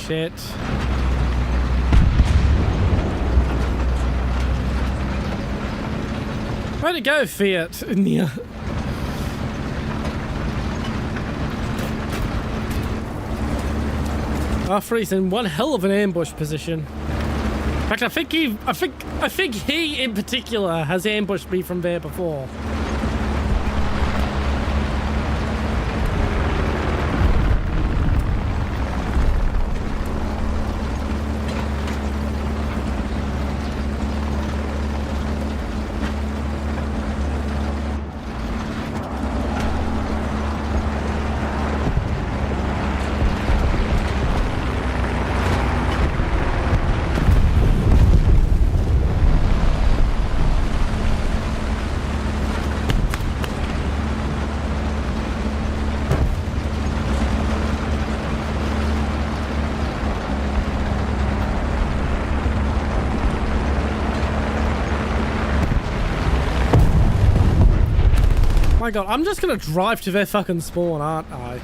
Shit. Where'd it go, Fiat? Yeah. Free's in one hell of an ambush position. In fact, I think he in particular has ambushed me from there before. My god, I'm just gonna drive to their fucking spawn, aren't I?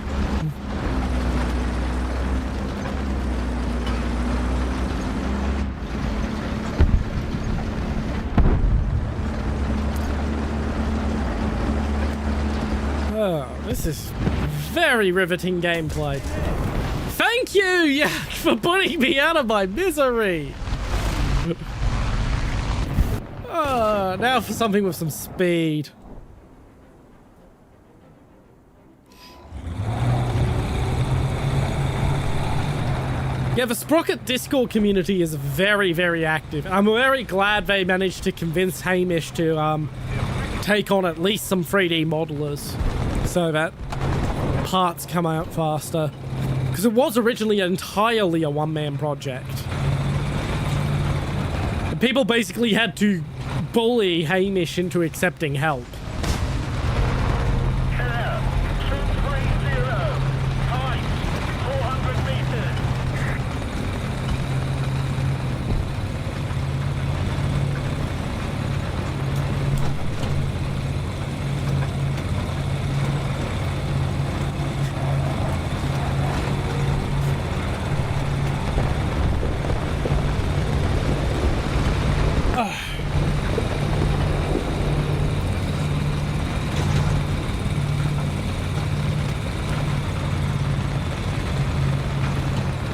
Oh, this is very riveting gameplay. Thank you, Yak, for putting me out of my misery. Now for something with some speed. Yeah, the Sprocket Discord community is very, very active. I'm very glad they managed to convince Hamish to take on at least some 3D modelers so that parts come out faster. Because it was originally entirely a one-man project. And people basically had to bully Hamish into accepting help. Hello. 230. Time. 400 meters.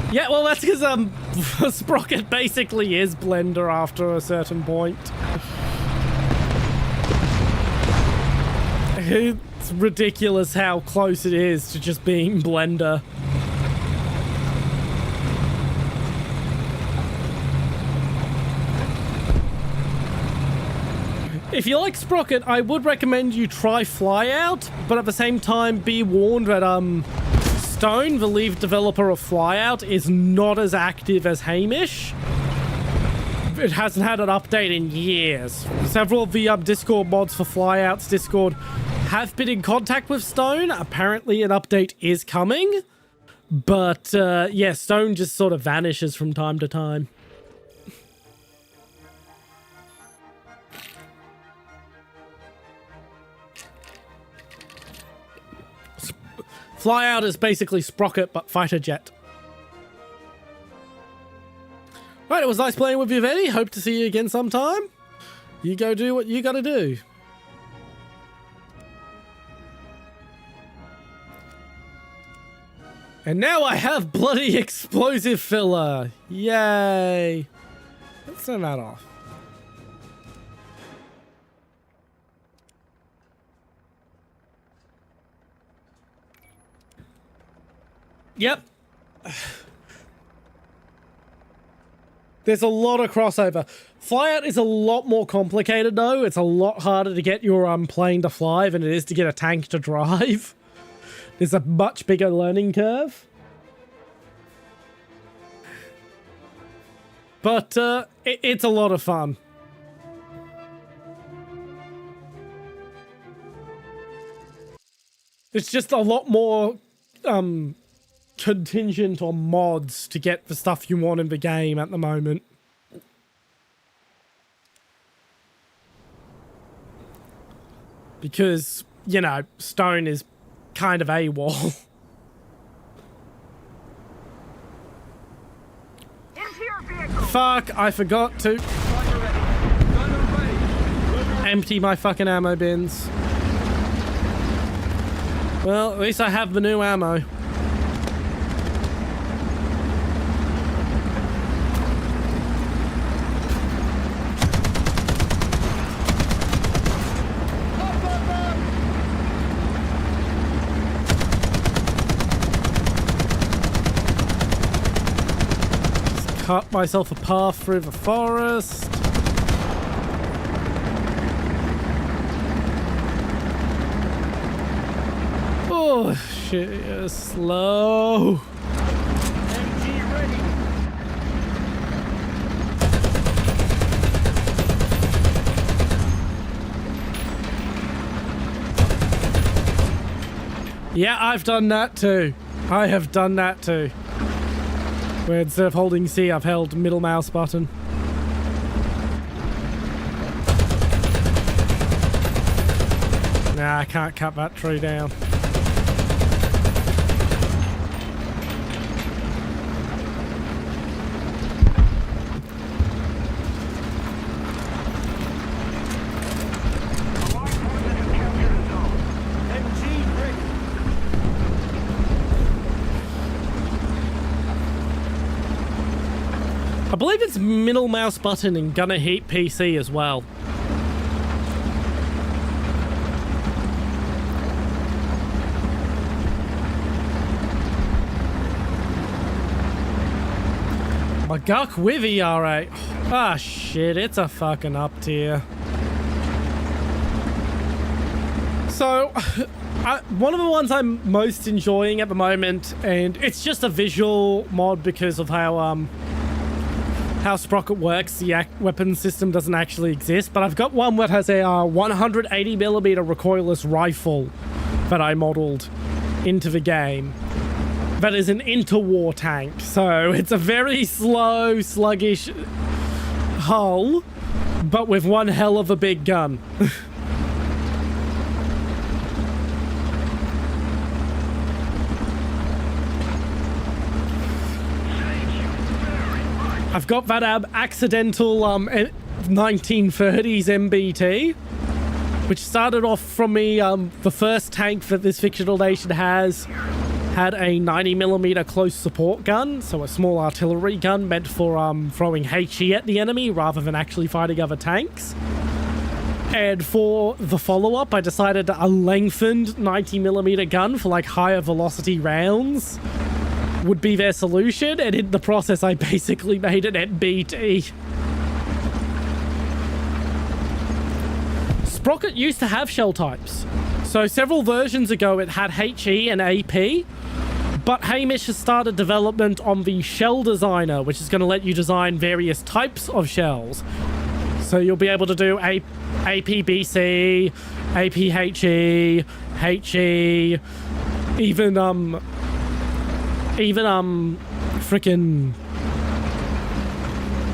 Yeah, well, that's because Sprocket basically is Blender after a certain point. It's ridiculous how close it is to just being Blender. If you like Sprocket, I would recommend you try Flyout, but at the same time, be warned that Stone, the lead developer of Flyout, is not as active as Hamish. It hasn't had an update in years. Several of the Discord mods for Flyout's Discord have been in contact with Stone. Apparently an update is coming. But yeah, Stone just sort of vanishes from time to time. Flyout is basically Sprocket, but fighter jet. Right, it was nice playing with you, Venny. Hope to see you again sometime. You go do what you gotta do. And now I have bloody explosive filler. Yay. Let's turn that off. Yep. There's a lot of crossover. Flyout is a lot more complicated though. It's a lot harder to get your plane to fly than it is to get a tank to drive. There's a much bigger learning curve. But it's a lot of fun. It's just a lot more contingent on mods to get the stuff you want in the game at the moment. Because, you know, Stone is kind of AWOL. Into your vehicle. Fuck, I forgot to Striker ready. Gunner ready. empty my fucking ammo bins. Well, at least I have the new ammo. Cut myself a path through the forest. Oh, shit, you're slow. MG ready. Yeah, I've done that too. I have done that too. Where instead of holding C, I've held middle mouse button. Nah, I can't cut that tree down. MG believe it's middle mouse button in Gunner Heat PC as well. Maguk with ERA. Ah, shit, it's a fucking up tier. So, one of the ones I'm most enjoying at the moment, and it's just a visual mod because of how Sprocket works. The weapon system doesn't actually exist, but I've got one that has a 180mm recoilless rifle that I modeled into the game. That is an interwar tank, so it's a very slow, sluggish hull, but with one hell of a big gun. I've got that accidental 1930s MBT, which started off from me, the first tank that this fictional nation has had a 90mm close support gun, so a small artillery gun meant for throwing HE at the enemy rather than actually fighting other tanks. And for the follow-up, I decided that a lengthened 90mm gun for like higher velocity rounds would be their solution, and in the process I basically made an MBT. Sprocket used to have shell types. So several versions ago it had HE and AP, but Hamish has started development on the Shell Designer, which is going to let you design various types of shells. So you'll be able to do APBC, APHE, HE, even frickin'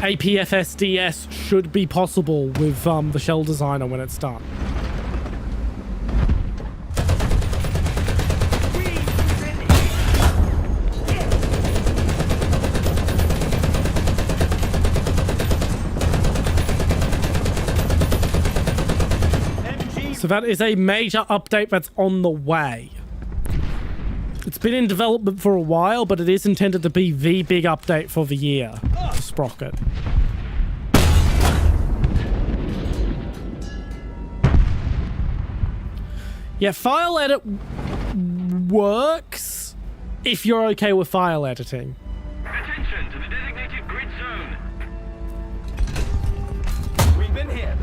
APFSDS should be possible with the Shell Designer when it's done. So that is a major update that's on the way. It's been in development for a while, but it is intended to be the big update for the year for Sprocket. Yeah, file edit works if you're okay with file editing. Attention to the designated grid zone. We've been hit.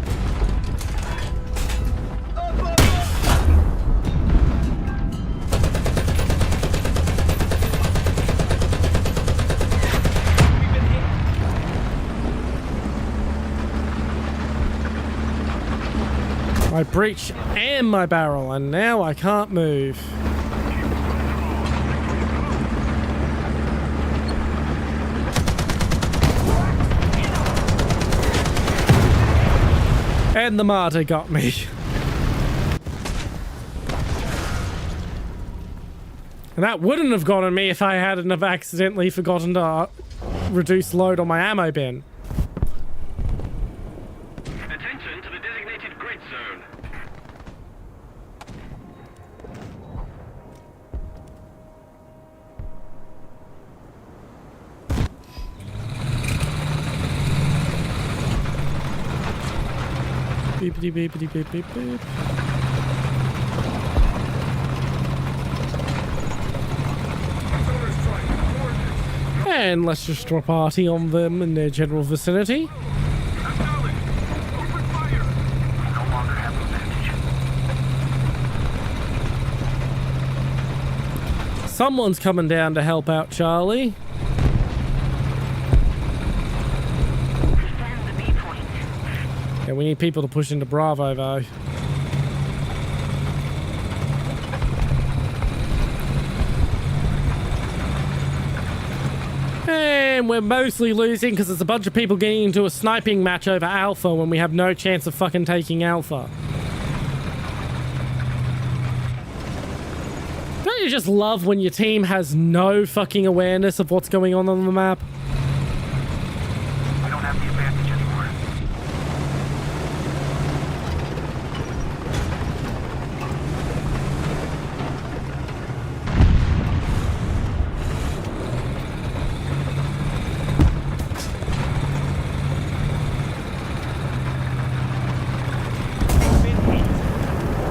I breach and my barrel, and now I can't move. And the martyr got me. And that wouldn't have gotten me if I hadn't have accidentally forgotten to reduce load on my ammo bin. Attention to the designated grid zone. Beepity beepity beep beep beep. And let's just drop party on them in their general vicinity. Acknowledged. Open fire. No longer have advantage. Someone's coming down to help out Charlie. Defend the B point. Yeah, we need people to push into Bravo though. And we're mostly losing because there's a bunch of people getting into a sniping match over Alpha when we have no chance of fucking taking Alpha. Don't you just love when your team has no fucking awareness of what's going on the map? We don't have the advantage anymore.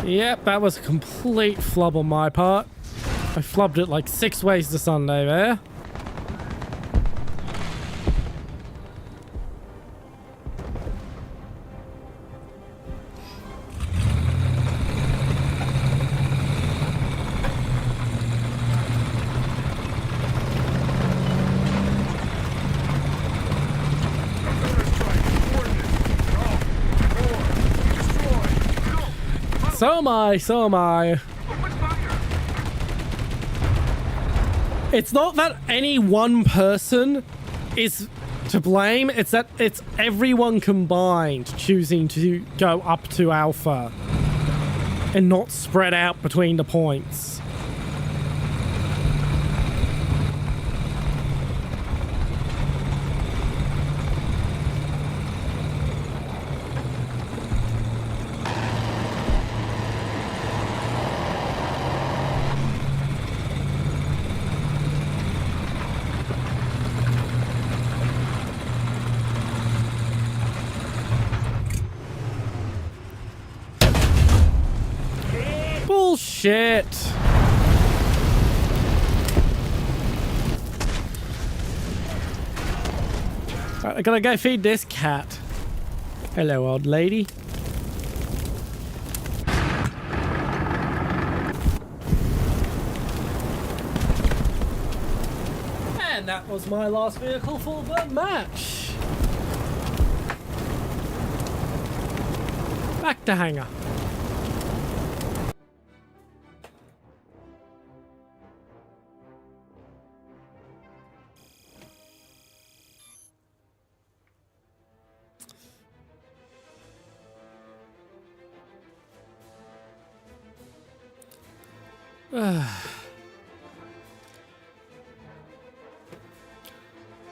Yep, that was a complete flub on my part. I flubbed it like 6 ways to Sunday there. So am I. It's not that any one person is to blame, it's that it's everyone combined choosing to go up to alpha and not spread out between the points. Bullshit. Right, I gotta go feed this cat. Hello, old lady. And that was my last vehicle for the match. Back to hangar.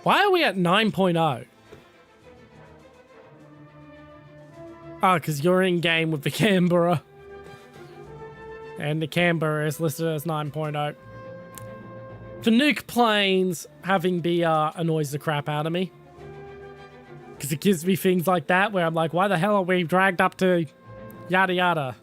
Why are we at 9.0? Oh, because you're in game with the Canberra. And the Canberra is listed as 9.0. The nuke planes having BR annoys the crap out of me. Because it gives me things like that where I'm like, why the hell are we dragged up to yada yada?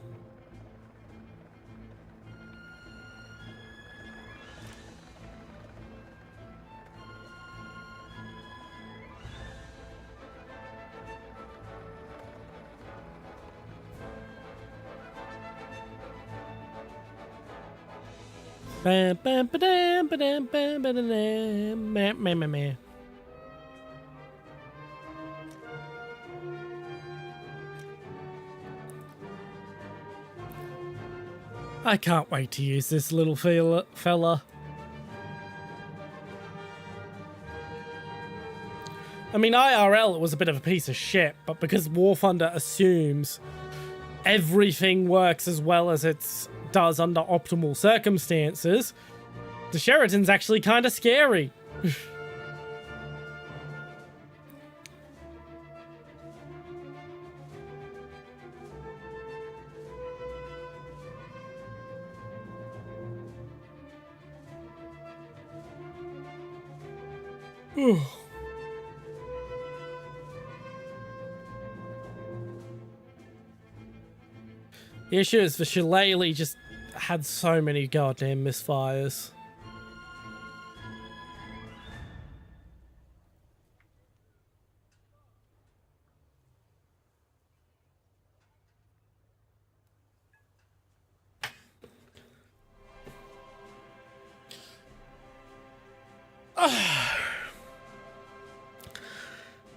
Bam, bam, ba-dam, ba-dam, bam, ba-da-dam, meh, meh, meh, meh. I can't wait to use this little fella. I mean, IRL, it was a bit of a piece of shit, but because Warthunder assumes everything works as well as it does under optimal circumstances, the Sheraton's actually kind of scary. The issue is the Shillelagh just had so many goddamn misfires.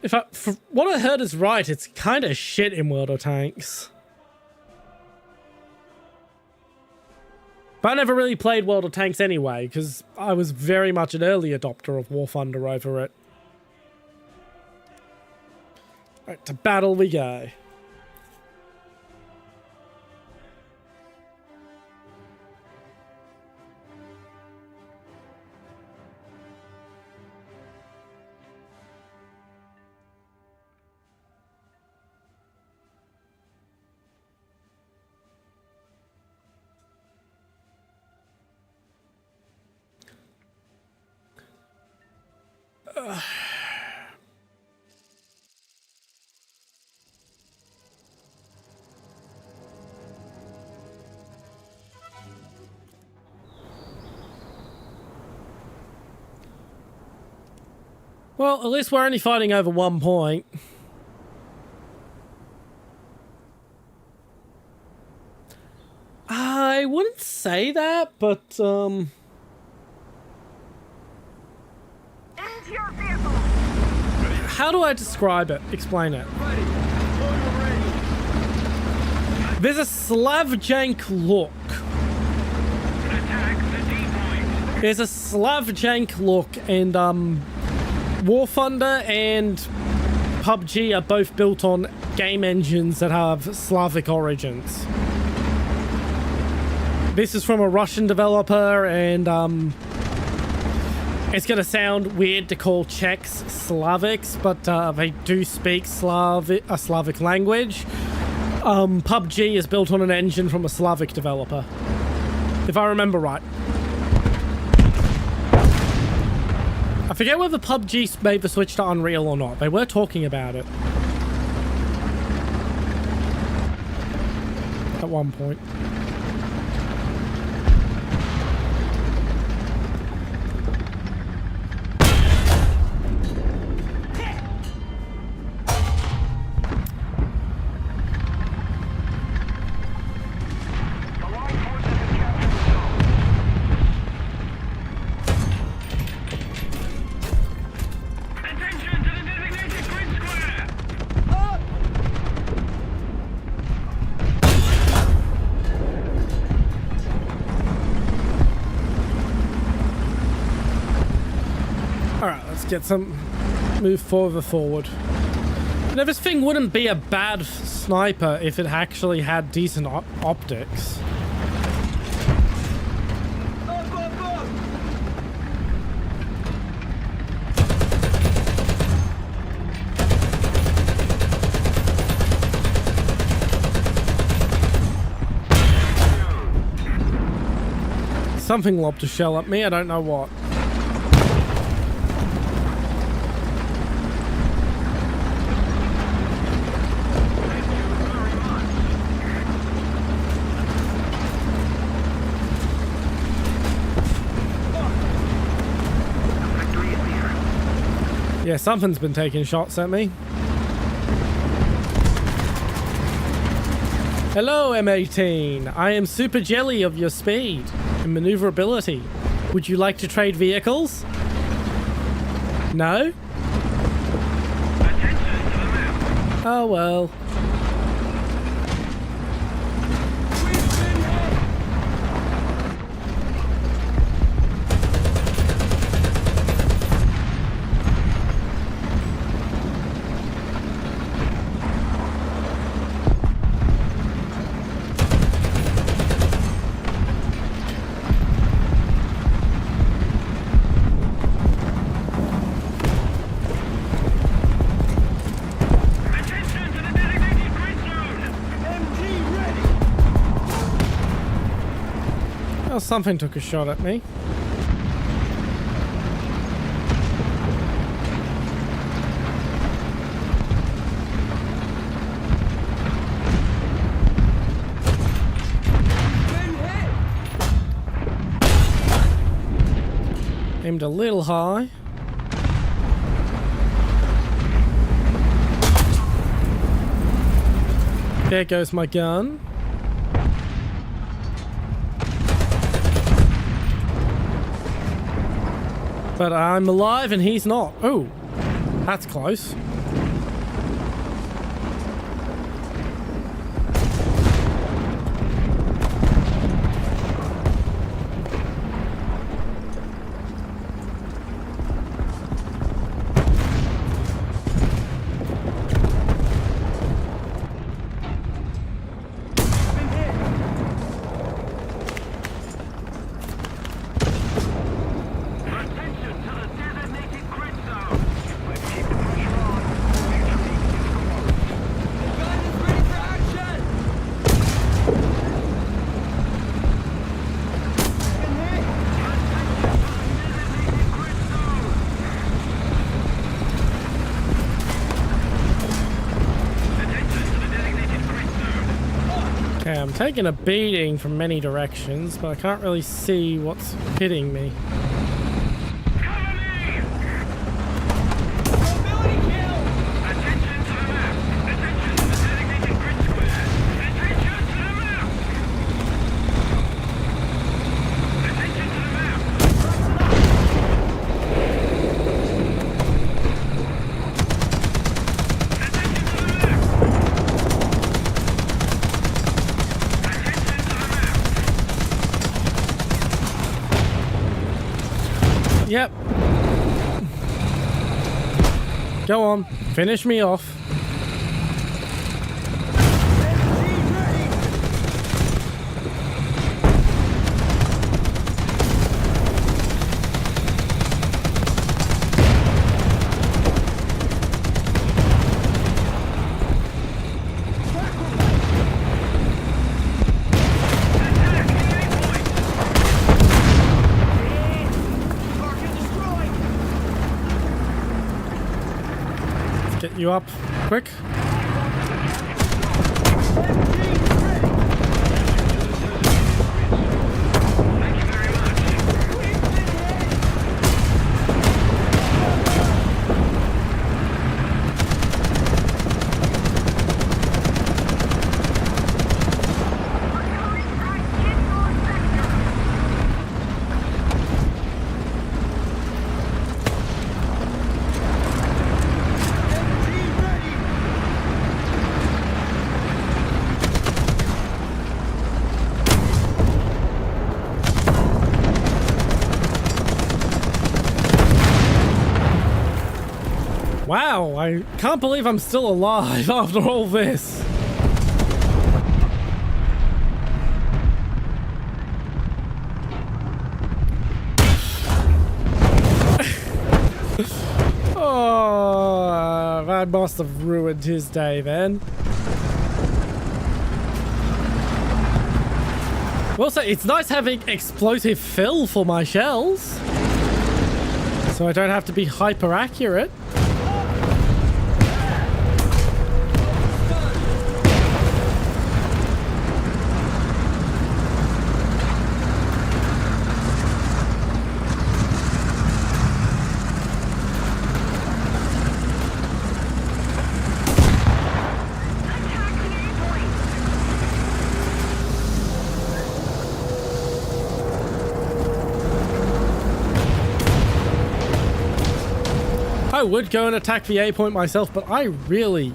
If what I heard is right, it's kind of shit in World of Tanks. But I never really played World of Tanks anyway, because I was very much an early adopter of Warthunder over it. Right, to battle we go. Well, at least we're only fighting over 1 point. I wouldn't say that, but, Into your vehicle. how do I describe it? Explain it. Ready. Loader ready. There's a Slavjank look. Attack the D-point. There's a Slavjank look, and, Warthunder and PUBG are both built on game engines that have Slavic origins. This is from a Russian developer, and it's gonna sound weird to call Czechs Slavics, but they do speak a Slavic language. PUBG is built on an engine from a Slavic developer, if I remember right. I forget whether PUBG made the switch to Unreal or not. They were talking about it at one point. Attention to the designated grid square. Alright, let's get some move forward. Now, this thing wouldn't be a bad sniper if it actually had decent optics. Up, up, up. Something lobbed a shell at me, I don't know what. Yeah, something's been taking shots at me. Hello, M18. I am super jelly of your speed and maneuverability. Would you like to trade vehicles? No? Attention to the map. Oh well. We've been hit. Attention to the designated grid zone. MG ready. Well, something took a shot at me. Been hit. Aimed a little high. There goes my gun. But I'm alive and he's not. Oh, that's close. Been hit. Attention to the designated grid zone. Let's keep the pressure on. The gun is ready for action. Been hit. Attention to the designated grid zone. Okay, I'm taking a beating from many directions, but I can't really see what's hitting me. Cover me. Yep. Go on. Finish me off. Get you up quick. Wow, I can't believe I'm still alive after all this. Oh, that must have ruined his day then. Well, so it's nice having explosive fill for my shells, so I don't have to be hyper accurate. I would go and attack the A point myself, but I really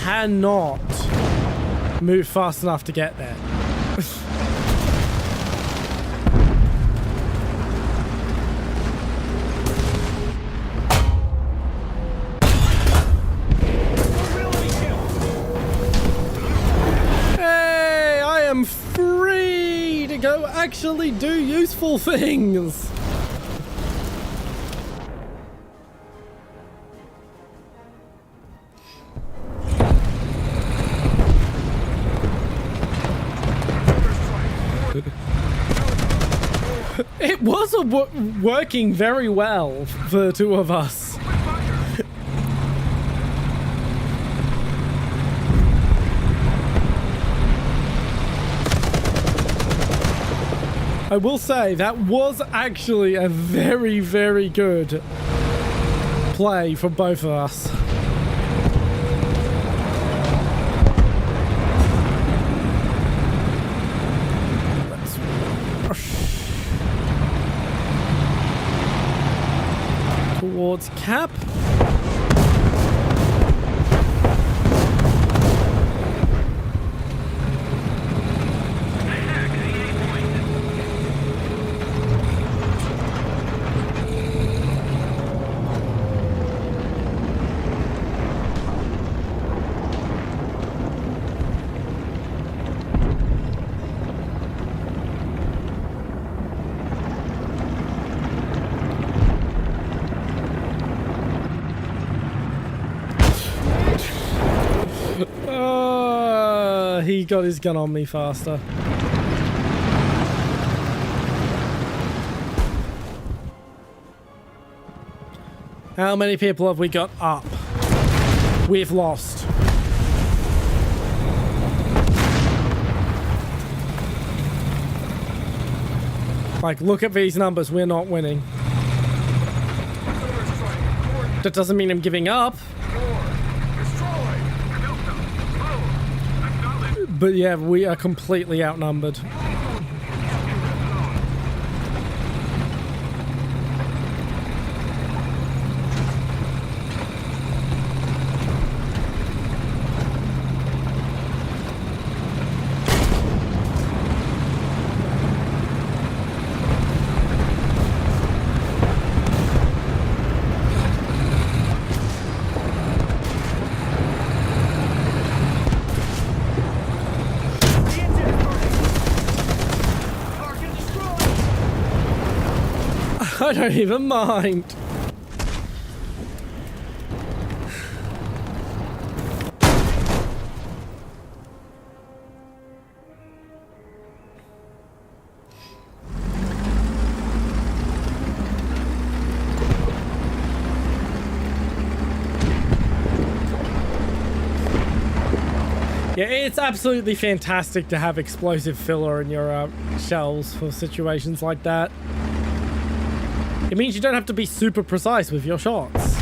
cannot move fast enough to get there. Hey, I am free to go actually do useful things. It was working very well for the two of us. I will say that was actually a very, very good play from both of us. Towards cap. He got his gun on me faster. How many people have we got up? We've lost. Like, look at these numbers. We're not winning. That doesn't mean I'm giving up. But yeah, we are completely outnumbered. I don't even mind. Yeah, it's absolutely fantastic to have explosive filler in your shells for situations like that. It means you don't have to be super precise with your shots.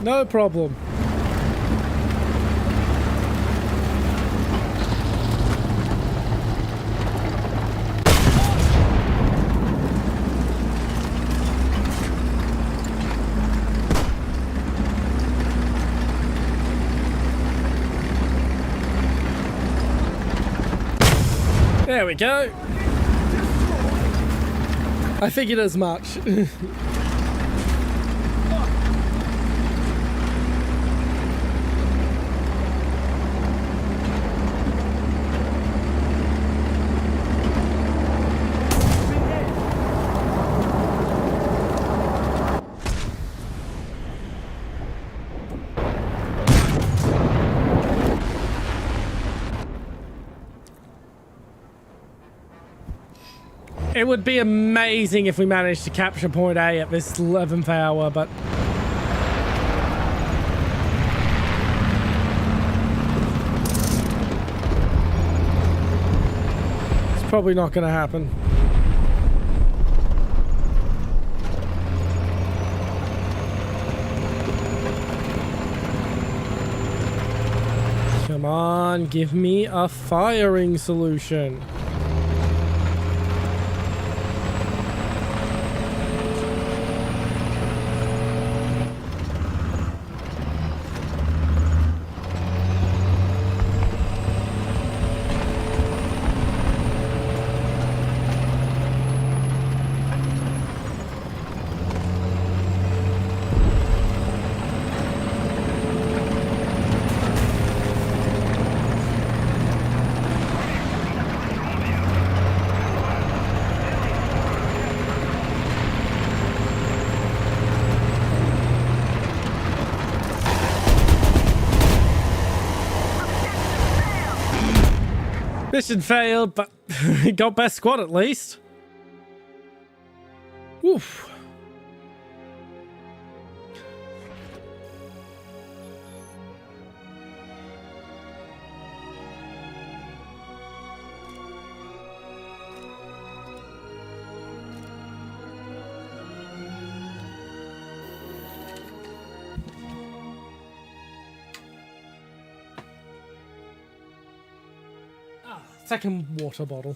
No problem. There we go. I figured as much. It would be amazing if we managed to capture point A at this 11th hour, but it's probably not going to happen. Come on, give me a firing solution. Mission failed, but we got best squad at least. Oof. Second water bottle.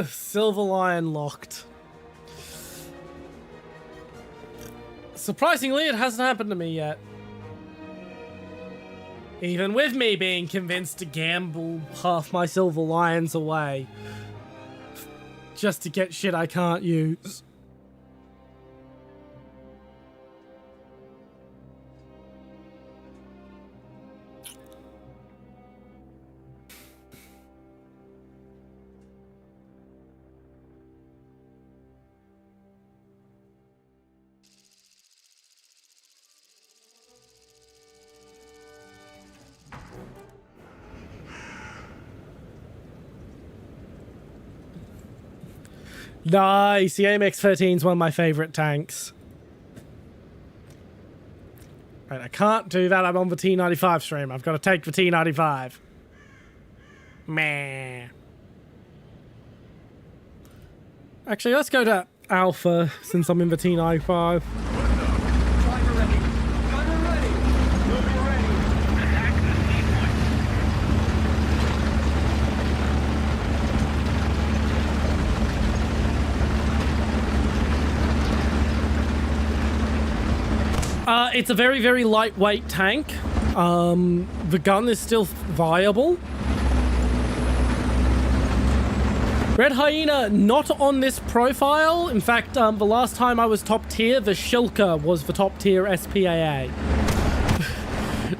Silver Lion locked. Surprisingly, it hasn't happened to me yet. Even with me being convinced to gamble half my Silver Lions away. Just to get shit I can't use. Nice, the AMX-13 is one of my favorite tanks. Right, I can't do that. I'm on the T95 stream. I've got to take the T95. Meh. Actually, let's go to Alpha since I'm in the T95. Driver ready. Gunner ready. Moving ready. It's a very, very lightweight tank. The gun is still viable. Red Hyena, not on this profile. In fact, the last time I was top tier, the Shilka was the top tier SPAA.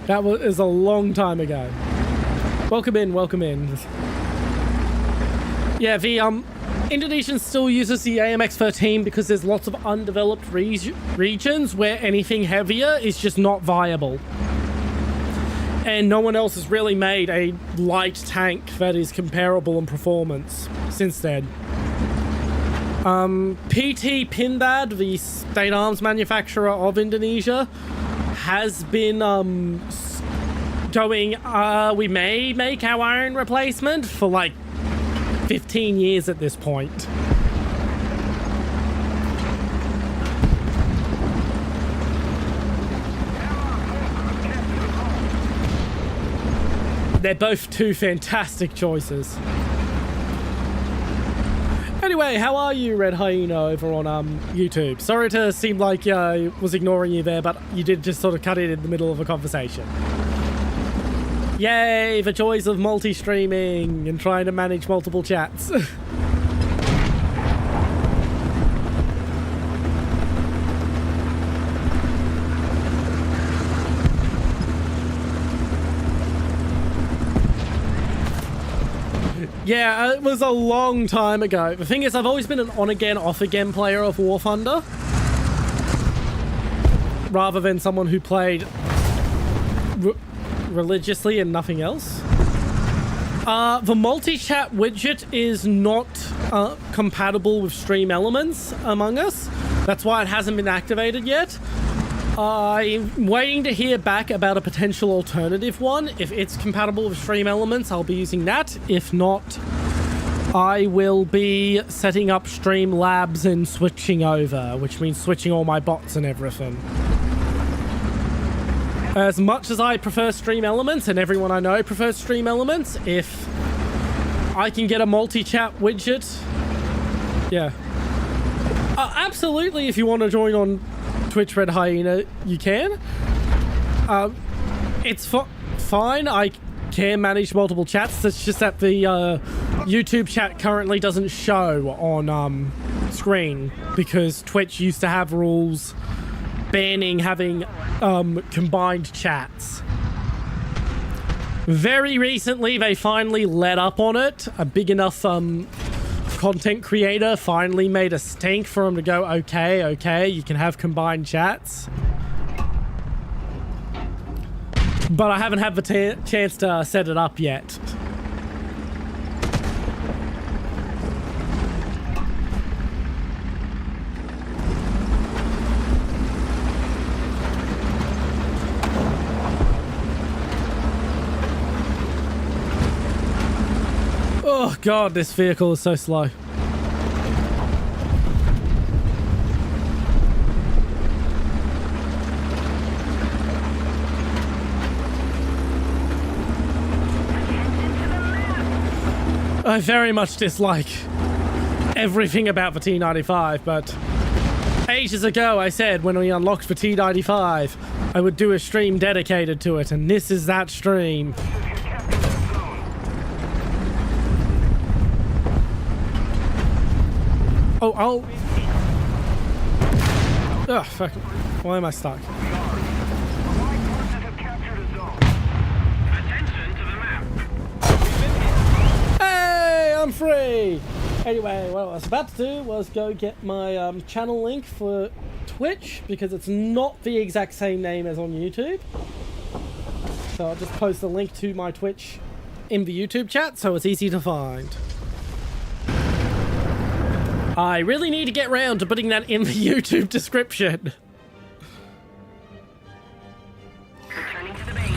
That is a long time ago. Welcome in, welcome in. Yeah, the Indonesian still uses the AMX-13 because there's lots of undeveloped regions where anything heavier is just not viable. And no one else has really made a light tank that is comparable in performance since then. PT Pindad, the state arms manufacturer of Indonesia, has been going, we may make our own replacement for like 15 years at this point. They're both two fantastic choices. Anyway, how are you, Red Hyena, over on YouTube? Sorry to seem like I was ignoring you there, but you did just sort of cut it in the middle of a conversation. Yay, the joys of multi-streaming and trying to manage multiple chats. Yeah, it was a long time ago. The thing is, I've always been an on-again, off-again player of War Thunder, rather than someone who played religiously and nothing else. The multi-chat widget is not compatible with Stream Elements Among Us. That's why it hasn't been activated yet. I'm waiting to hear back about a potential alternative one. If it's compatible with Stream Elements, I'll be using that. If not, I will be setting up Stream Labs and switching over, which means switching all my bots and everything. As much as I prefer Stream Elements, and everyone I know prefers Stream Elements, if I can get a multi-chat widget, yeah. Absolutely, if you want to join on Twitch, Red Hyena, you can. It's fine. I can manage multiple chats. It's just that the YouTube chat currently doesn't show on screen because Twitch used to have rules banning having combined chats. Very recently, they finally let up on it. A big enough content creator finally made a stink for him to go, okay, you can have combined chats. But I haven't had the chance to set it up yet. Oh god, this vehicle is so slow. I very much dislike everything about the T95, but ages ago I said when we unlocked the T95, I would do a stream dedicated to it, and this is that stream. Oh, ugh, fuck. Why am I stuck? Hey, I'm free! Anyway, what I was about to do was go get my channel link for Twitch, because it's not the exact same name as on YouTube. So I'll just post the link to my Twitch in the YouTube chat, so it's easy to find. I really need to get round to putting that in the YouTube description. Returning to the base.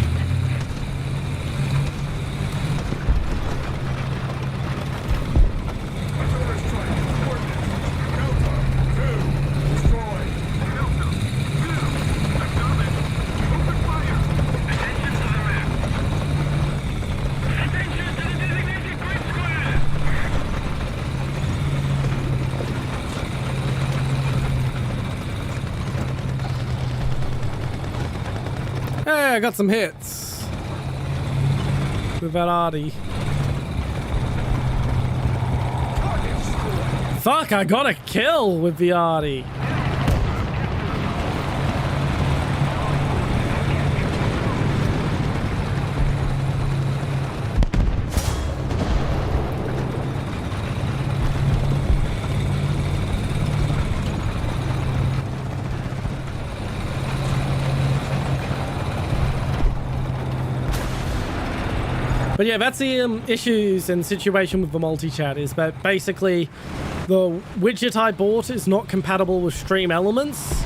I got some hits with that Artie. Fuck, I got a kill with the Artie. But yeah, that's the issues and situation with the multi-chat, is that basically the widget I bought is not compatible with Stream Elements.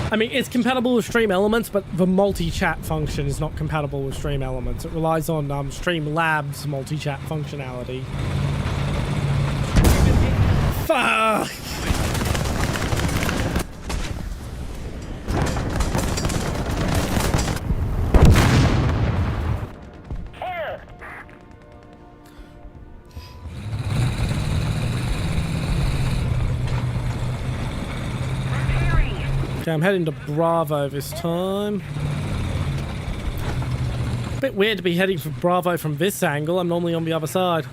I mean, it's compatible with Stream Elements, but the multi-chat function is not compatible with Stream Elements. It relies on Streamlabs multi-chat functionality. Fuck! Okay, I'm heading to Bravo this time. Bit weird to be heading for Bravo from this angle. I'm normally on the other side.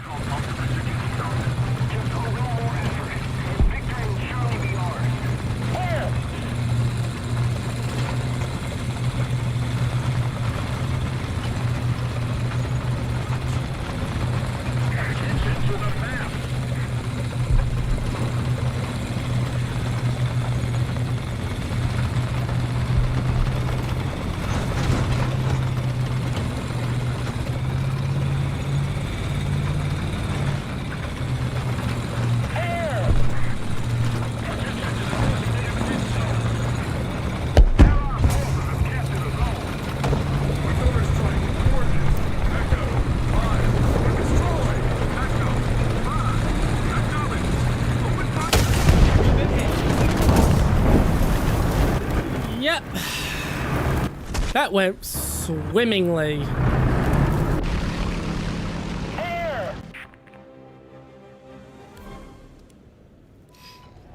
That went swimmingly.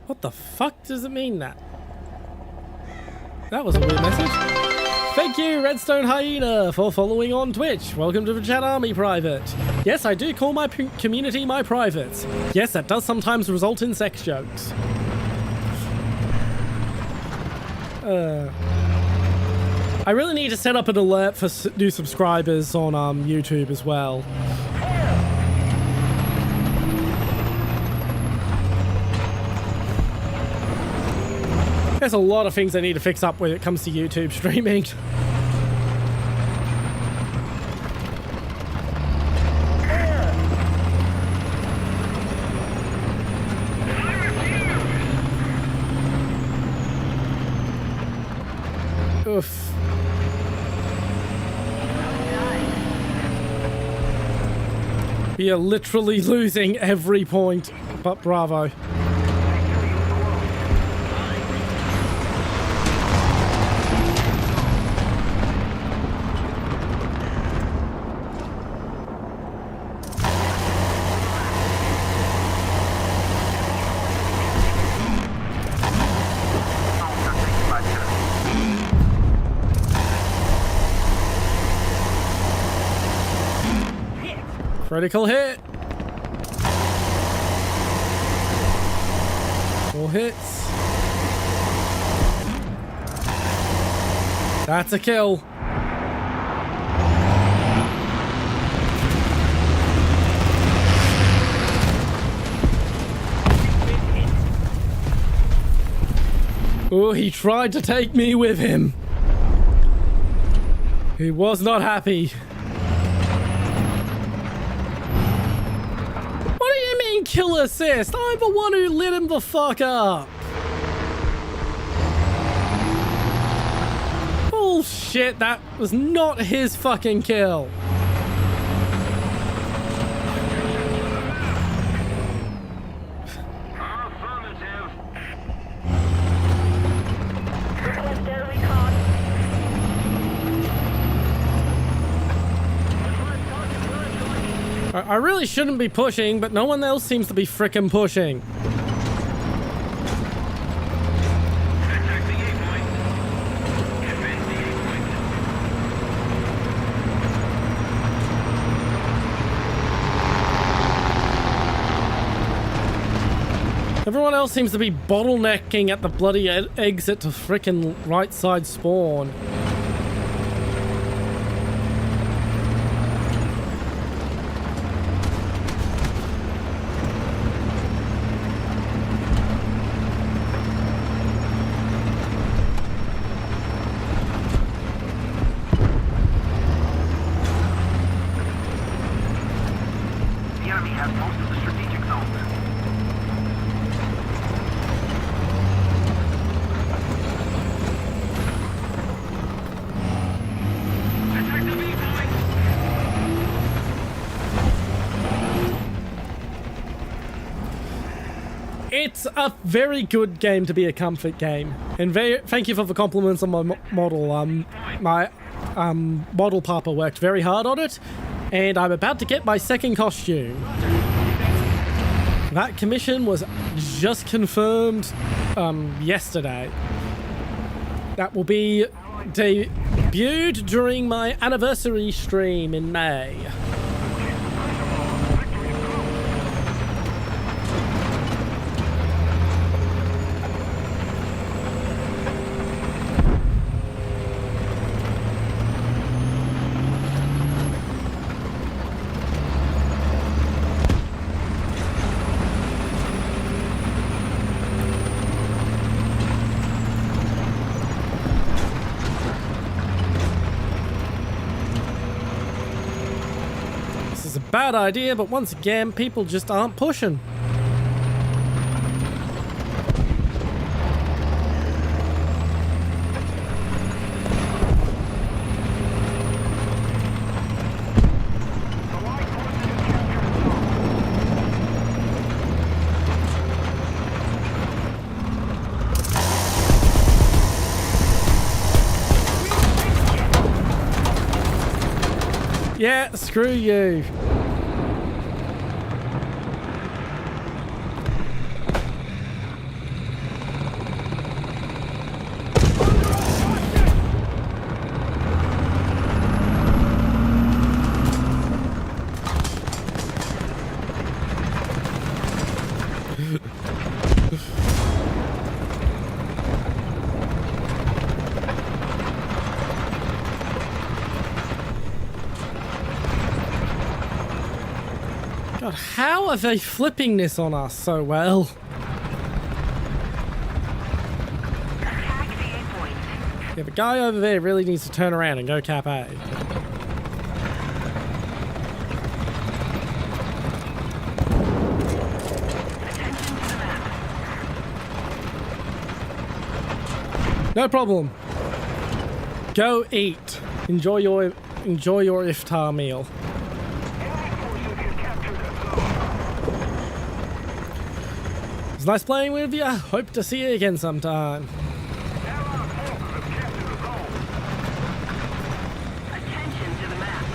What the fuck does it mean that? That was a weird message. Thank you, Redstone Hyena, for following on Twitch. Welcome to the Chat Army Private. Yes, I do call my community my privates. Yes, that does sometimes result in sex jokes. I really need to set up an alert for new subscribers on YouTube as well. There's a lot of things I need to fix up when it comes to YouTube streaming. Oof. We are literally losing every point, but Bravo. Critical hit. 4 hits. That's a kill. Oh, he tried to take me with him. He was not happy. Kill assist. I'm the one who lit him the fuck up. Bullshit, that was not his fucking kill. I really shouldn't be pushing, but no one else seems to be frickin' pushing. Everyone else seems to be bottlenecking at the bloody exit to frickin' right side spawn. The enemy has most of the strategic zones. Attack the B point! It's a very good game to be a comfort game, and thank you for the compliments on my model. My model papa worked very hard on it, and I'm about to get my second costume. That commission was just confirmed yesterday. That will be debuted during my anniversary stream in May. This is a bad idea, but once again, people just aren't pushing. Yeah, screw you. God, how are they flipping this on us so well? Attack the A point. Yeah, the guy over there really needs to turn around and go cap A. Attention to the map. No problem. Go eat. Enjoy your iftar meal. It's nice playing with you. Hope to see you again sometime. Attention to the map.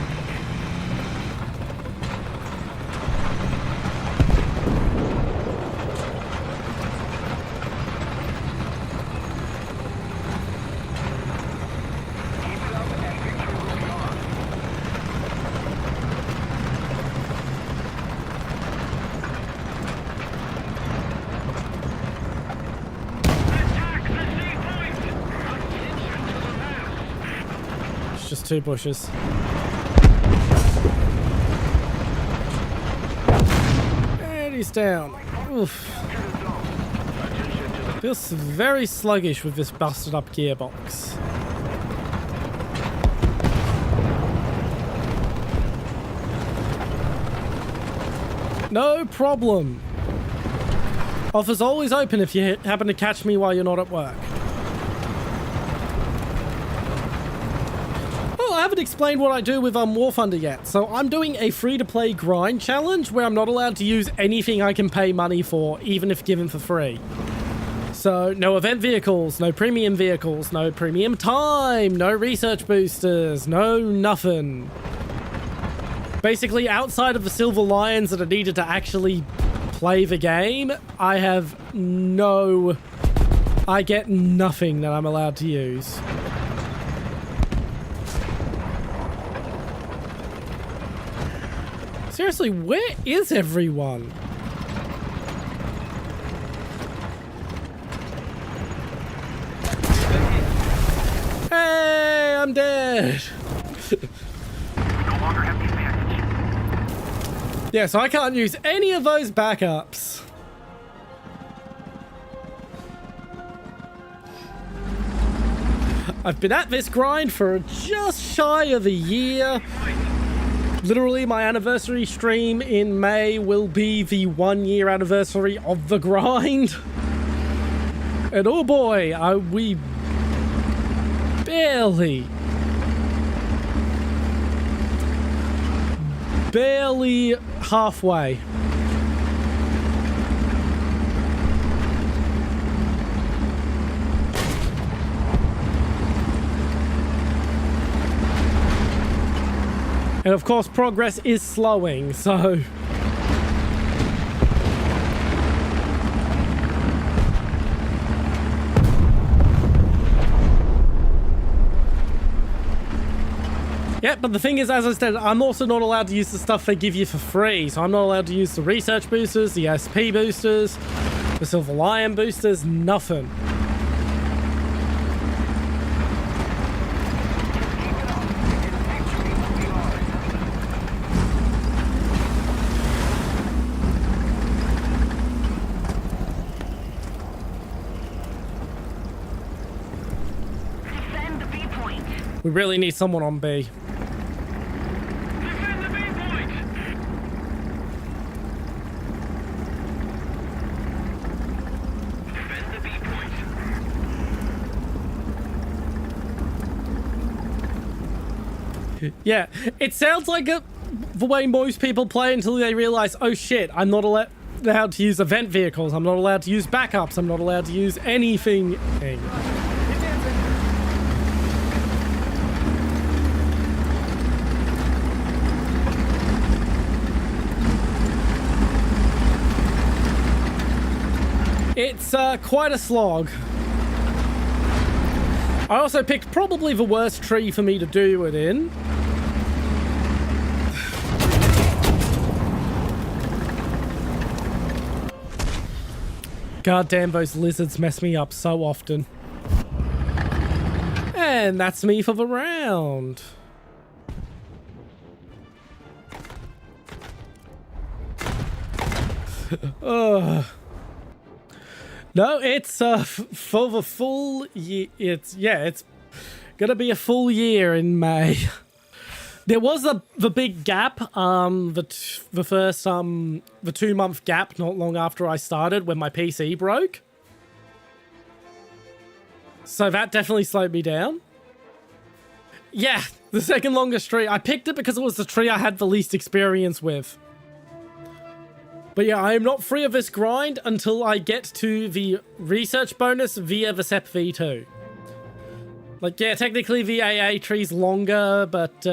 Attack the C point! Attention to the map! It's just two bushes. And he's down. Oof. Feels very sluggish with this busted up gearbox. No problem. Office always open if you happen to catch me while you're not at work. Oh, I haven't explained what I do with Warthunder yet. So I'm doing a free-to-play grind challenge where I'm not allowed to use anything I can pay money for, even if given for free. So no event vehicles, no premium vehicles, no premium time, no research boosters, no nothing. Basically, outside of the silver lions that are needed to actually play the game, I get nothing that I'm allowed to use. Seriously, where is everyone? I'm dead. No longer have the advantage. Yeah, so I can't use any of those backups. I've been at this grind for just shy of a year. Literally, my anniversary stream in May will be the 1 year anniversary of the grind. And oh boy, we barely halfway. And of course, progress is slowing, so... Yeah, but the thing is, as I said, I'm also not allowed to use the stuff they give you for free. So I'm not allowed to use the research boosters, the SP boosters, the Silver Lion boosters, nothing. Defend the B point. We really need someone on B. Defend the B point. Defend the B point. Yeah, it sounds like the way most people play until they realize, oh shit, I'm not allowed to use event vehicles, I'm not allowed to use backups, I'm not allowed to use anything. It's quite a slog. I also picked probably the worst tree for me to do it in. God damn, those lizards mess me up so often. And that's me for the round. Ugh. No, it's for the full year. It's gonna be a full year in May. There was the big gap, the 2-month gap not long after I started when my PC broke. So that definitely slowed me down. Yeah, the second longest tree. I picked it because it was the tree I had the least experience with. But yeah, I am not free of this grind until I get to the research bonus via the SEP V2. Like, yeah, technically the AA tree's longer, but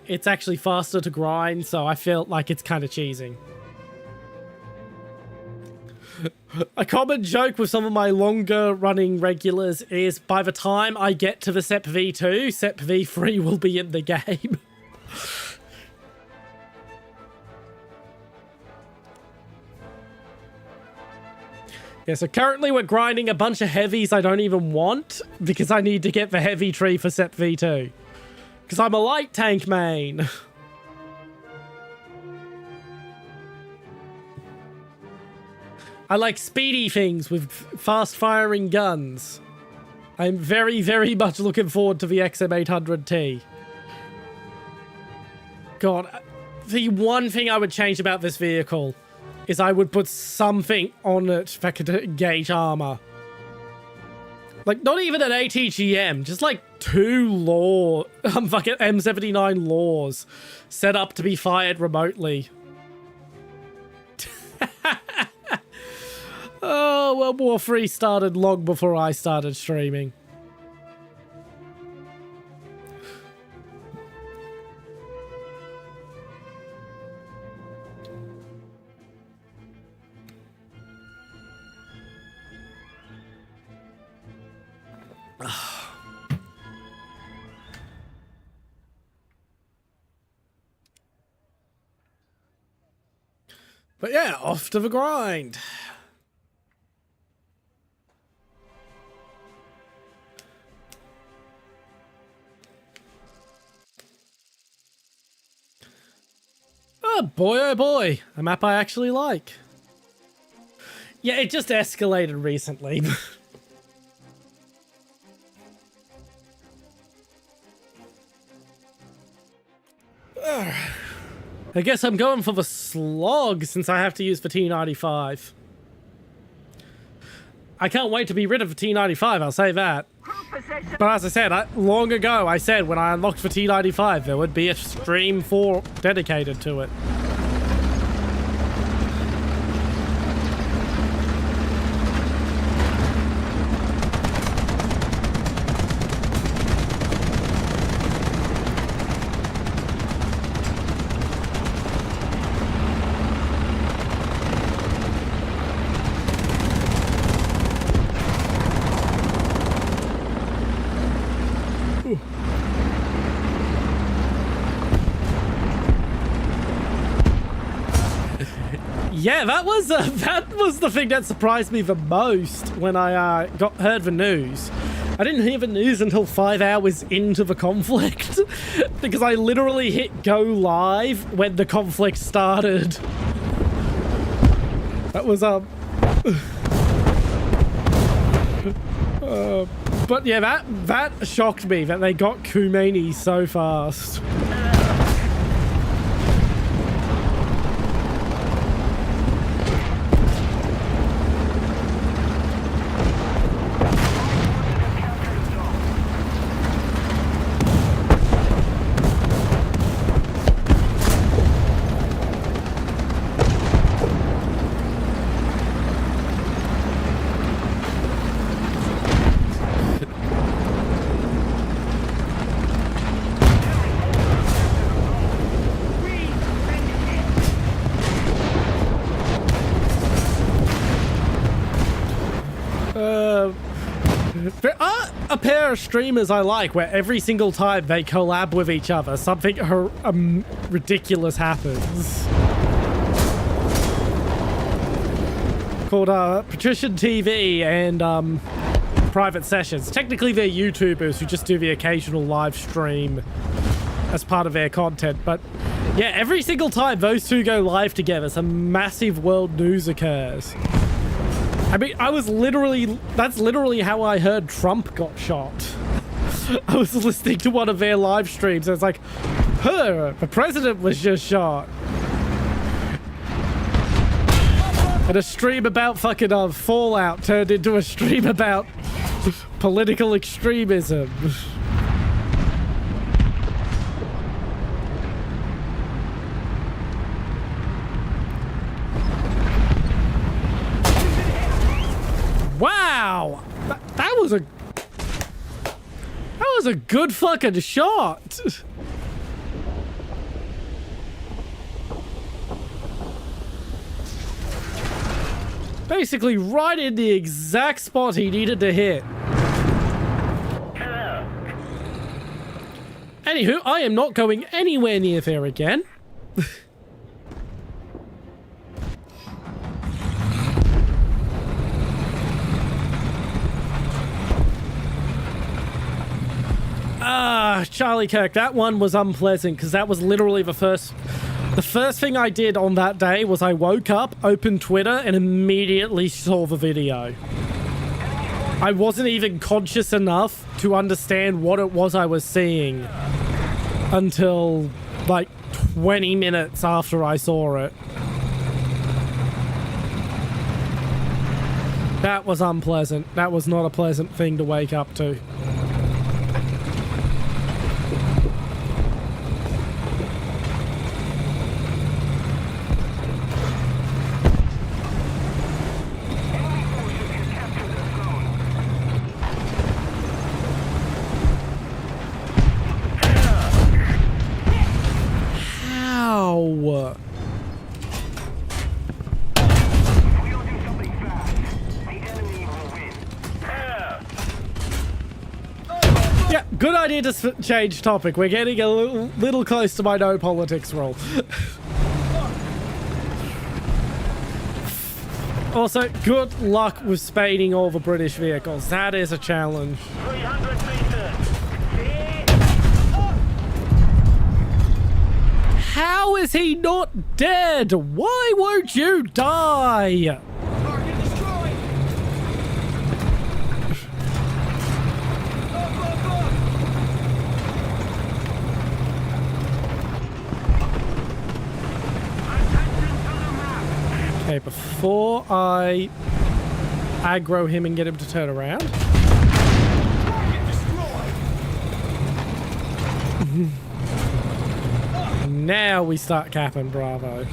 it's actually faster to grind, so I feel like it's kind of cheesing. A common joke with some of my longer running regulars is by the time I get to the SEP V2, SEP V3 will be in the game. Yeah, so currently we're grinding a bunch of heavies I don't even want because I need to get the heavy tree for SEP V2. Because I'm a light tank main. I like speedy things with fast-firing guns. I'm very, very much looking forward to the XM800T. God, the one thing I would change about this vehicle is I would put something on it that could engage armor. Like, not even an ATGM, just like 2 fucking M79 laws set up to be fired remotely. Oh, World War III started long before I started streaming. But yeah, off to the grind. oh boy, a map I actually like. Yeah, it just escalated recently. I guess I'm going for the slog since I have to use the T95. I can't wait to be rid of the T95, I'll say that. But as I said, long ago I said when I unlocked the T95 there would be a stream 4 dedicated to it. Yeah, that was the thing that surprised me the most when I heard the news. I didn't hear the news until 5 hours into the conflict because I literally hit go live when the conflict started. That was but yeah, that shocked me that they got Khomeini so fast. There are a pair of streamers I like where every single time they collab with each other, something ridiculous happens. Called Patrician TV and Private Sessions. Technically they're YouTubers who just do the occasional live stream as part of their content, but yeah, every single time those two go live together, some massive world news occurs. I mean, that's literally how I heard Trump got shot. I was listening to one of their live streams and it's like, the president was just shot. And a stream about fucking Fallout turned into a stream about political extremism. Wow, that was a good fucking shot. Basically right in the exact spot he needed to hit. Anywho, I am not going anywhere near there again. Charlie Kirk, that one was unpleasant because that was literally the first thing I did on that day was I woke up, opened Twitter, and immediately saw the video. I wasn't even conscious enough to understand what it was I was seeing until like 20 minutes after I saw it. That was unpleasant. That was not a pleasant thing to wake up to. Yeah, good idea to change topic. We're getting a little close to my no politics rule. Also, good luck with spading all the British vehicles. That is a challenge. 300 meters. How is he not dead? Why won't you die? Target destroyed! Up! Okay, before I aggro him and get him to turn around. Target destroyed! Now we start capping Bravo. Counter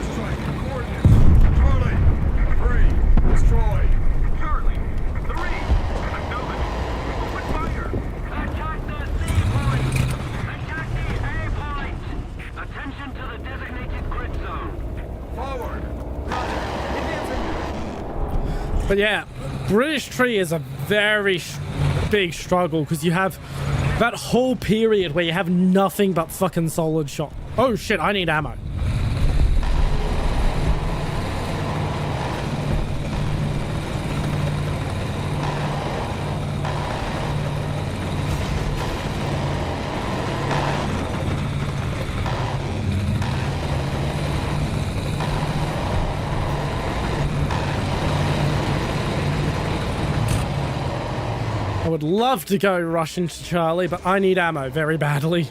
strike. Coordinates. Charlie. 3. Destroyed. Charlie, 3. Acknowledge. Open fire. Attack the C point. Attack the A point. Attention to the designated grid zone. Forward. But yeah, British Tree is a very big struggle because you have that whole period where you have nothing but fucking solid shot. Oh shit, I need ammo. I would love to go rush into Charlie, but I need ammo very badly.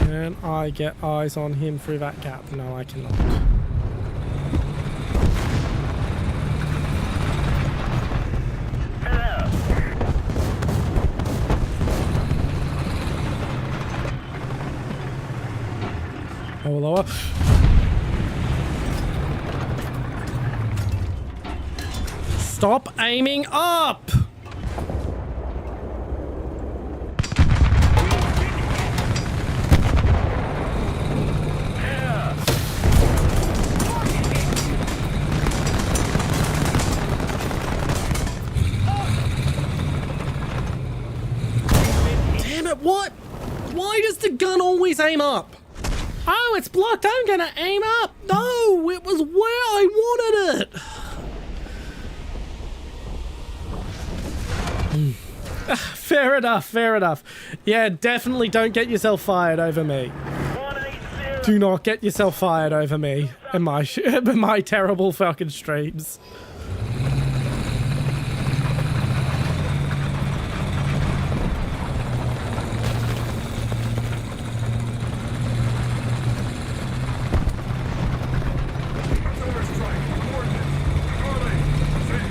Can I get eyes on him through that gap? No, I cannot. Lower. Stop aiming up! Damn it, what? Why does the gun always aim up? Oh, it's blocked. I'm gonna aim up. No, it was where I wanted it. Fair enough, fair enough. Yeah, definitely don't get yourself fired over me. 180. Do not get yourself fired over me and my terrible fucking streams. Counter strike. Coordinates. Charlie. 6.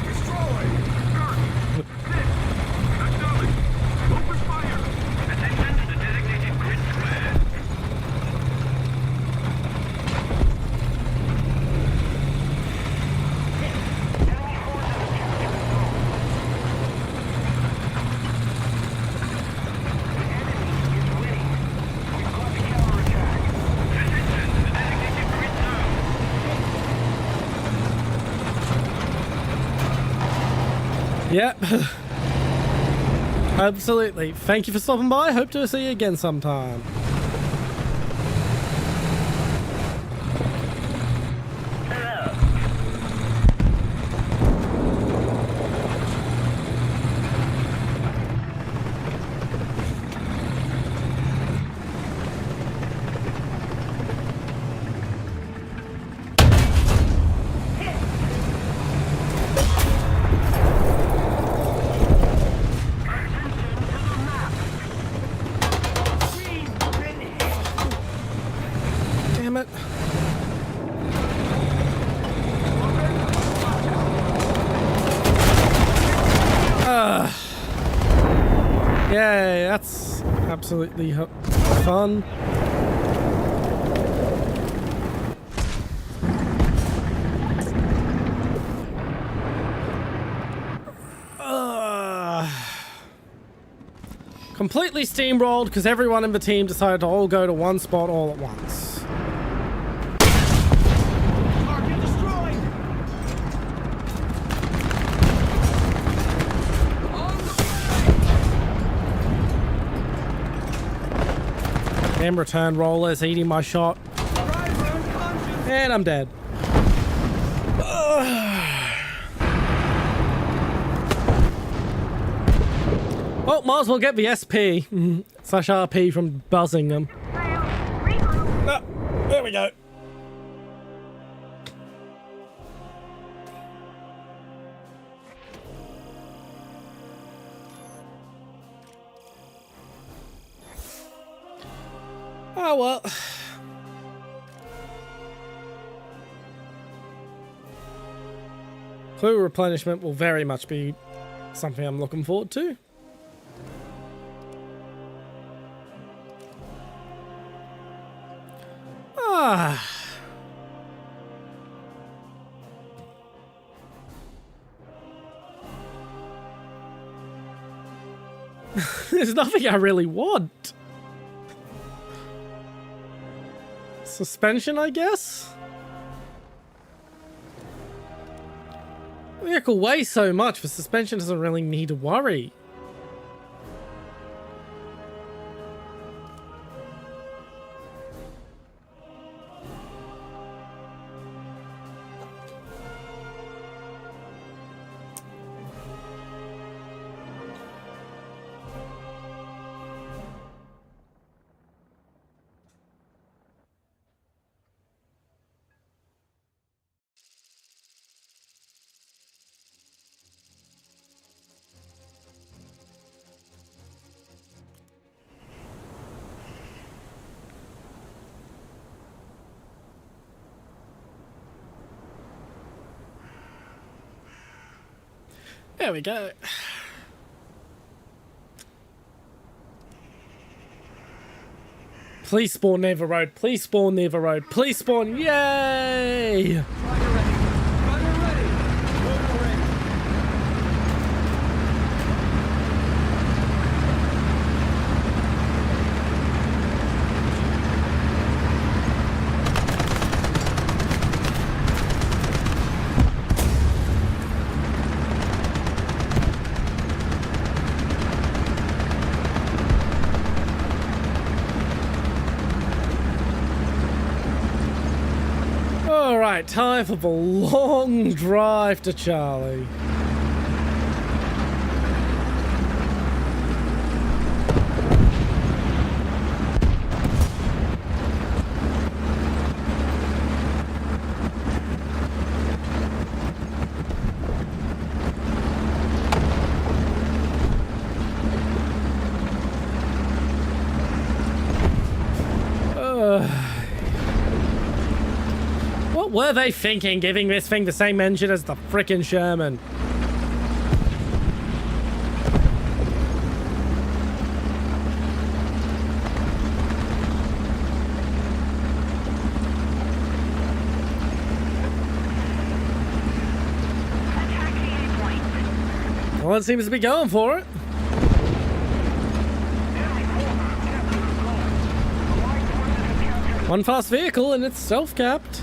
Destroyed. Acknowledge. Open fire. Attention to the designated grid square. Yep. Absolutely. Thank you for stopping by. Hope to see you again sometime. Damn it. Yay, that's absolutely fun. Completely steamrolled because everyone in the team decided to all go to one spot all at once. Target destroyed! Damn return rollers eating my shot. Driver unconscious. And I'm dead. Oh, might as well get the SP slash RP from buzzing them. Regroup. Ah, there we go. Oh well. Clue replenishment will very much be something I'm looking forward to. Ah. There's nothing I really want. Suspension, I guess? The vehicle weighs so much, the suspension doesn't really need to worry. There we go. Please spawn near the road. Please spawn near the road. Please spawn. Yay! Driver ready. Gunner ready. Motor ready. Alright, time for the long drive to Charlie. What were they thinking, giving this thing the same engine as the frickin' Sherman? Attack the A point. Well, it seems to be going for it. One fast vehicle and it's self-capped.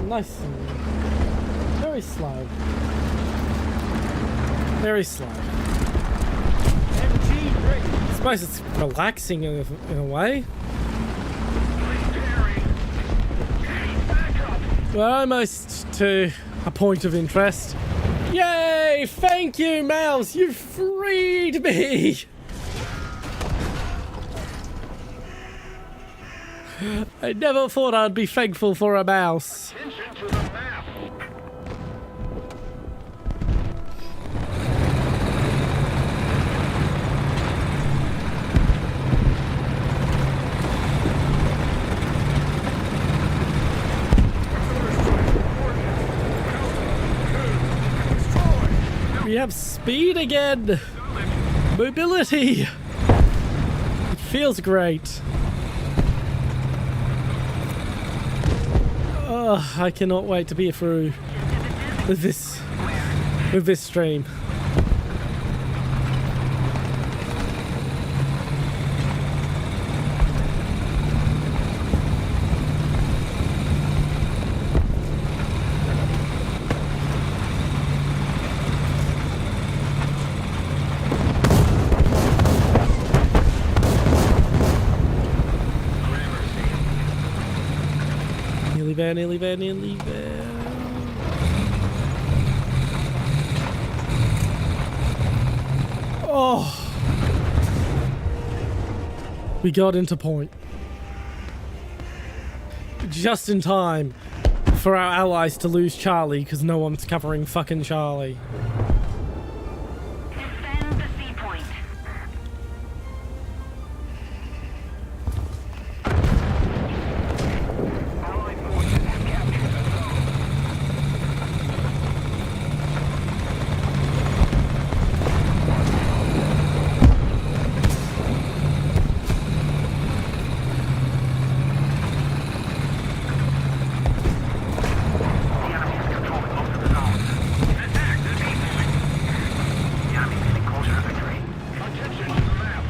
Nice and very slow. Very slow. MG ready. I suppose it's relaxing in a way. We're almost to a point of interest. Yay! Thank you, Mouse! You freed me! I never thought I'd be thankful for a mouse. Attention to the map. have speed again. Mobility. It feels great. Oh, I cannot wait to be through with this stream. Nearly there. Oh, we got into point just in time for our allies to lose Charlie because no one's covering fucking Charlie. Defend the C point. Allied forces have captured a zone. The enemy is controlling most of the zone. Attack the B point. The enemy is getting closer to victory. Attention on the map.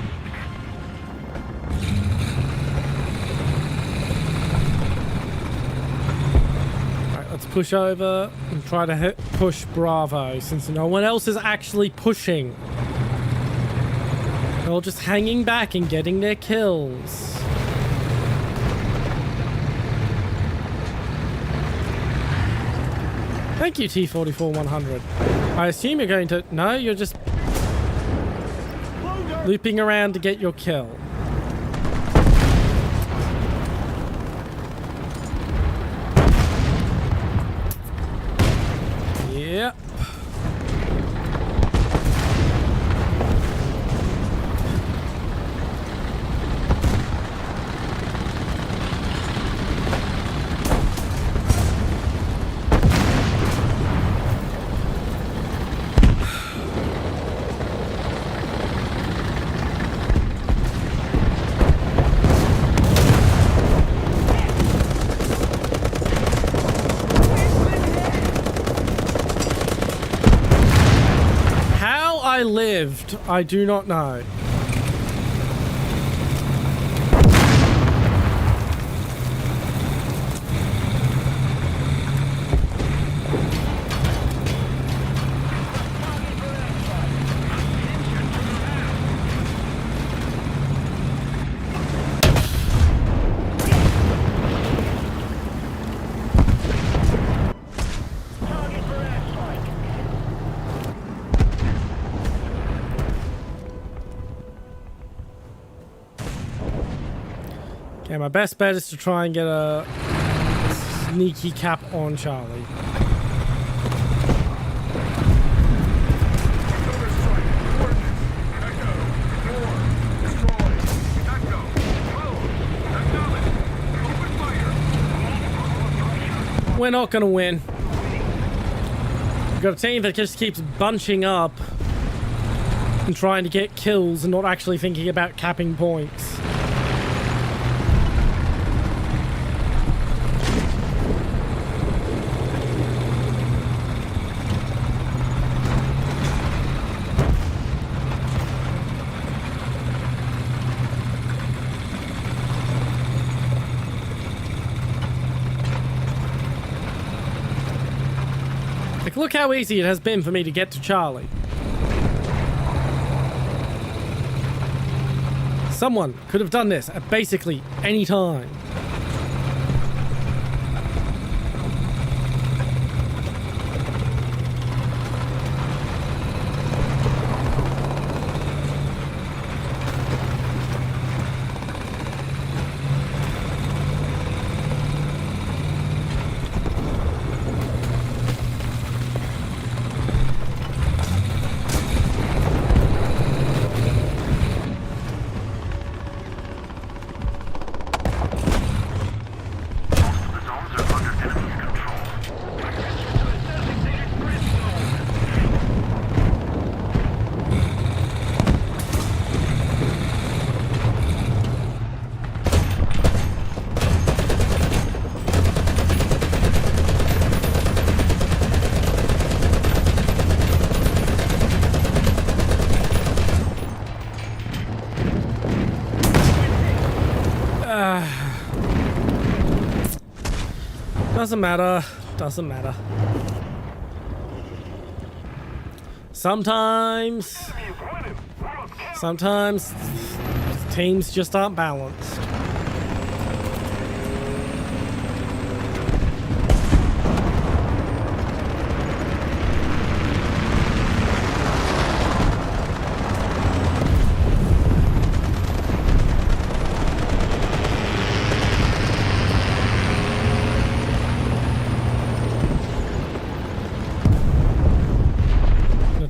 Right, let's push over and try to push Bravo since no one else is actually pushing. They're all just hanging back and getting their kills. Thank you, T94-100. I assume you're going to... No, you're just looping around to get your kill. Yep. How I lived, I do not know. Okay, my best bet is to try and get a sneaky cap on Charlie. We're not gonna win. We've got a team that just keeps bunching up and trying to get kills and not actually thinking about capping points. Like, look how easy it has been for me to get to Charlie. Someone could have done this at basically any time. Doesn't matter. Doesn't matter. Sometimes teams just aren't balanced.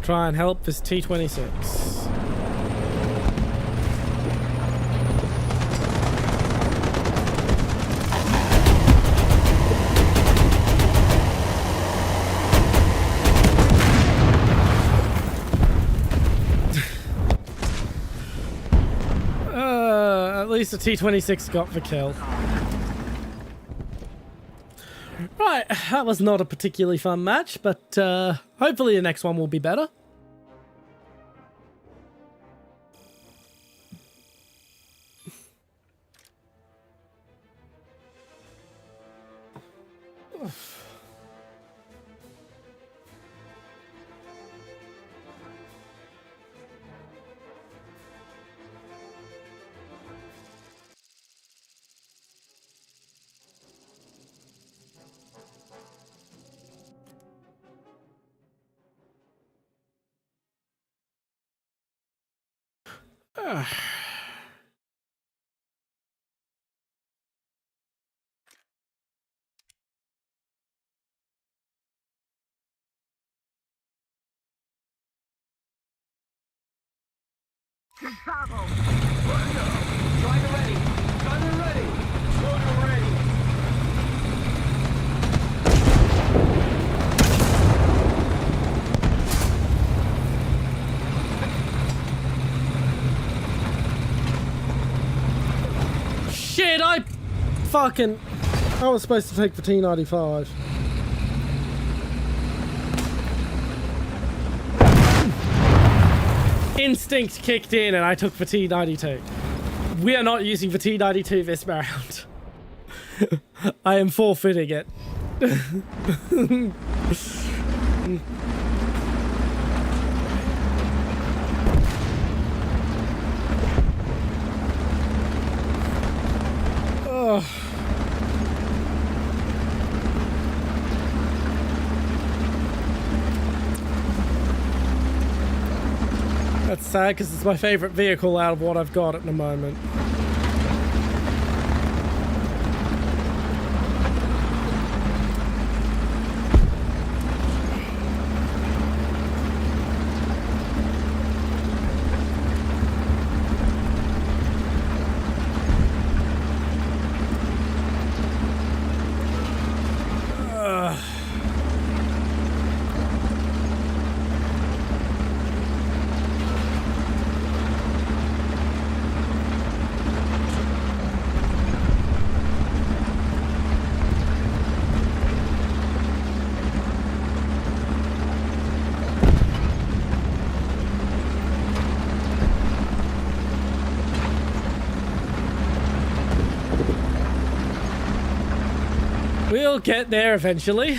Try and help this T-26. At least the T-26 got the kill. Right, that was not a particularly fun match, but hopefully the next one will be better. Driver ready. Gunner ready. Motor ready. Shit, I was supposed to take the T95. Instinct kicked in and I took the T92. We are not using the T92 this round. I am forfeiting it. Ugh. That's sad because it's my favorite vehicle out of what I've got at the moment. We'll get there eventually.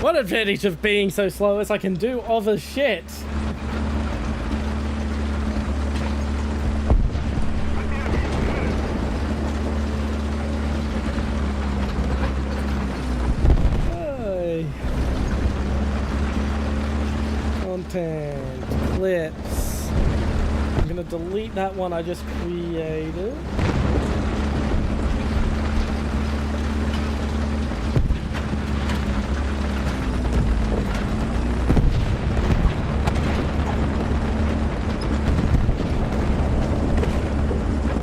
One advantage of being so slow is I can do other shit. Content, clips. I'm gonna delete that one I just created.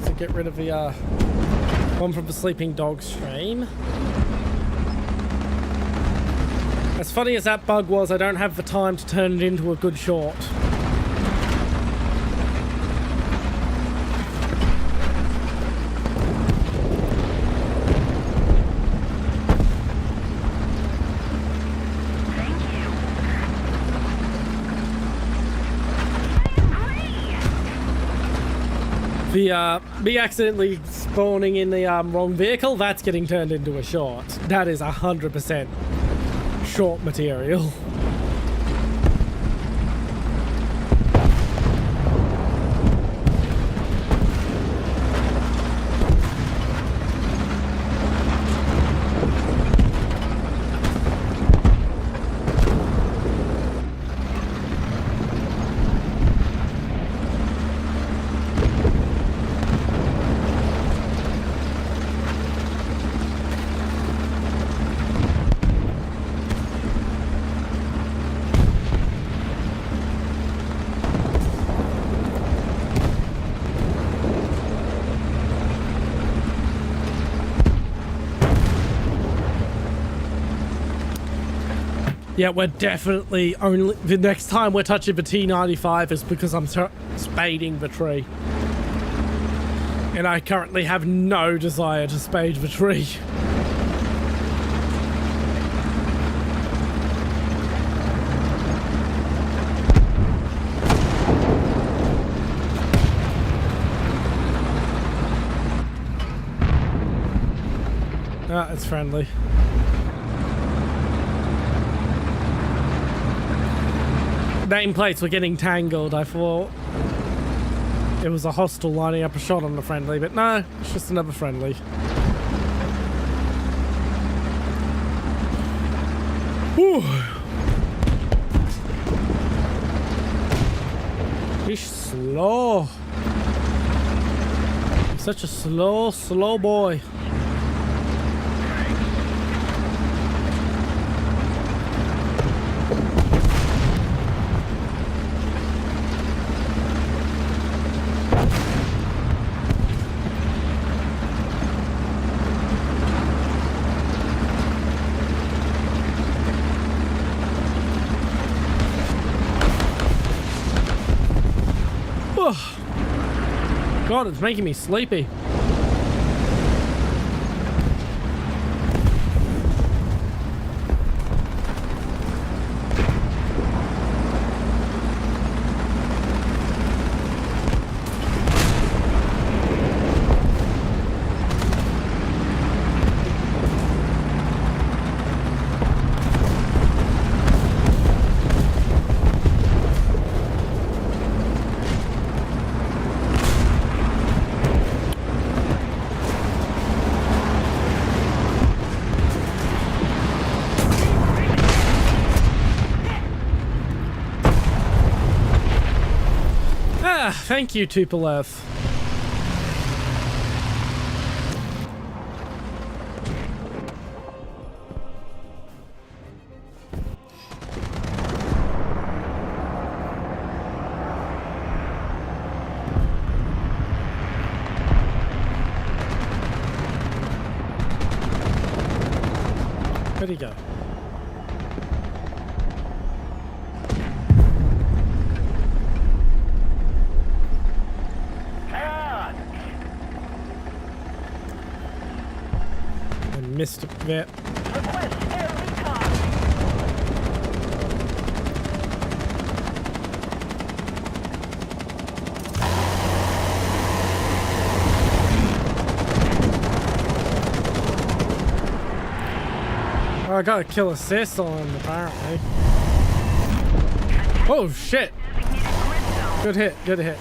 So get rid of the one from the Sleeping Dog stream. As funny as that bug was, I don't have the time to turn it into a good short. Me accidentally spawning in the wrong vehicle, that's getting turned into a short. That is 100% short material. Yeah, we're definitely only... The next time we're touching the T95 is because I'm spading the tree. And I currently have no desire to spade the tree. Ah, it's friendly. Nameplates were getting tangled. I thought it was a hostile lining up a shot on the friendly, but no, it's just another friendly. Whew. He's slow. He's such a slow boy. God, it's making me sleepy. Thank you, Tupolev. Where'd he go? Missed a bit. Request air recon. Oh, I got a kill assist on him, apparently. Oh, shit. Good hit, good hit.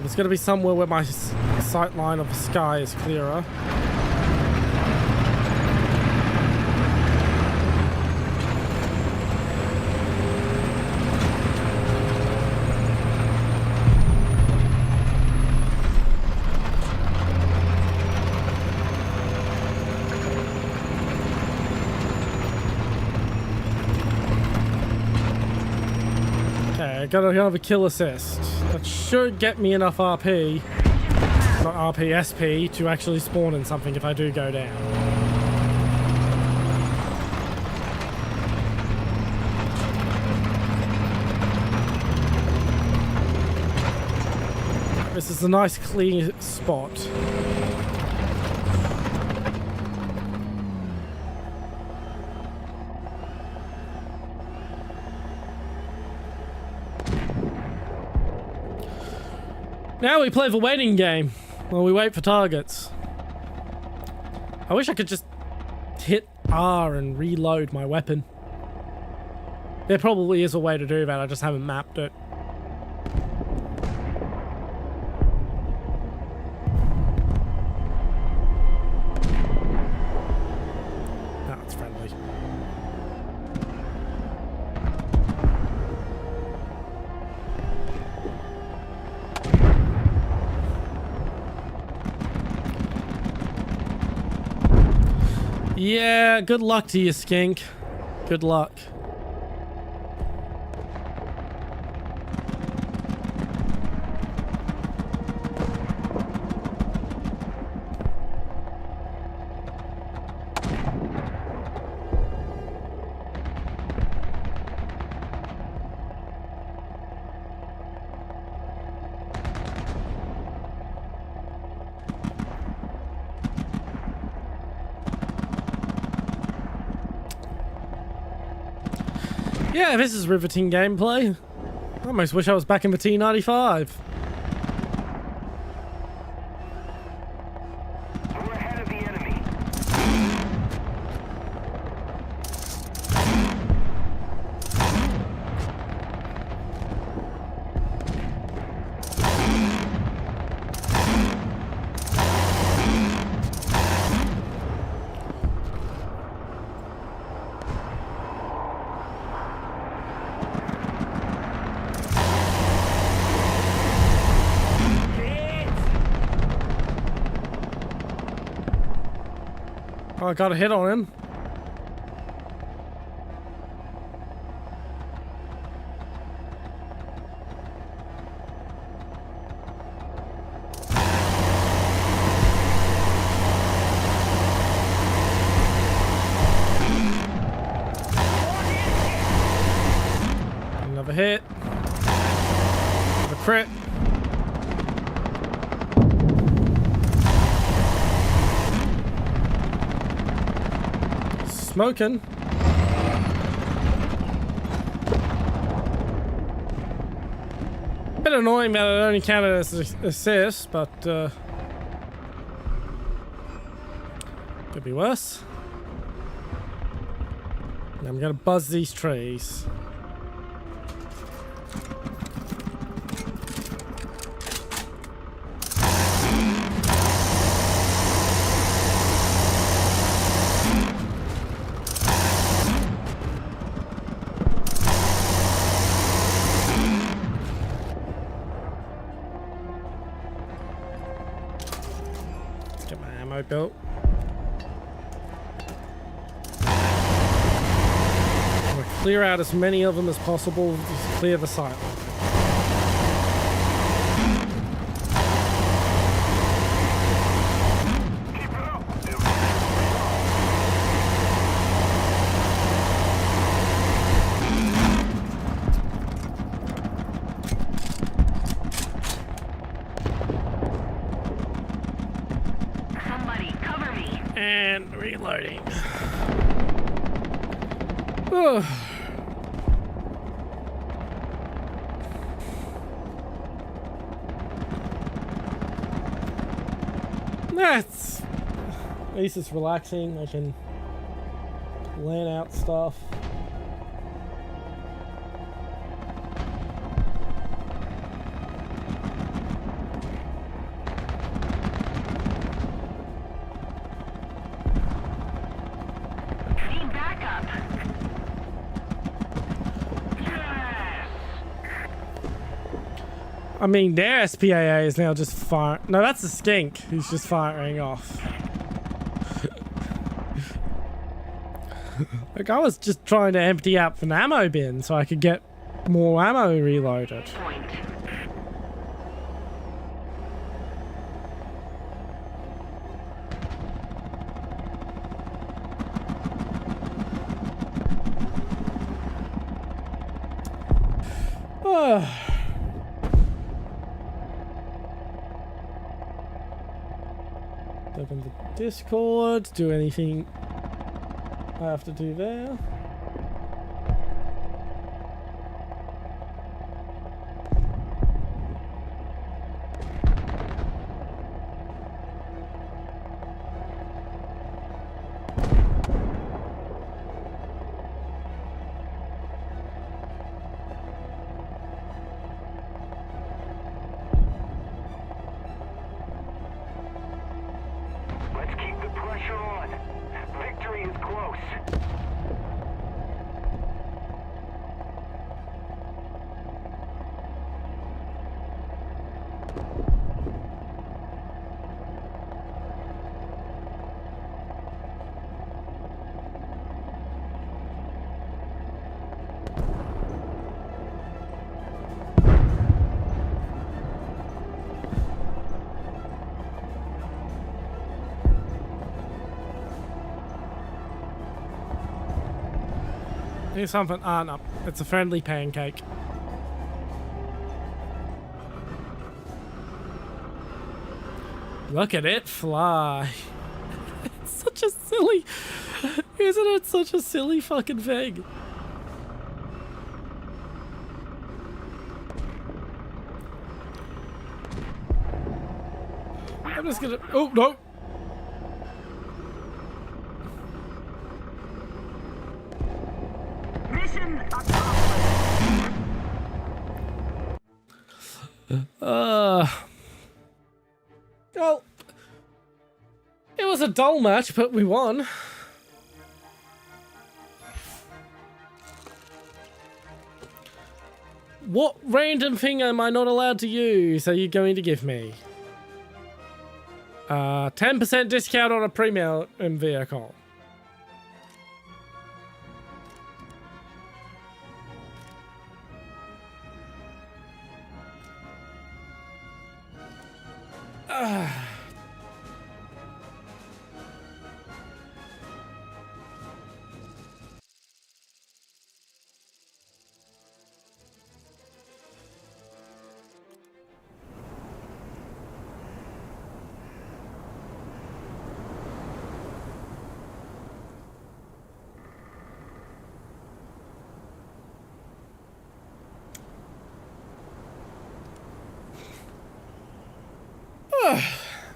It's going to be somewhere where my sight line of the sky is clearer. Okay, I got another kill assist. That should get me enough RP, not RP, SP, to actually spawn in something if I do go down. This is is a nice clean spot. Now we play the waiting game while we wait for targets. I wish I could just hit R and reload my weapon. There probably is a way to do that, I just haven't mapped it. Ah, it's friendly. Yeah, good luck to you, skink. Good luck. Yeah, this is riveting gameplay. I almost wish I was back in the T95. We're ahead of the enemy. Oh, I got a hit on him. Another hit. Another crit. Smoking. Bit annoying that it only counted as an assist, but could be worse. Now I'm gonna buzz these trees. Get my ammo built. I'm gonna clear out as many of them as possible to clear the site. Keep it up. Somebody cover me. And reloading. Ugh. That's at least it's relaxing. I can plan out stuff. Need backup. Yes! I mean, their SPAA is now just fire. No, that's a skink who's just firing off. Like, I was just trying to empty out an ammo bin so I could get more ammo reloaded. Point. Open the Discord. Do anything I have to do there. Let's keep the pressure on. Victory is close. Here's something. Ah, no. It's a friendly pancake. Look at it fly. It's such a silly... Isn't it such a silly fucking thing? I'm just gonna... Oh, no! Mission accomplished. Well, it was a dull match, but we won. What random thing am I not allowed to use are you going to give me? 10% discount on a premium vehicle.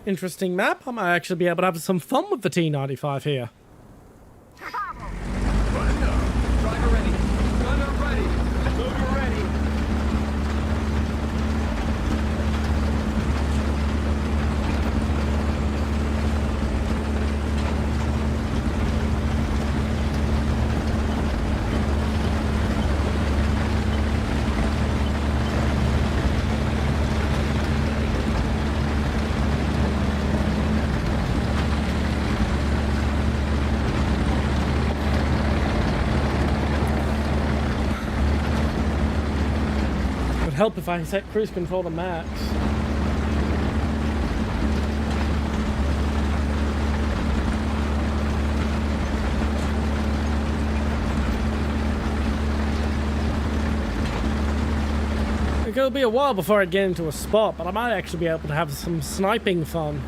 Interesting map. I might actually be able to have some fun with the T95 here. Button up. Driver ready. Gunner ready. Loader ready. Would help if I set cruise control to max. It'll be a while before I get into a spot, but I might actually be able to have some sniping fun.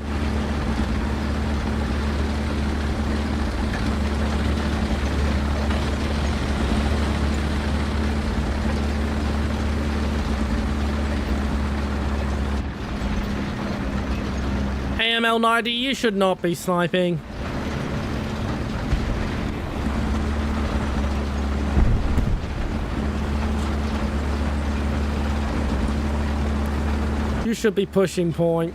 AML 90, you should not be sniping. You should be pushing point.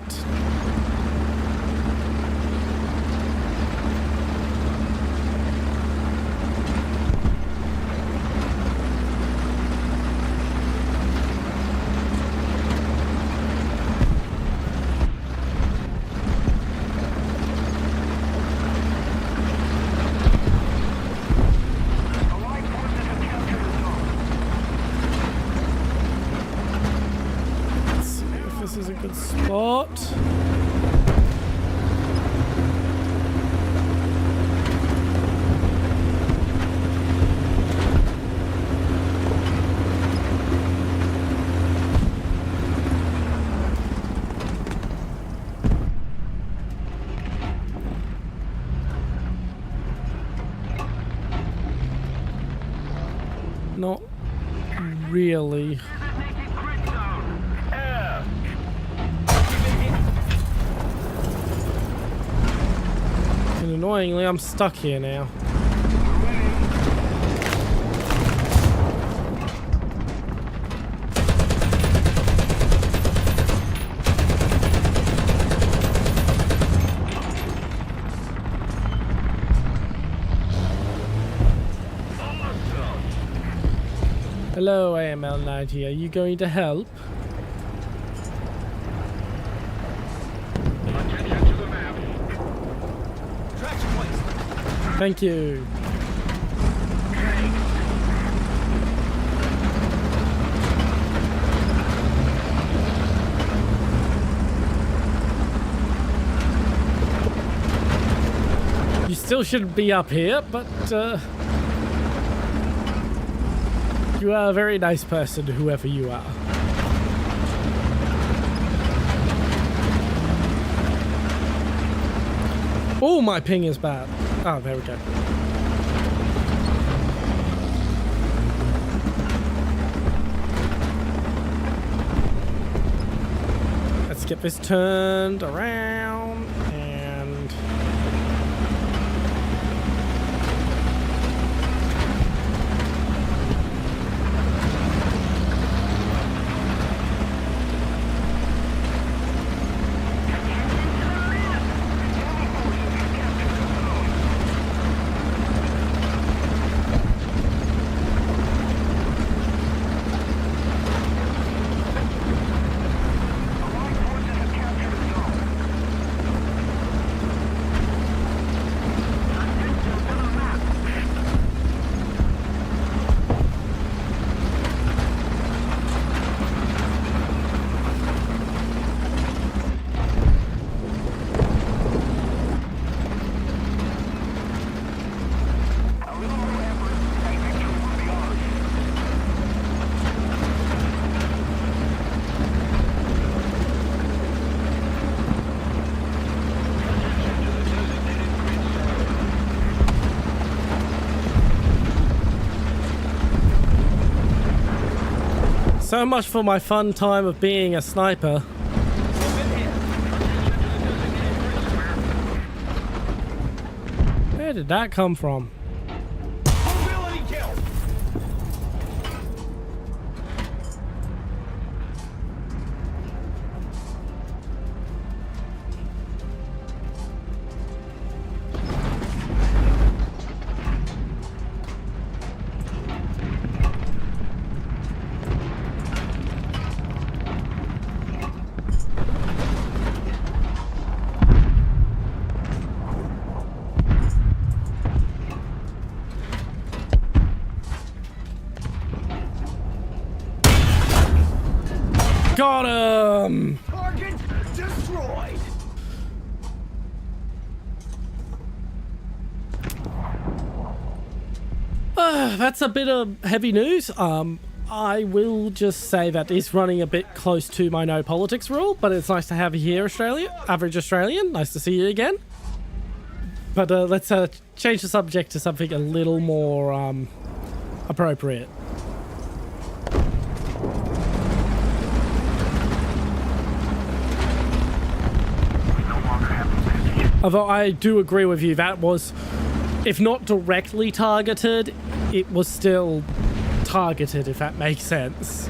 Allied forces have captured the zone. Let's see if this is a good spot. really. Designated grid zone. Yeah. And annoyingly, I'm stuck here now. Hello, AML90. Are you going to help? Attention to the map. Traction placed. Thank you. You still shouldn't be up here, but you are a very nice person, whoever you are. Oh, my ping is bad. Oh, there we go. Let's get this turned around and... So much for my fun time of being a sniper. Where did that come from? Mobility kill. Got him! Target destroyed. That's a bit of heavy news. I will just say that is running a bit close to my no politics rule, but it's nice to have you here, average Australian. Nice to see you again. But let's change the subject to something a little more appropriate. Although I do agree with you, that was, if not directly targeted, it was still targeted, if that makes sense.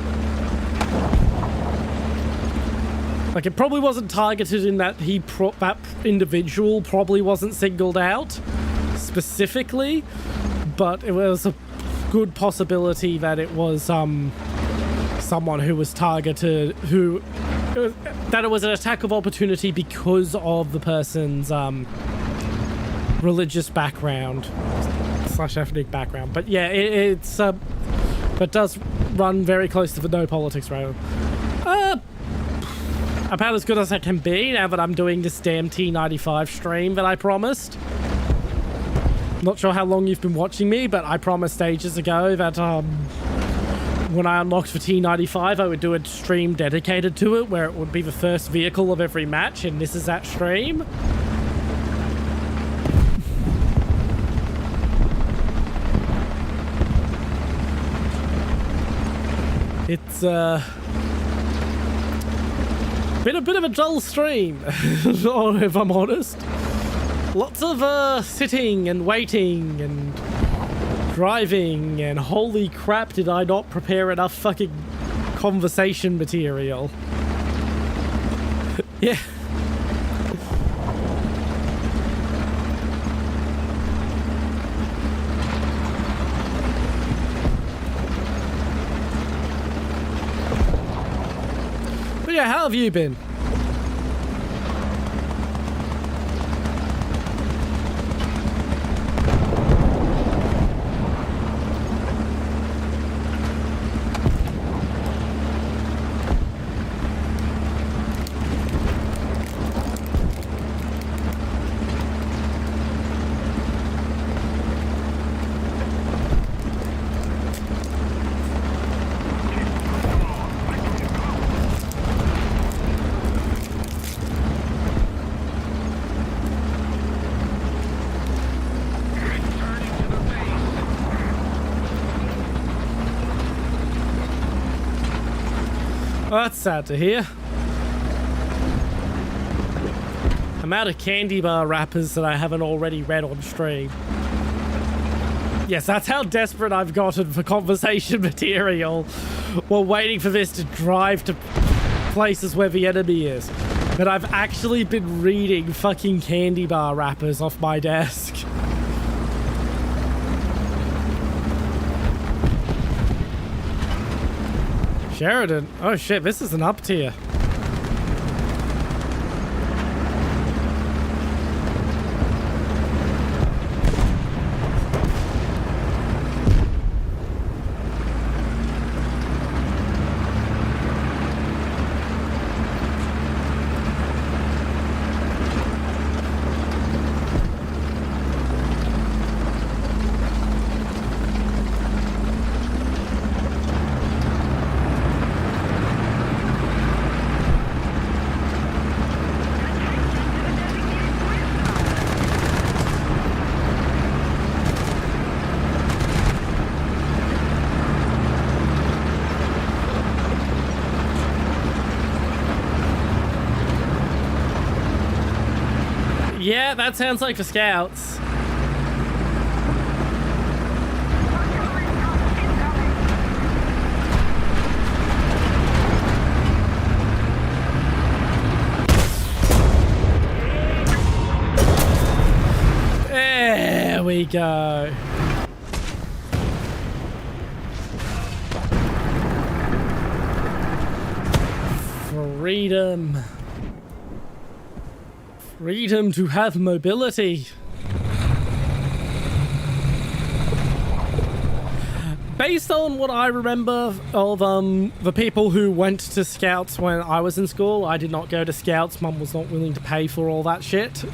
Like, it probably wasn't targeted in that that individual probably wasn't singled out specifically, but it was a good possibility that it was someone who was targeted, that it was an attack of opportunity because of the person's religious background / ethnic background. But yeah, it does run very close to the no politics rail. About as good as I can be now that I'm doing this damn T95 stream that I promised. Not sure how long you've been watching me, but I promised ages ago that when I unlocked for T95, I would do a stream dedicated to it, where it would be the first vehicle of every match, and this is that stream. It's been a bit of a dull stream, if I'm honest. Lots of sitting and waiting and driving, and holy crap, did I not prepare enough fucking conversation material. Yeah. But yeah, how have you been? Well, that's sad to hear. I'm out of candy bar wrappers that I haven't already read on stream. Yes, that's how desperate I've gotten for conversation material while waiting for this to drive to places where the enemy is. But I've actually been reading fucking candy bar wrappers off my desk. Sheridan. Oh shit, this is an up tier. Yeah, that sounds like the scouts. There we go. Freedom. Freedom to have mobility. Based on what I remember of the people who went to Scouts when I was in school, I did not go to Scouts. Mum was not willing to pay for all that shit.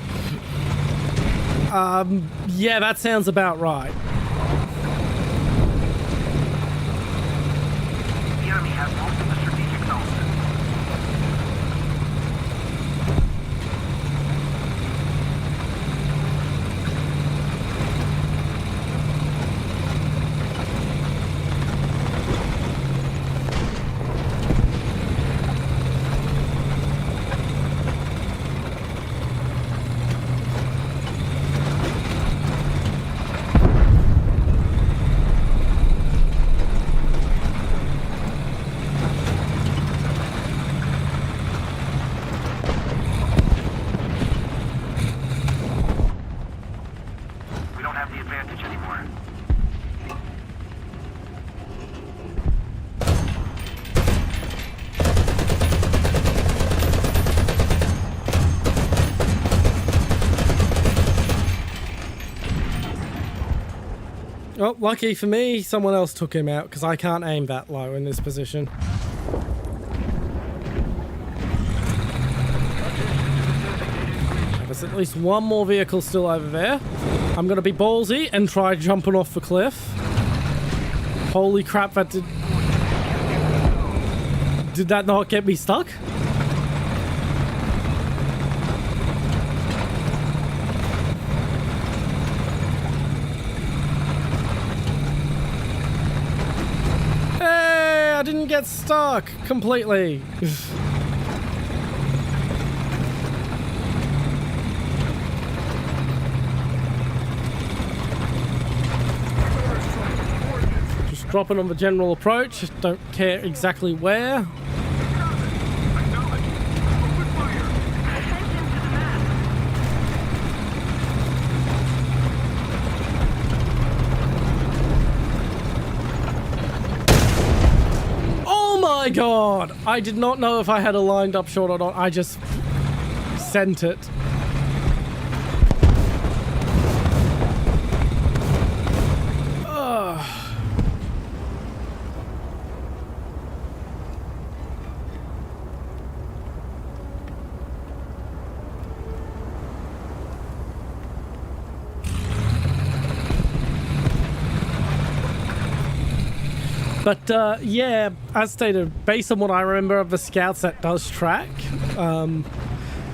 Yeah, that sounds about right. The enemy has most of the strategic zones. Well, lucky for me, someone else took him out because I can't aim that low in this position. There's at least one more vehicle still over there. I'm going to be ballsy and try jumping off the cliff. Holy crap, that did... Did that not get me stuck? didn't get stuck completely. Just dropping on the general approach. Just don't care exactly where. Acknowledge. Open fire. Attention to the map. Oh my god! I did not know if I had a lined up shot or not. I just sent it. Ugh. But yeah, as stated, based on what I remember of the scouts, that does track.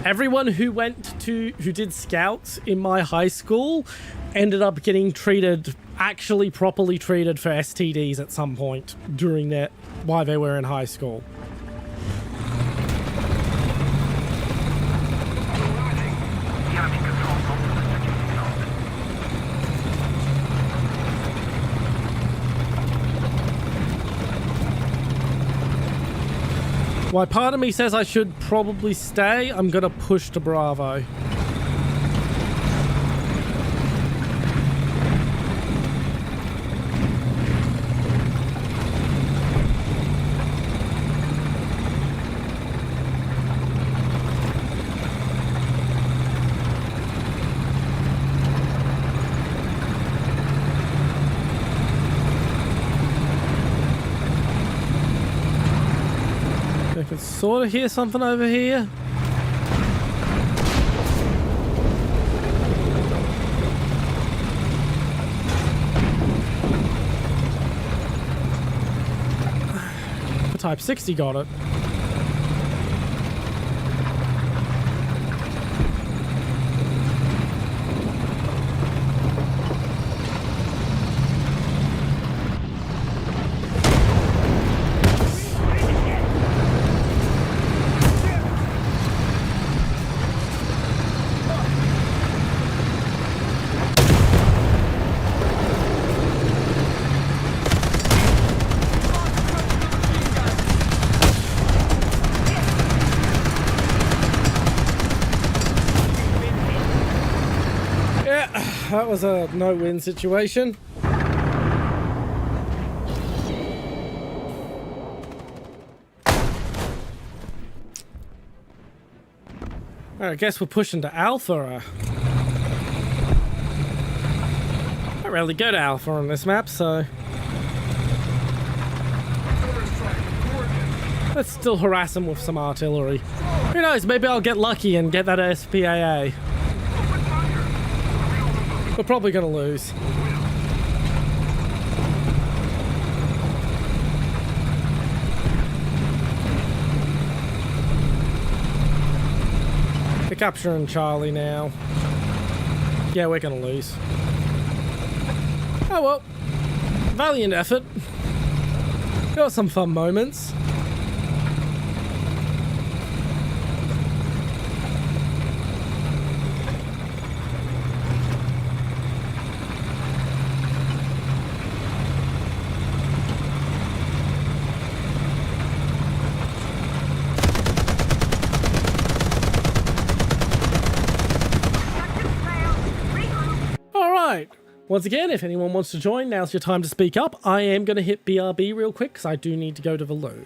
Everyone who did scouts in my high school ended up getting treated, actually properly treated for STDs at some point during that, while they were in high school. Enemy control post executing zone. Why part of me says I should probably stay, I'm gonna push to Bravo. I can sort of hear something over here. The Type 60 got it. That was a no-win situation. I guess we're pushing to Alpha. I rarely go to Alpha on this map, so let's still harass them with some artillery. Who knows, maybe I'll get lucky and get that SPAA. We're probably gonna lose. They're capturing Charlie now. Yeah, we're gonna lose. Oh well. Valiant effort. Got some fun moments. Once again, if anyone wants to join, now's your time to speak up. I am going to hit BRB real quick because I do need to go to the loo.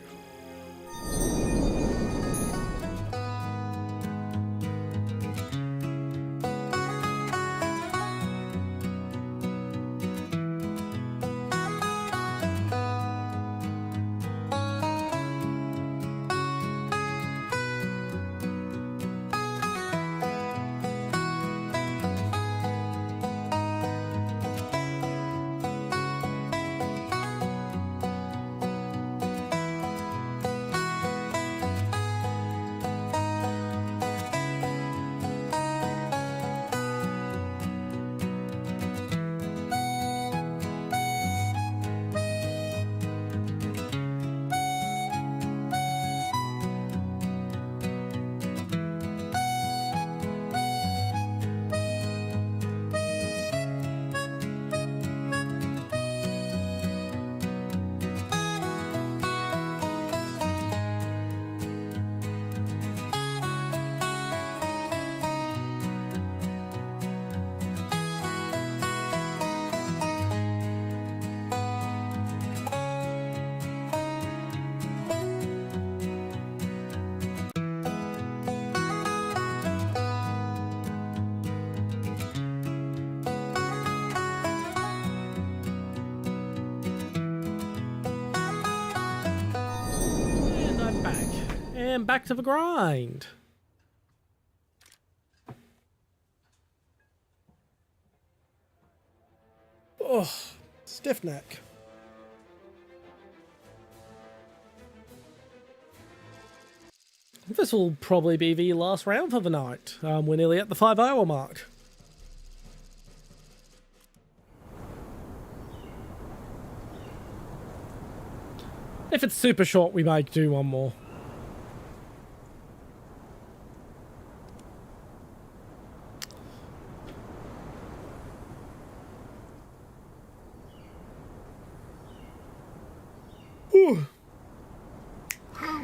And back to the grind. Oh, stiff neck. This will probably be the last round for the night. We're nearly at the 5-hour mark. If it's super short, we might do one more. Whew.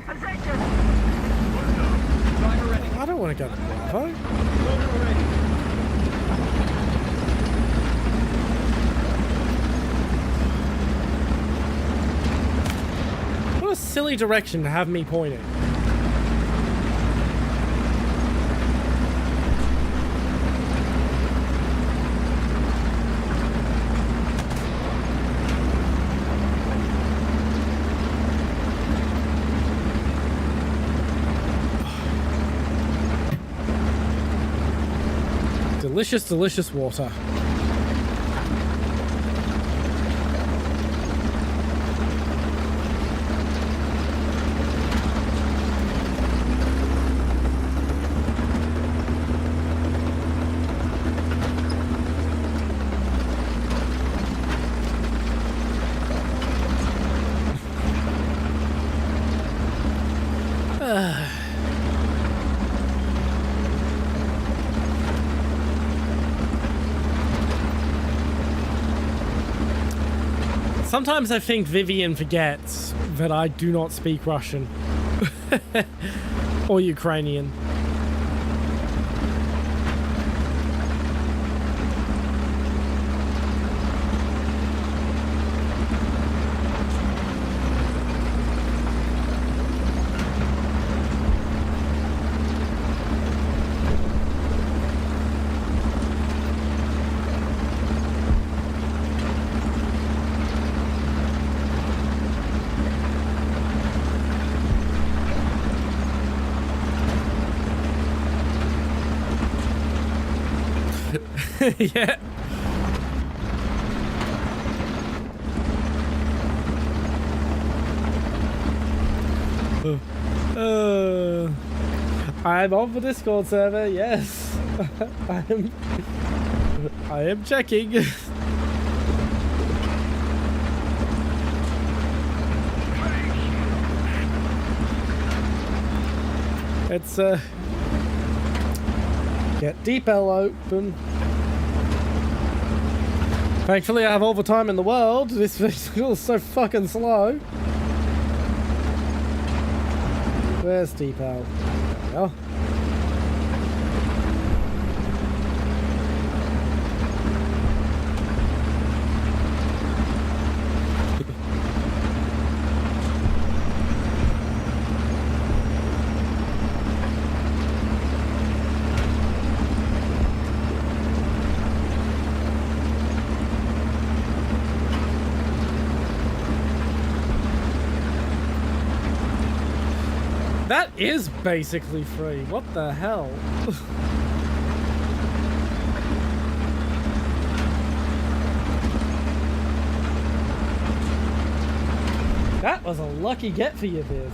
Position. Driver ready. I don't want to go to Bravo. Loader ready. What a silly direction to have me pointing. Delicious, delicious water. Sometimes I think Vivian forgets that I do not speak Russian or Ukrainian. Yeah. I'm on the Discord server, yes. I am checking. It's get deep L open. Thankfully I have all the time in the world. This feels so fucking slow. Where's deep L? There we are. That is basically free. What the hell? That was a lucky get for you, Viv.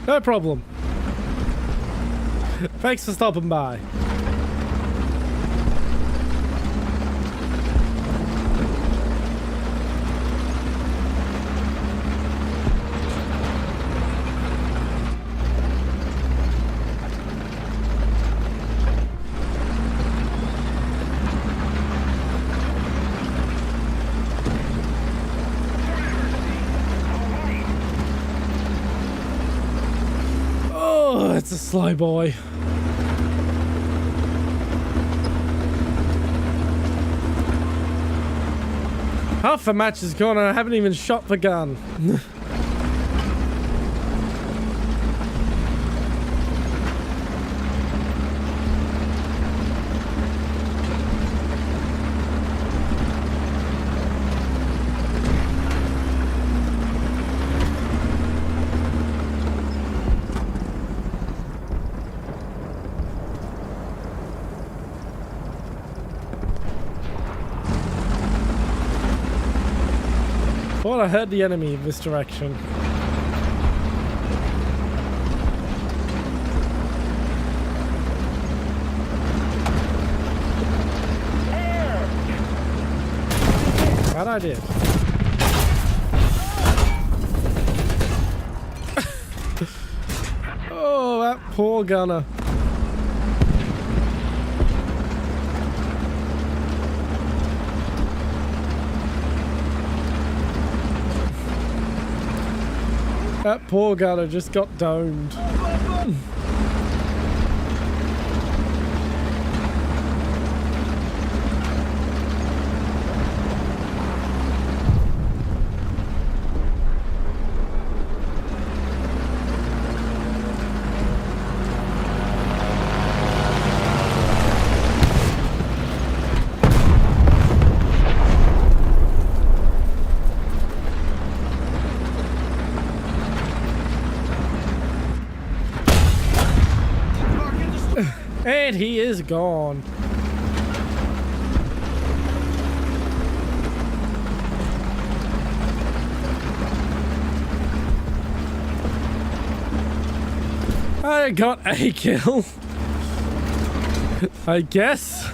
No problem. Thanks for stopping by. flyboy. Half the match is gone and I haven't even shot the gun. Thought I heard the enemy in this direction. That I did. Oh, that poor gunner. That poor gunner just got domed. And he is gone. I got a kill. I guess.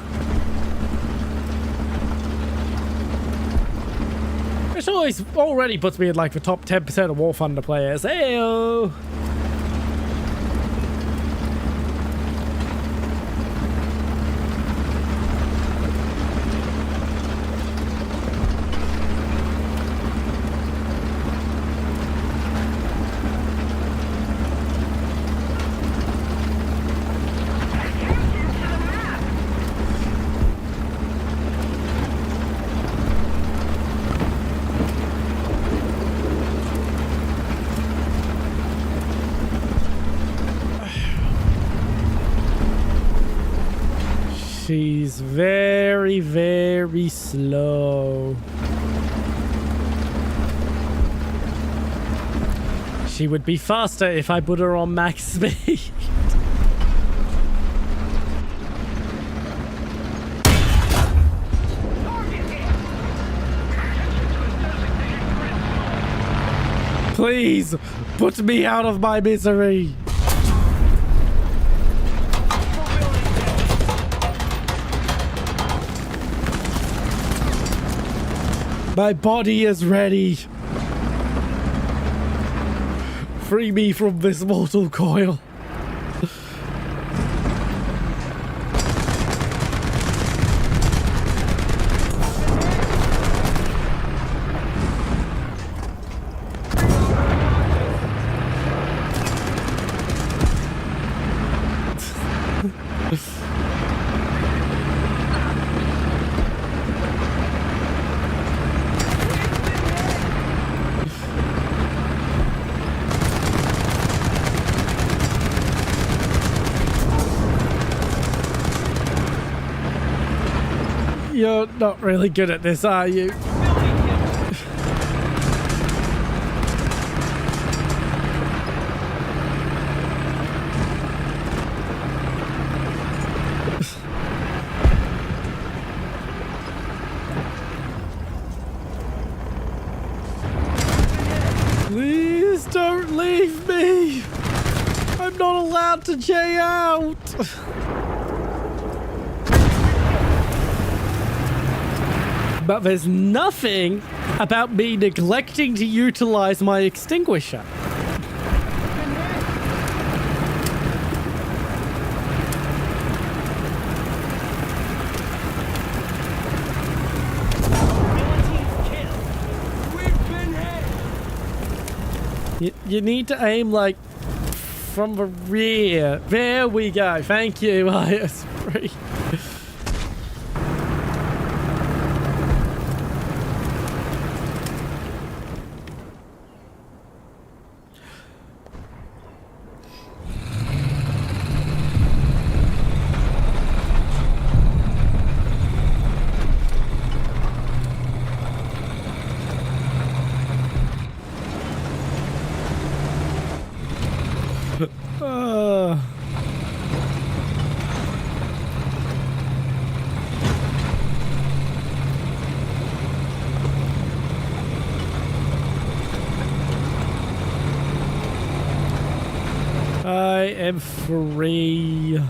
This already puts me in like the top 10% of Warthunder players. Heyo! She's very, very slow. She would be faster if I put her on max speed. Please, put me out of my misery. My body is ready. Free me from this mortal coil. You're not really good at this, are you? Please don't leave me. I'm not allowed to J out. But there's nothing about me neglecting to utilize my extinguisher. You need to aim like from the rear. There we go. Thank you, IS3. I am free. Attention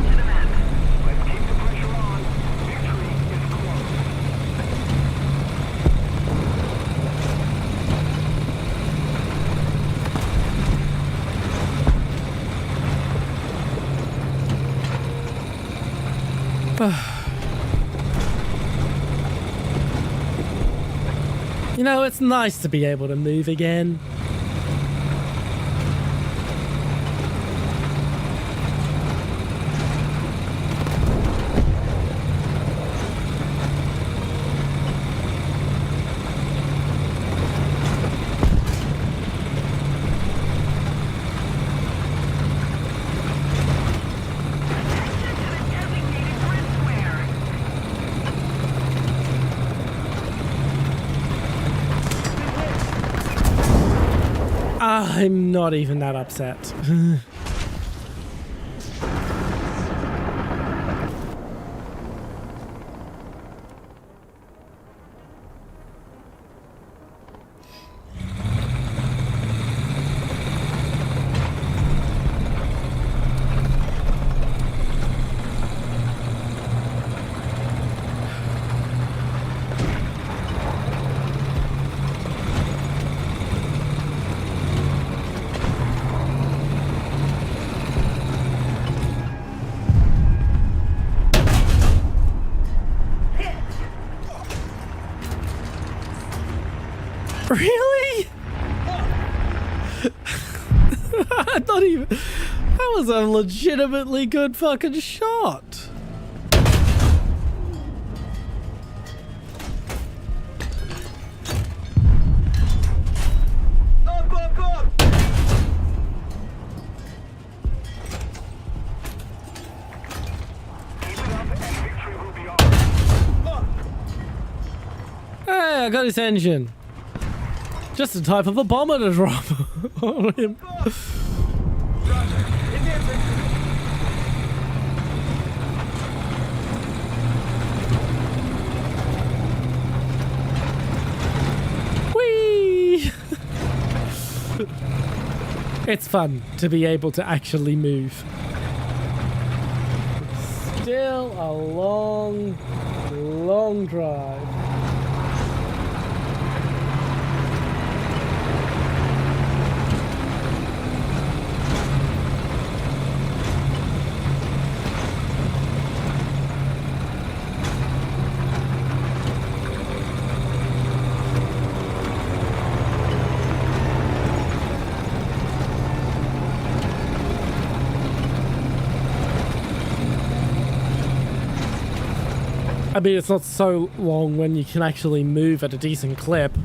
to the map. Let's keep the pressure on. Victory is close. You know, it's nice to be able to move again. Attention to the designated grid square. I'm not even that upset. Really? I thought even that was a legitimately good fucking shot. Up, up, up! Keep it up and victory will be ours. Up! Hey, I got his engine. Just the type of a bomber to drop on him. Roger. Advancing. Whee! It's fun to be able to actually move. Still a long, long drive. I mean, it's not so long when you can actually move at a decent clip.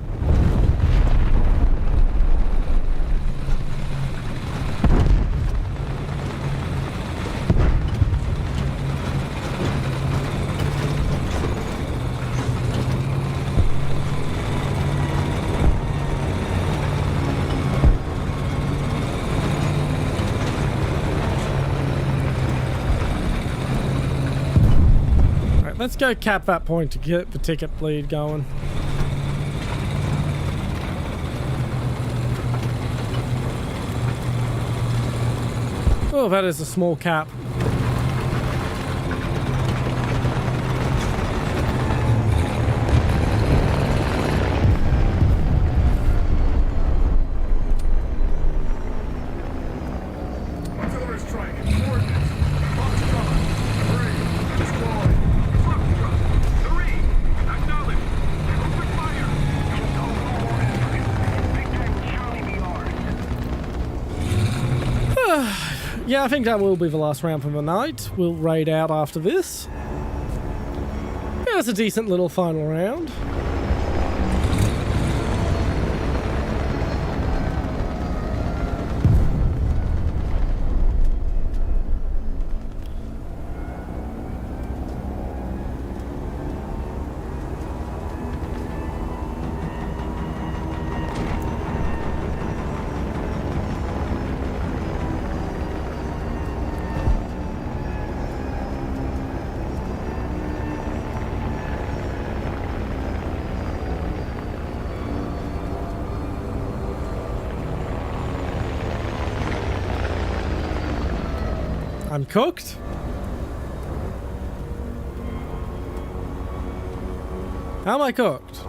Let's go cap that point to get the ticket bleed going. Oh, that is a small cap. Artillery strike. Coordinates. Foxtrot. 3. Destroy. Foxtrot 3. Acknowledged. Open fire. Just hold on, Victor and Charlie be off. Yeah, I think that will be the last round for the night. We'll raid out after this. Yeah, it's a decent little final round. I'm cooked. How am I cooked?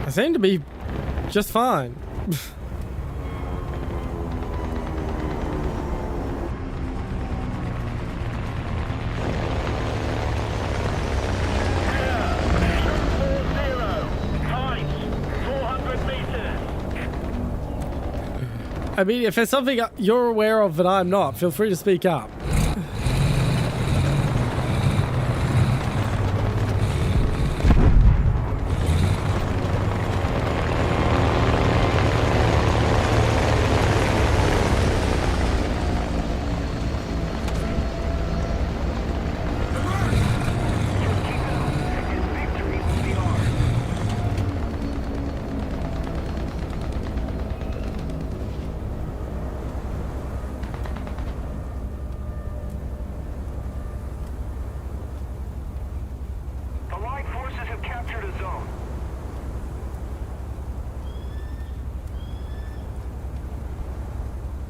I seem to be just fine. I mean, if there's something you're aware of that I'm not, feel free to speak up.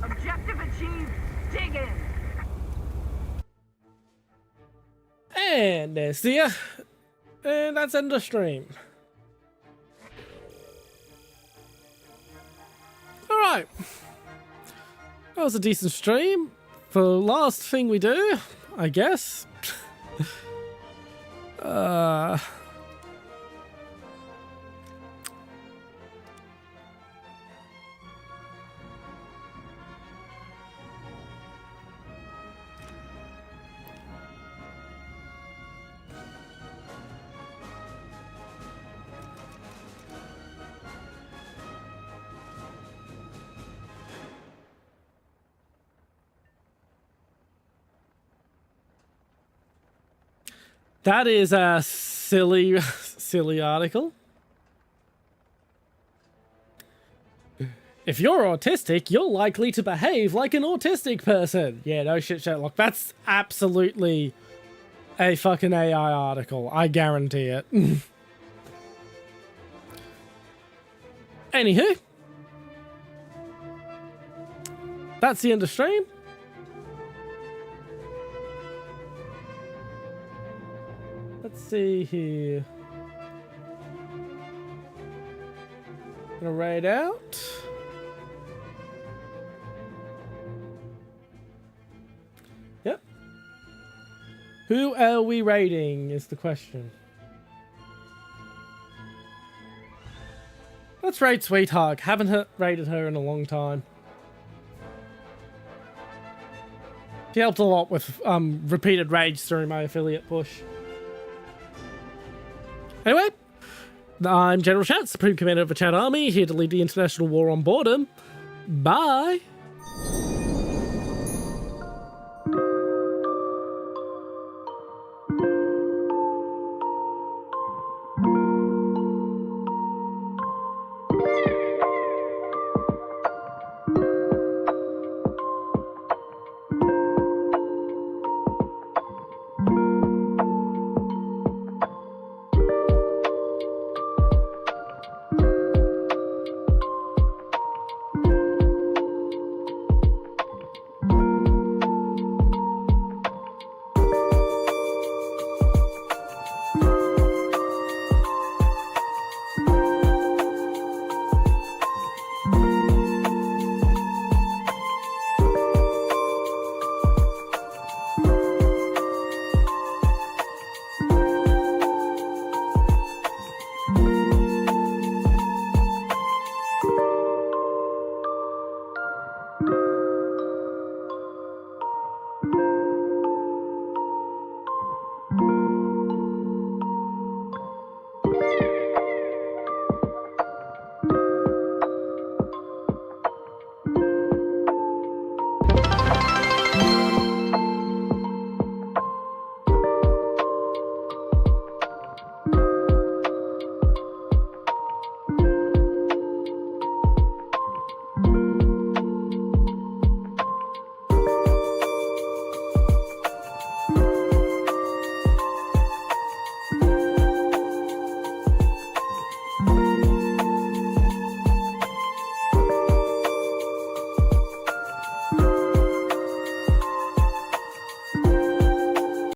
Objective achieved. Dig in. And there's the and that's end of stream. Alright. That was a decent stream. For the last thing we do, I guess. That is a silly article. If you're autistic, you're likely to behave like an autistic person. Yeah, no shit, Sherlock. That's absolutely a fucking AI article. I guarantee it. Anywho. That's the end of stream. Let's see here. Gonna raid out. Yep. Who are we raiding is the question. Let's raid Sweetheart. Haven't raided her in a long time. She helped a lot with repeated raids through my affiliate push. Anyway, I'm General Chat, Supreme Commander of the Chat Army, here to lead the international war on boredom. Bye!